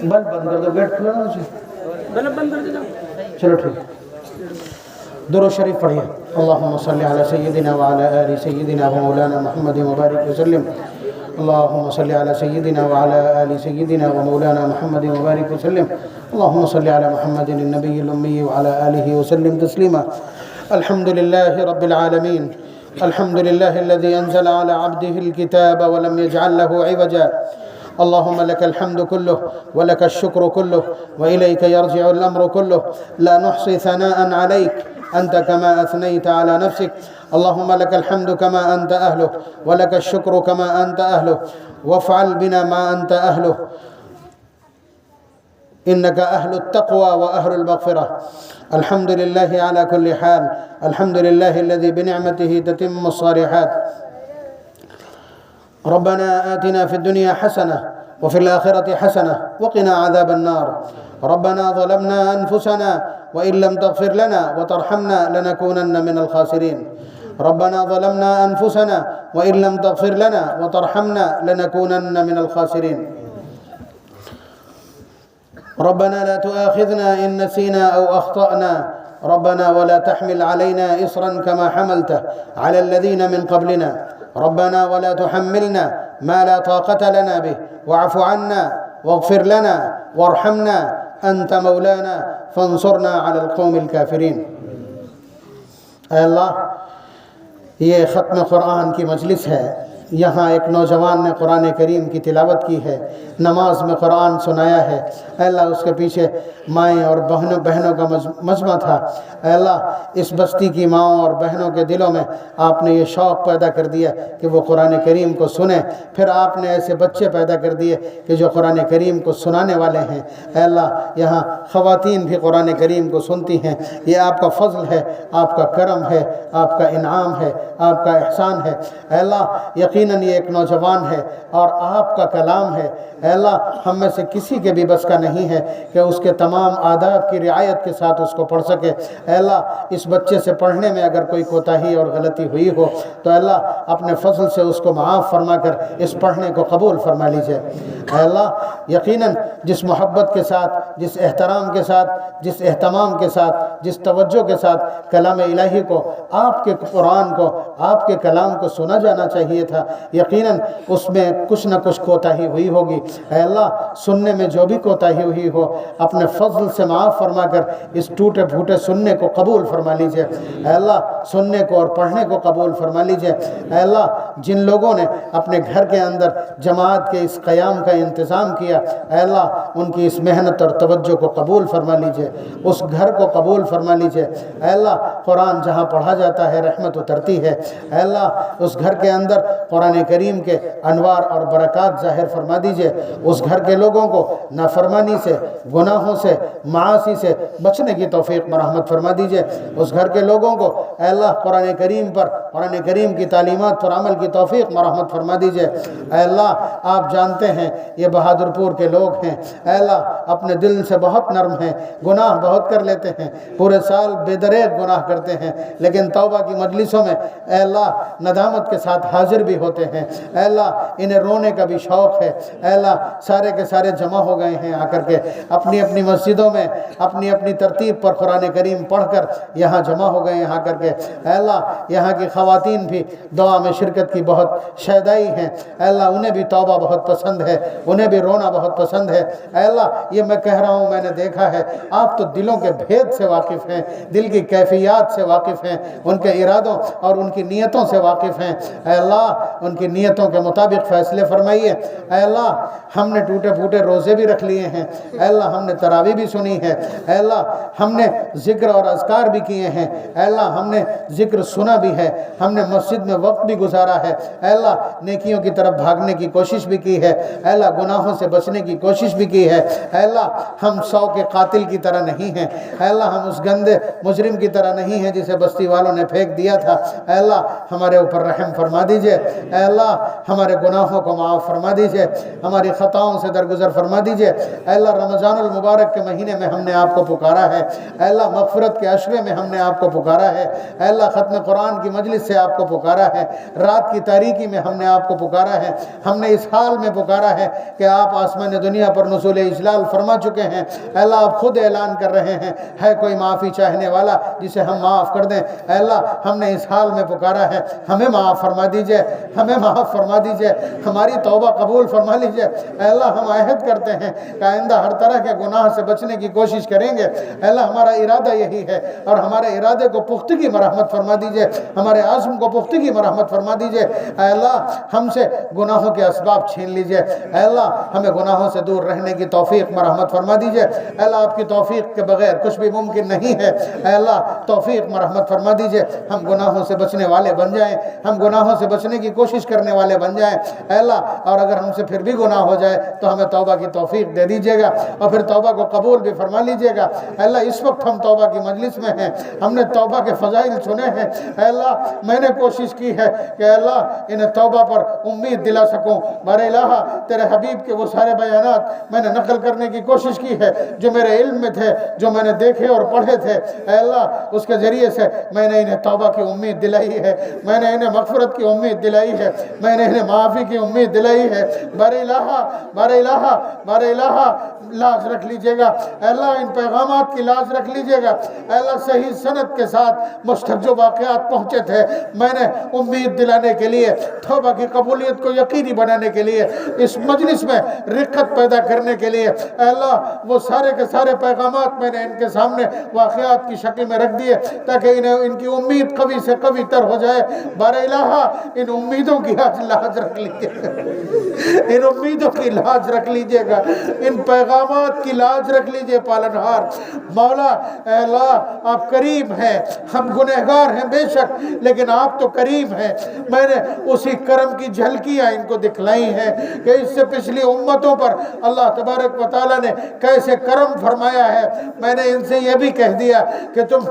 بند کر دو، گیٹ کھلا نا اسے۔ چلو ٹھیک، درود شریف پڑھیے۔ اللہم صلی علی سیدنا وعلی آل سیدنا ومولانا محمد مبارک وسلم۔ اللہم صلی علی سیدنا وعلی آل سیدنا ومولانا محمد مبارک وسلم۔ اللہم صلی علی محمد النبی الامی وعلی آلہ وسلم تسلیما۔ الحمد للہ رب العالمین، الحمد للہ الذي انزل على عبده الكتاب ولم يجعل له عوجا۔ اللهم لك الحمد كله ولك الشكر كله وإليك يرجع الأمر كله، لا نحصي ثناء عليك أنت كما أثنيت على نفسك۔ اللهم لك الحمد كما أنت أهله ولك الشكر كما أنت أهله، وافعل بنا ما أنت أهله، إنك أهل التقوى وأهل المغفرة۔ الحمد لله على كل حال، الحمد لله الذي بنعمته تتم الصالحات۔ ربنا آتنا في الدنيا حسنة وفي الآخرة حسنة وقنا عذاب النار۔ ربنا ظلمنا أنفسنا وإن لم تغفر لنا وترحمنا لنكونن من الخاسرين۔ ربنا ظلمنا أنفسنا وإن لم تغفر لنا وترحمنا لنكونن من الخاسرين۔ ربنا لا تؤاخذنا إن نسينا أو أخطأنا، ربنا ولا تحمل علينا إصرا كما حملته على الذين من قبلنا، ربنا ولا تحملنا ما لا طاقة لنا به، واعف عنا واغفر لنا وارحمنا أنت مولانا فانصرنا على القوم الكافرين۔ اے اللہ، یہ ختم قرآن کی مجلس ہے، یہاں ایک نوجوان نے قرآن کریم کی تلاوت کی ہے، نماز میں قرآن سنایا ہے۔ اے اللہ، اس کے پیچھے مائیں اور بہنوں کا مجمع تھا۔ اے اللہ اس بستی کی ماؤں اور بہنوں کے دلوں میں آپ نے یہ شوق پیدا کر دیا کہ وہ قرآن کریم کو سنیں، پھر آپ نے ایسے بچے پیدا کر دیے کہ جو قرآن کریم کو سنانے والے ہیں۔ اے اللہ یہاں خواتین بھی قرآن کریم کو سنتی ہیں، یہ آپ کا فضل ہے، آپ کا کرم ہے، آپ کا انعام ہے، آپ کا احسان ہے۔ اے اللہ یقیناً یہ ایک نوجوان ہے اور آپ کا کلام ہے۔ اے اللہ ہم میں سے کسی کے بھی بس کا نہیں ہے کہ اس کے تمام آداب کی رعایت کے ساتھ اس کو پڑھ سکے۔ اے اللہ اس بچے سے پڑھنے میں اگر کوئی کوتاہی اور غلطی ہوئی ہو تو اے اللہ اپنے فضل سے اس کو معاف فرما کر اس پڑھنے کو قبول فرما لیجئے۔ اے اللہ یقیناً جس محبت کے ساتھ، جس احترام کے ساتھ، جس اہتمام کے ساتھ، جس توجہ کے ساتھ کلام الہی کو، آپ کے قرآن کو، آپ کے کلام کو سنا جانا چاہیے تھا، یقیناً اس میں کچھ نہ کچھ کوتاہی ہوئی ہوگی۔ اے اللہ سننے میں جو بھی کوتاہی ہوئی ہو اپنے فضل سے معاف فرما کر اس ٹوٹے پھوٹے سننے کو قبول فرما لیجئے۔ اے اللہ سننے کو اور پڑھنے کو قبول فرما لیجئے۔ اے اللہ جن لوگوں نے اپنے گھر کے اندر جماعت کے اس قیام کا انتظام کیا، اے اللہ ان کی اس محنت اور توجہ کو قبول فرما لیجئے، اس گھر کو قبول فرما لیجئے۔ اے اللہ قرآن جہاں پڑھا جاتا ہے رحمت اترتی ہے۔ اے اللہ اس گھر کے اندر قرآن کریم کے انوار اور برکات ظاہر فرما دیجئے، اس گھر کے لوگوں کو نافرمانی سے، گناہوں سے، معاصی سے بچنے کی توفیق مرحمت فرما دیجئے، اس گھر کے لوگوں کو اے اللہ قرآن کریم پر، قرآن کریم کی تعلیمات پر عمل کی توفیق مرحمت فرما دیجئے۔ اے اللہ آپ جانتے ہیں یہ بہادر پور کے لوگ ہیں، اے اللہ اپنے دل سے بہت نرم ہیں، گناہ بہت کر لیتے ہیں، پورے سال بے دریغ گناہ کرتے ہیں، لیکن توبہ کی مجلسوں میں اے اللہ ندامت کے ساتھ حاضر بھی ہوتے ہیں۔ اے اللہ انہیں رونے کا بھی شوق ہے۔ اے اللہ سارے کے سارے جمع ہو گئے ہیں آ کر کے اپنی اپنی مسجدوں میں اپنی اپنی ترتیب پر قرآن کریم پڑھ کر یہاں جمع ہو گئے ہیں آ کر کے۔ اے اللہ یہاں کی خواتین بھی دعا میں شرکت کی بہت شیدائی ہیں۔ اے اللہ انہیں بھی توبہ بہت پسند ہے، انہیں بھی رونا بہت پسند ہے۔ اے اللہ یہ میں کہہ رہا ہوں، میں نے دیکھا ہے آپ تو دلوں کے بھید سے واقف ہیں، دل کی کیفیات سے واقف ہیں، ان کے ارادوں اور ان کی نیتوں سے واقف ہیں۔ اے اللہ ان کی نیتوں کے مطابق فیصلے فرمائیے۔ اے اللہ ہم نے ٹوٹے پھوٹے روزے بھی رکھ لیے ہیں، اے اللہ ہم نے تراویح بھی سنی ہے، اے اللہ ہم نے ذکر اور اذکار بھی کیے ہیں، اے اللہ ہم نے ذکر سنا بھی ہے، ہم نے مسجد میں وقت بھی گزارا ہے، اے اللہ نیکیوں کی طرف بھاگنے کی کوشش بھی کی ہے، اے اللہ گناہوں سے بچنے کی کوشش بھی کی ہے۔ اے اللہ ہم 100 کے قاتل کی طرح نہیں ہیں، اے اللہ ہم اس گندے مجرم کی طرح نہیں ہیں جسے بستی والوں نے پھینک دیا تھا۔ اے اللہ ہمارے اوپر رحم فرما دیجئے، اے اللہ ہمارے گناہوں کو معاف فرما دیجئے، ہماری خطاؤں سے درگزر فرما دیجئے۔ اے اللہ رمضان المبارک کے مہینے میں ہم نے آپ کو پکارا ہے، اے اللہ مغفرت کے عشرے میں ہم نے آپ کو پکارا ہے، اے اللہ ختم قرآن کی مجلس سے آپ کو پکارا ہے، رات کی تاریکی میں ہم نے آپ کو پکارا ہے، ہم نے اس حال میں پکارا ہے کہ آپ آسمان دنیا پر نزول اجلال فرما چکے ہیں۔ اے اللہ آپ خود اعلان کر رہے ہیں ہے کوئی معافی چاہنے والا جسے ہم معاف کر دیں۔ اے اللہ ہم نے اس حال میں پکارا ہے، ہمیں معاف فرما دیجئے، ہمیں معاف فرما دیجئے، ہماری توبہ قبول فرما لیجئے۔ اے اللہ ہم عہد کرتے ہیں کہ آئندہ ہر طرح کے گناہ سے بچنے کی کوشش کریں گے۔ اے اللہ ہمارا ارادہ یہی ہے اور ہمارے ارادے کو پختگی مرحمت فرما دیجئے، ہمارے عزم کو پختگی مرحمت فرما دیجئے۔ اے اللہ ہم سے گناہوں کے اسباب چھین لیجئے، اے اللہ ہمیں گناہوں سے دور رہنے کی توفیق مرحمت فرما دیجئے۔ اے اللہ آپ کی توفیق کے بغیر کچھ بھی ممکن نہیں ہے، اے اللہ توفیق مرحمت فرما دیجئے، ہم گناہوں سے بچنے والے بن جائیں، ہم گناہوں سے بچنے کی کوشش کرنے والے بن جائیں۔ اے اللہ اور اگر ہم سے پھر بھی گناہ ہو جائے تو ہمیں توبہ کی توفیق دے دیجئے گا اور پھر توبہ کو قبول بھی فرما لیجئے گا۔ اے اللہ اس وقت ہم توبہ کی مجلس میں ہیں، ہم نے توبہ کے فضائل سنے ہیں، اے اللہ میں نے کوشش کی ہے کہ اے اللہ انہیں توبہ پر امید دلا سکوں۔ بار الہ تیرے حبیب کے وہ سارے بیانات میں نے نقل کرنے کی کوشش کی ہے جو میرے علم میں تھے، جو میں نے دیکھے اور پڑھے تھے، اے اللہ اس کے ذریعے سے میں نے انہیں توبہ کی امید دلائی ہے، میں نے انہیں مغفرت کی امید دلائی ہے، میں نے انہیں معافی کی امید دلائی ہے۔ بار الہ بار الہ بار الہ لاز رکھ لیجئے گا، اے اللہ ان پیغامات کی لاز رکھ لیجئے گا۔ اے اللہ صحیح سند کے ساتھ مجھ جو واقعات پہنچے تھے میں نے امید دلانے کے لیے، توبہ کی قبولیت کو یقینی بنانے کے لیے، اس مجلس میں رقت پیدا کرنے کے لیے، اے اللہ وہ سارے کے سارے پیغامات میں نے ان کے سامنے واقعات کی شکل میں رکھ دیے تاکہ ان کی امید قوی سے قوی تر ہو جائے۔ بار الہ ان امیدوں کی آج لاز رکھ لیجئے گا، ان امیدوں کی لاز رکھ لیجئے گا، ان پیغامات کی لاز رکھ لیجئے پالنہار مولا۔ اے اللہ اللہ آپ کریم ہیں، ہم گنہگار ہیں بے شک، لیکن آپ تو کریم ہیں۔ میں نے اسی کرم کی جھلکیاں ان کو دکھلائی ہیں کہ اس سے پچھلی امتوں پر اللہ تبارک و تعالیٰ نے کیسے کرم فرمایا ہے۔ میں نے ان سے یہ بھی کہہ دیا کہ تم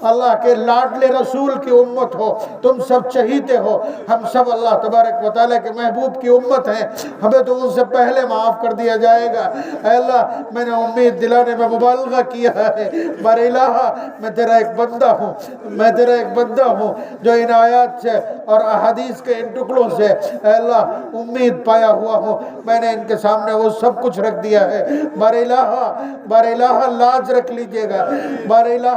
اللہ کے لاڈلے رسول کی امت ہو، تم سب چہیتے ہو، ہم سب اللہ تبارک و تعالیٰ کے محبوب کی امت ہیں، ہمیں تو ان سے پہلے معاف کر دیا جائے گا۔ اے اللہ میں نے امید دلانے میں مبالغہ کیا ہے، بار الہ میں تیرا ایک بندہ ہوں، میں تیرا ایک بندہ ہوں جو ان آیات سے اور احادیث کے ان ٹکڑوں سے اے اللہ امید پایا ہوا ہوں۔ میں نے ان کے سامنے وہ سب کچھ رکھ دیا ہے۔ بار الہ لاج رکھ لیجئے گا، بار الہ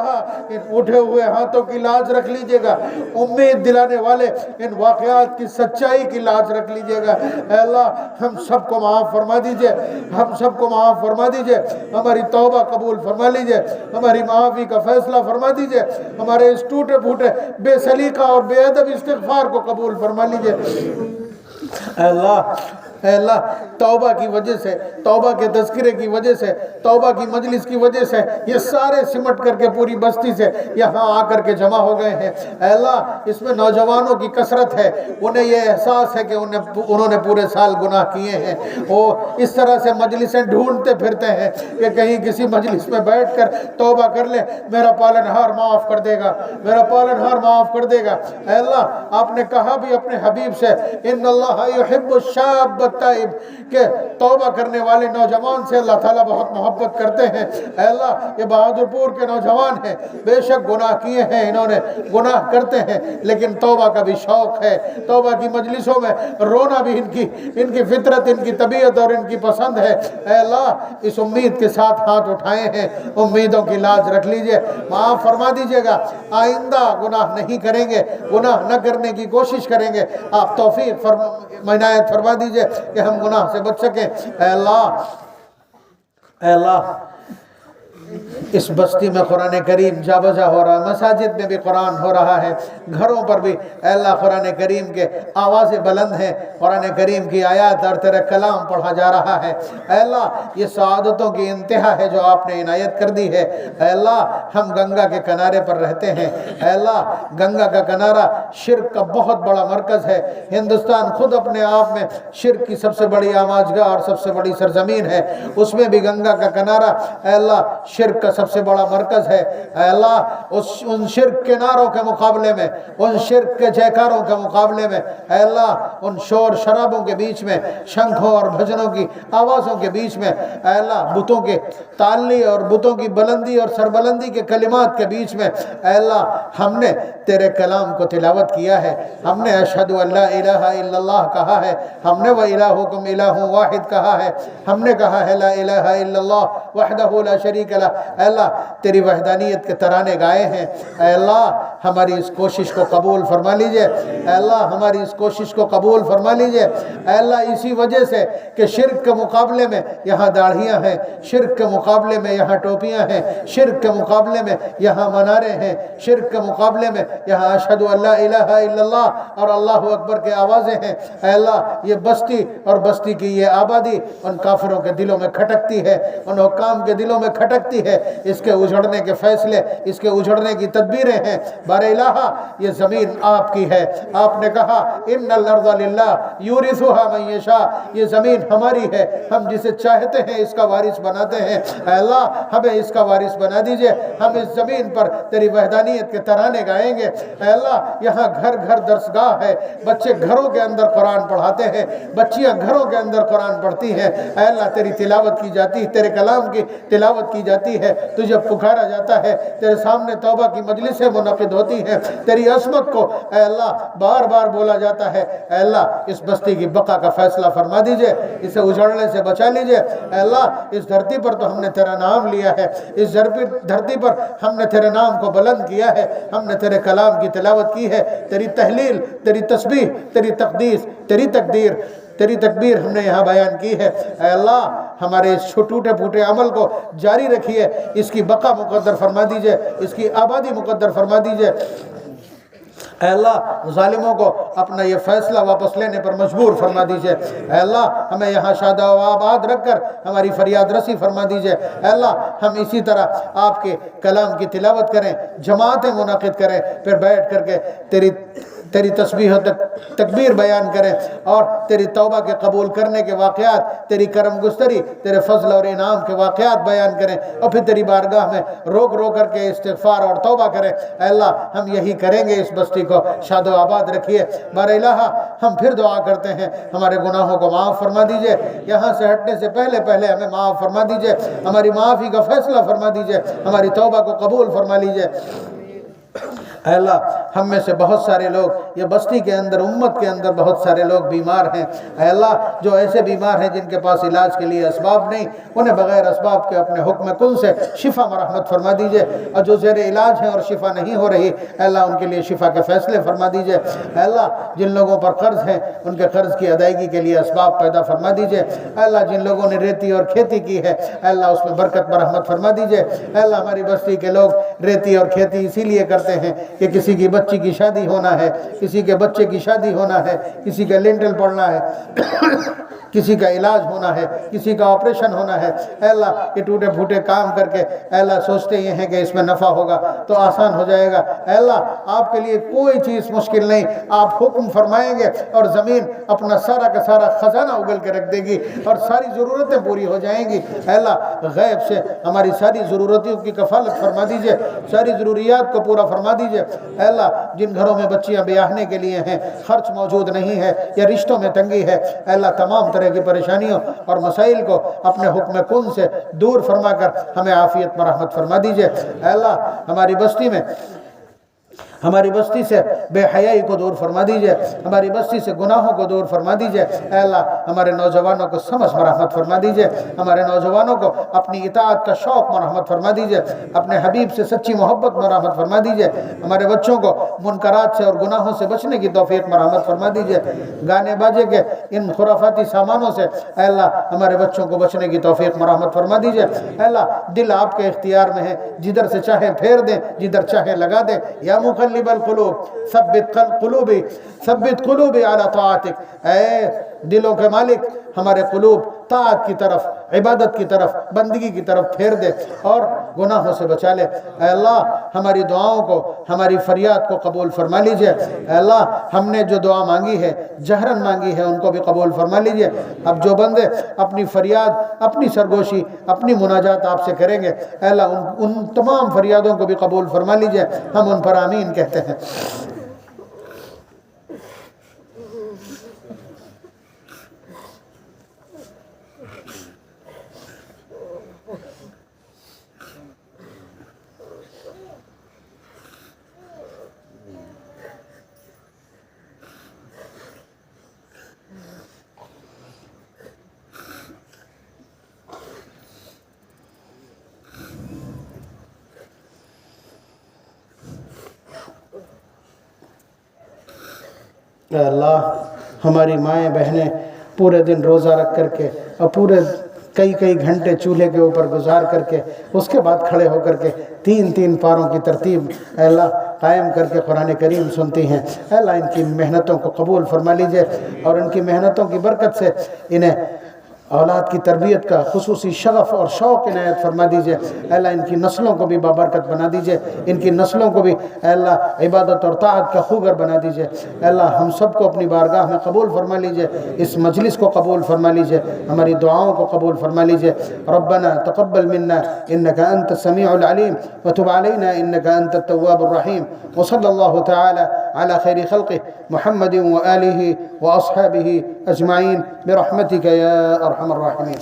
ان اٹھے ہوئے ہاتھوں کی لاج رکھ لیجئے گا، امید دلانے والے ان واقعات کی سچائی کی لاج رکھ لیجئے گا۔ اے اللہ ہم سب کو معاف فرما دیجئے، ہم سب کو معاف فرما دیجئے، ہماری توبہ قبول فرما لیجئے، ہماری معافی کا فیصلہ فرما دیجئے، ہمارے اس ٹوٹے پھوٹے بے سلیقہ اور بے ادب استغفار کو قبول فرما لیجئے۔ اے اللہ توبہ کی وجہ سے، توبہ کے تذکرے کی وجہ سے، توبہ کی مجلس کی وجہ سے یہ سارے سمٹ کر کے پوری بستی سے یہاں آ کر کے جمع ہو گئے ہیں۔ اے اللہ اس میں نوجوانوں کی کثرت ہے، انہیں یہ احساس ہے کہ انہوں نے پورے سال گناہ کیے ہیں، وہ اس طرح سے مجلسیں ڈھونڈتے پھرتے ہیں کہ کہیں کسی مجلس میں بیٹھ کر توبہ کر لے، میرا پالنہار معاف کر دے گا، میرا پالنہار معاف کر دے گا۔ اے اللہ آپ نے کہا بھی اپنے حبیب سے ان اللہ یحب الشاب التائب کہ توبہ کرنے والے نوجوان سے اللہ تعالیٰ بہت محبت کرتے ہیں۔ اے اللہ یہ بہادر پور کے نوجوان ہیں، بے شک گناہ کیے ہیں، انہوں نے گناہ کرتے ہیں، لیکن توبہ کا بھی شوق ہے، توبہ کی مجلسوں میں رونا بھی ان کی فطرت، ان کی طبیعت اور ان کی پسند ہے۔ اے اللہ اس امید کے ساتھ ہاتھ اٹھائے ہیں، امیدوں کی لاج رکھ لیجئے، معاف فرما دیجئے گا، آئندہ گناہ نہیں کریں گے، گناہ نہ کرنے کی کوشش کریں گے، آپ توفیق عنایت فرما دیجئے کہ ہم گناہ سے بچ سکیں۔ اے اللہ اس بستی میں قرآن کریم جا بجا ہو رہا ہے، مساجد میں بھی قرآن ہو رہا ہے، گھروں پر بھی اے اللہ قرآن کریم کے آوازیں بلند ہیں، قرآن کریم کی آیات اور تیرا کلام پڑھا جا رہا ہے۔ اے اللہ یہ سعادتوں کی انتہا ہے جو آپ نے عنایت کر دی ہے۔ اے اللہ ہم گنگا کے کنارے پر رہتے ہیں، اے اللہ گنگا کا کنارہ شرک کا بہت بڑا مرکز ہے، ہندوستان خود اپنے آپ میں شرک کی سب سے بڑی آماجگاہ اور سب سے بڑی سرزمین ہے، اس میں بھی گنگا کا کنارہ اے اللہ شرک کا سب سے بڑا مرکز ہے۔ اے اللہ ان شرک کے نعروں کے مقابلے میں، ان شرک کے جیکاروں کے مقابلے میں اے اللہ ان شور شرابوں کے بیچ میں، شنکھوں اور بھجنوں کی آوازوں کے بیچ میں اے اللہ بتوں کے تعلی اور بتوں کی بلندی اور سربلندی کے کلمات کے بیچ میں اے اللہ ہم نے تیرے کلام کو تلاوت کیا ہے، ہم نے اشہد ان لا الہ الا اللہ کہا ہے، ہم نے وَإِلَٰهُكُمْ إِلَٰهٌ واحد کہا ہے، ہم نے کہا ہے لا الہ الا اللہ وحدہ لا شریک لہ۔ اے اللہ تیری وحدانیت کے ترانے گائے ہیں۔ اے اللہ ہماری اس کوشش کو قبول فرما لیجئے، اے اللہ ہماری اس کوشش کو قبول فرما لیجئے۔ اے اللہ اسی وجہ سے کہ شرک کے مقابلے میں یہاں داڑھیاں ہیں، شرک کے مقابلے میں یہاں ٹوپیاں ہیں، شرک کے مقابلے میں یہاں منارے ہیں، شرک کے مقابلے میں یہاں اشہد ان لا الہ الا اللہ اور اللہ اکبر کے آوازیں ہیں۔ اے اللہ یہ بستی اور بستی کی یہ آبادی ان کافروں کے دلوں میں کھٹکتی ہے، ان حکام کے دلوں میں کھٹکتی ہے، اس کے اجڑنے کے فیصلے، اس کے اجڑنے کی تدبیریں ہیں۔ بار الہ یہ زمین آپ کی ہے، آپ نے کہا ان الارض للہ یورثها من یشاء، یہ زمین ہماری ہے، ہم جسے چاہتے ہیں اس کا وارث بناتے ہیں۔ اے اللہ ہمیں اس کا وارث بنا دیجئے، ہم اس زمین پر تیری وحدانیت کے ترانے گائیں گے۔ اے اللہ یہاں گھر گھر درسگاہ ہے، بچے گھروں کے اندر قرآن پڑھاتے ہیں، بچیاں گھروں کے اندر قرآن پڑھتی ہیں۔ اے اللہ تیری تلاوت کی جاتی ہے، تیرے کلام کی تلاوت کی جاتی ہے، تجھے پکارا جاتا ہے، تیرے سامنے توبہ کی مجلسیں منعقد ہوتی ہیں، تیری عظمت کو اے اللہ بار بار بولا جاتا ہے۔ اے اللہ اس بستی کی بقا کا فیصلہ فرما دیجئے، اسے اجڑنے سے بچا لیجئے۔ اے اللہ اس دھرتی پر تو ہم نے تیرا نام لیا ہے، اس دھرتی پر ہم نے تیرے نام کو بلند کیا ہے، ہم نے تیرے کلام کی تلاوت کی ہے، تیری تحلیل، تیری تسبیح، تیری تقدیس، تیری تقدیر، تیری تکبیر ہم نے یہاں بیان کی ہے۔ اے اللہ ہمارے اس ٹوٹے پھوٹے عمل کو جاری رکھیے، اس کی بقا مقدر فرما دیجئے، اس کی آبادی مقدر فرما دیجئے۔ اے اللہ ظالموں کو اپنا یہ فیصلہ واپس لینے پر مجبور فرما دیجئے۔ اے اللہ ہمیں یہاں شادہ و آباد رکھ کر ہماری فریاد رسی فرما دیجئے۔ اے اللہ ہم اسی طرح آپ کے کلام کی تلاوت کریں، جماعتیں منعقد کریں، پھر بیٹھ کر کے تیری تسبیح و تکبیر بیان کریں اور تیری توبہ کے قبول کرنے کے واقعات، تیری کرم گستری، تیرے فضل اور انعام کے واقعات بیان کریں، اور پھر تیری بارگاہ میں روک کر کے استغفار اور توبہ کریں۔ اے اللہ ہم یہی کریں گے، اس بستی کو شاد و آباد رکھیے۔ بار الہ ہم پھر دعا کرتے ہیں ہمارے گناہوں کو معاف فرما دیجئے، یہاں سے ہٹنے سے پہلے ہمیں معاف فرما دیجئے، ہماری معافی کا فیصلہ فرما دیجئے، ہماری توبہ کو قبول فرما لیجئے۔ اے اللہ ہم میں سے بہت سارے لوگ یہ بستی کے اندر، امت کے اندر بہت سارے لوگ بیمار ہیں۔ اے اللہ جو ایسے بیمار ہیں جن کے پاس علاج کے لیے اسباب نہیں، انہیں بغیر اسباب کے اپنے حکم کن سے شفا مرحمت فرما دیجئے، اور جو زیر علاج ہیں اور شفا نہیں ہو رہی، اے اللہ ان کے لیے شفا کے فیصلے فرما دیجئے۔ اے اللہ جن لوگوں پر قرض ہیں ان کے قرض کی ادائیگی کے لیے اسباب پیدا فرما دیجئے۔ اے اللہ جن لوگوں نے ریتی اور کھیتی کی ہے، اے اللہ اس میں برکت مرحمت فرما دیجئے۔ اے اللہ ہماری بستی کے لوگ ریتی اور کھیتی اسی لیے کرتے ہیں کہ کسی کی بچی کی شادی ہونا ہے، کسی کے بچے کی شادی ہونا ہے، کسی کا لنٹل پڑنا ہے، کسی کا علاج ہونا ہے، کسی کا آپریشن ہونا ہے۔ اے اللہ یہ ٹوٹے پھوٹے کام کر کے اے اللہ سوچتے یہ ہیں کہ اس میں نفع ہوگا تو آسان ہو جائے گا۔ اے اللہ آپ کے لیے کوئی چیز مشکل نہیں، آپ حکم فرمائیں گے اور زمین اپنا سارا کا سارا خزانہ اگل کے رکھ دے گی اور ساری ضرورتیں پوری ہو جائیں گی۔ اے اللہ غیب سے ہماری ساری ضرورتوں کی کفالت فرما دیجئے، ساری ضروریات کو پورا فرما دیجئے۔ اے اللہ جن گھروں میں بچیاں بیاہنے کے لیے ہیں، خرچ موجود نہیں ہے یا رشتوں میں تنگی ہے، اے اللہ تمام طرح کی پریشانیوں اور مسائل کو اپنے حکم کن سے دور فرما کر ہمیں عافیت مرحمت فرما دیجئے۔ اے اللہ ہماری بستی سے بے حیائی کو دور فرما دیجئے، ہماری بستی سے گناہوں کو دور فرما دیجئے۔ اے اللہ ہمارے نوجوانوں کو سمجھ مرحمت فرما دیجئے، ہمارے نوجوانوں کو اپنی اطاعت کا شوق مرحمت فرما دیجئے، اپنے حبیب سے سچی محبت مرحمت فرما دیجئے، ہمارے بچوں کو منکرات سے اور گناہوں سے بچنے کی توفیق مرحمت فرما دیجئے، گانے باجے کے ان خرافاتی سامانوں سے اے اللہ ہمارے بچوں کو بچنے کی توفیق مرحمت فرما دیجئے۔ اے اللہ دل آپ کے اختیار میں ہے، جدھر سے چاہے پھیر دیں، جدھر چاہے لگا دیں۔ یا مقلب القلوب ثبت قلوبی علی طاعتک، اے دلوں کے مالک ہمارے قلوب طاعت کی طرف، عبادت کی طرف، بندگی کی طرف پھیر دے اور گناہوں سے بچا لے۔ اے اللہ ہماری دعاؤں کو، ہماری فریاد کو قبول فرما لیجئے۔ اے اللہ ہم نے جو دعا مانگی ہے، جہرن مانگی ہے، ان کو بھی قبول فرما لیجئے۔ اب جو بندے اپنی فریاد، اپنی سرگوشی، اپنی مناجات آپ سے کریں گے، اے اللہ ان تمام فریادوں کو بھی قبول فرما لیجئے۔ ہم ان پر آمین کہتے ہیں۔ اے اللہ ہماری مائیں بہنیں پورے دن روزہ رکھ کر کے اور پورے کئی گھنٹے چولہے کے اوپر گزار کر کے اس کے بعد کھڑے ہو کر کے تین پاروں کی ترتیب اے اللہ قائم کر کے قرآن کریم سنتی ہیں۔ اے اللہ ان کی محنتوں کو قبول فرما لیجئے اور ان کی محنتوں کی برکت سے انہیں اولاد کی تربیت کا خصوصی شغف اور شوق عنایت فرما دیجئے۔ اے اللہ ان کی نسلوں کو بھی بابرکت بنا دیجئے، ان کی نسلوں کو بھی اے اللہ عبادت اور طاعت کا خوگر بنا دیجئے۔ اے اللہ ہم سب کو اپنی بارگاہ میں قبول فرما لیجئے، اس مجلس کو قبول فرما لیجئے، ہماری دعاؤں کو قبول فرما لیجئے۔ ربنا تقبل منا انك انت السميع العليم وتب علينا انك انت التواب الرحيم وصلى الله تعالى على خير خلقه محمد وآله وأصحابه أجمعين برحمتك يا أرحم الراحمين۔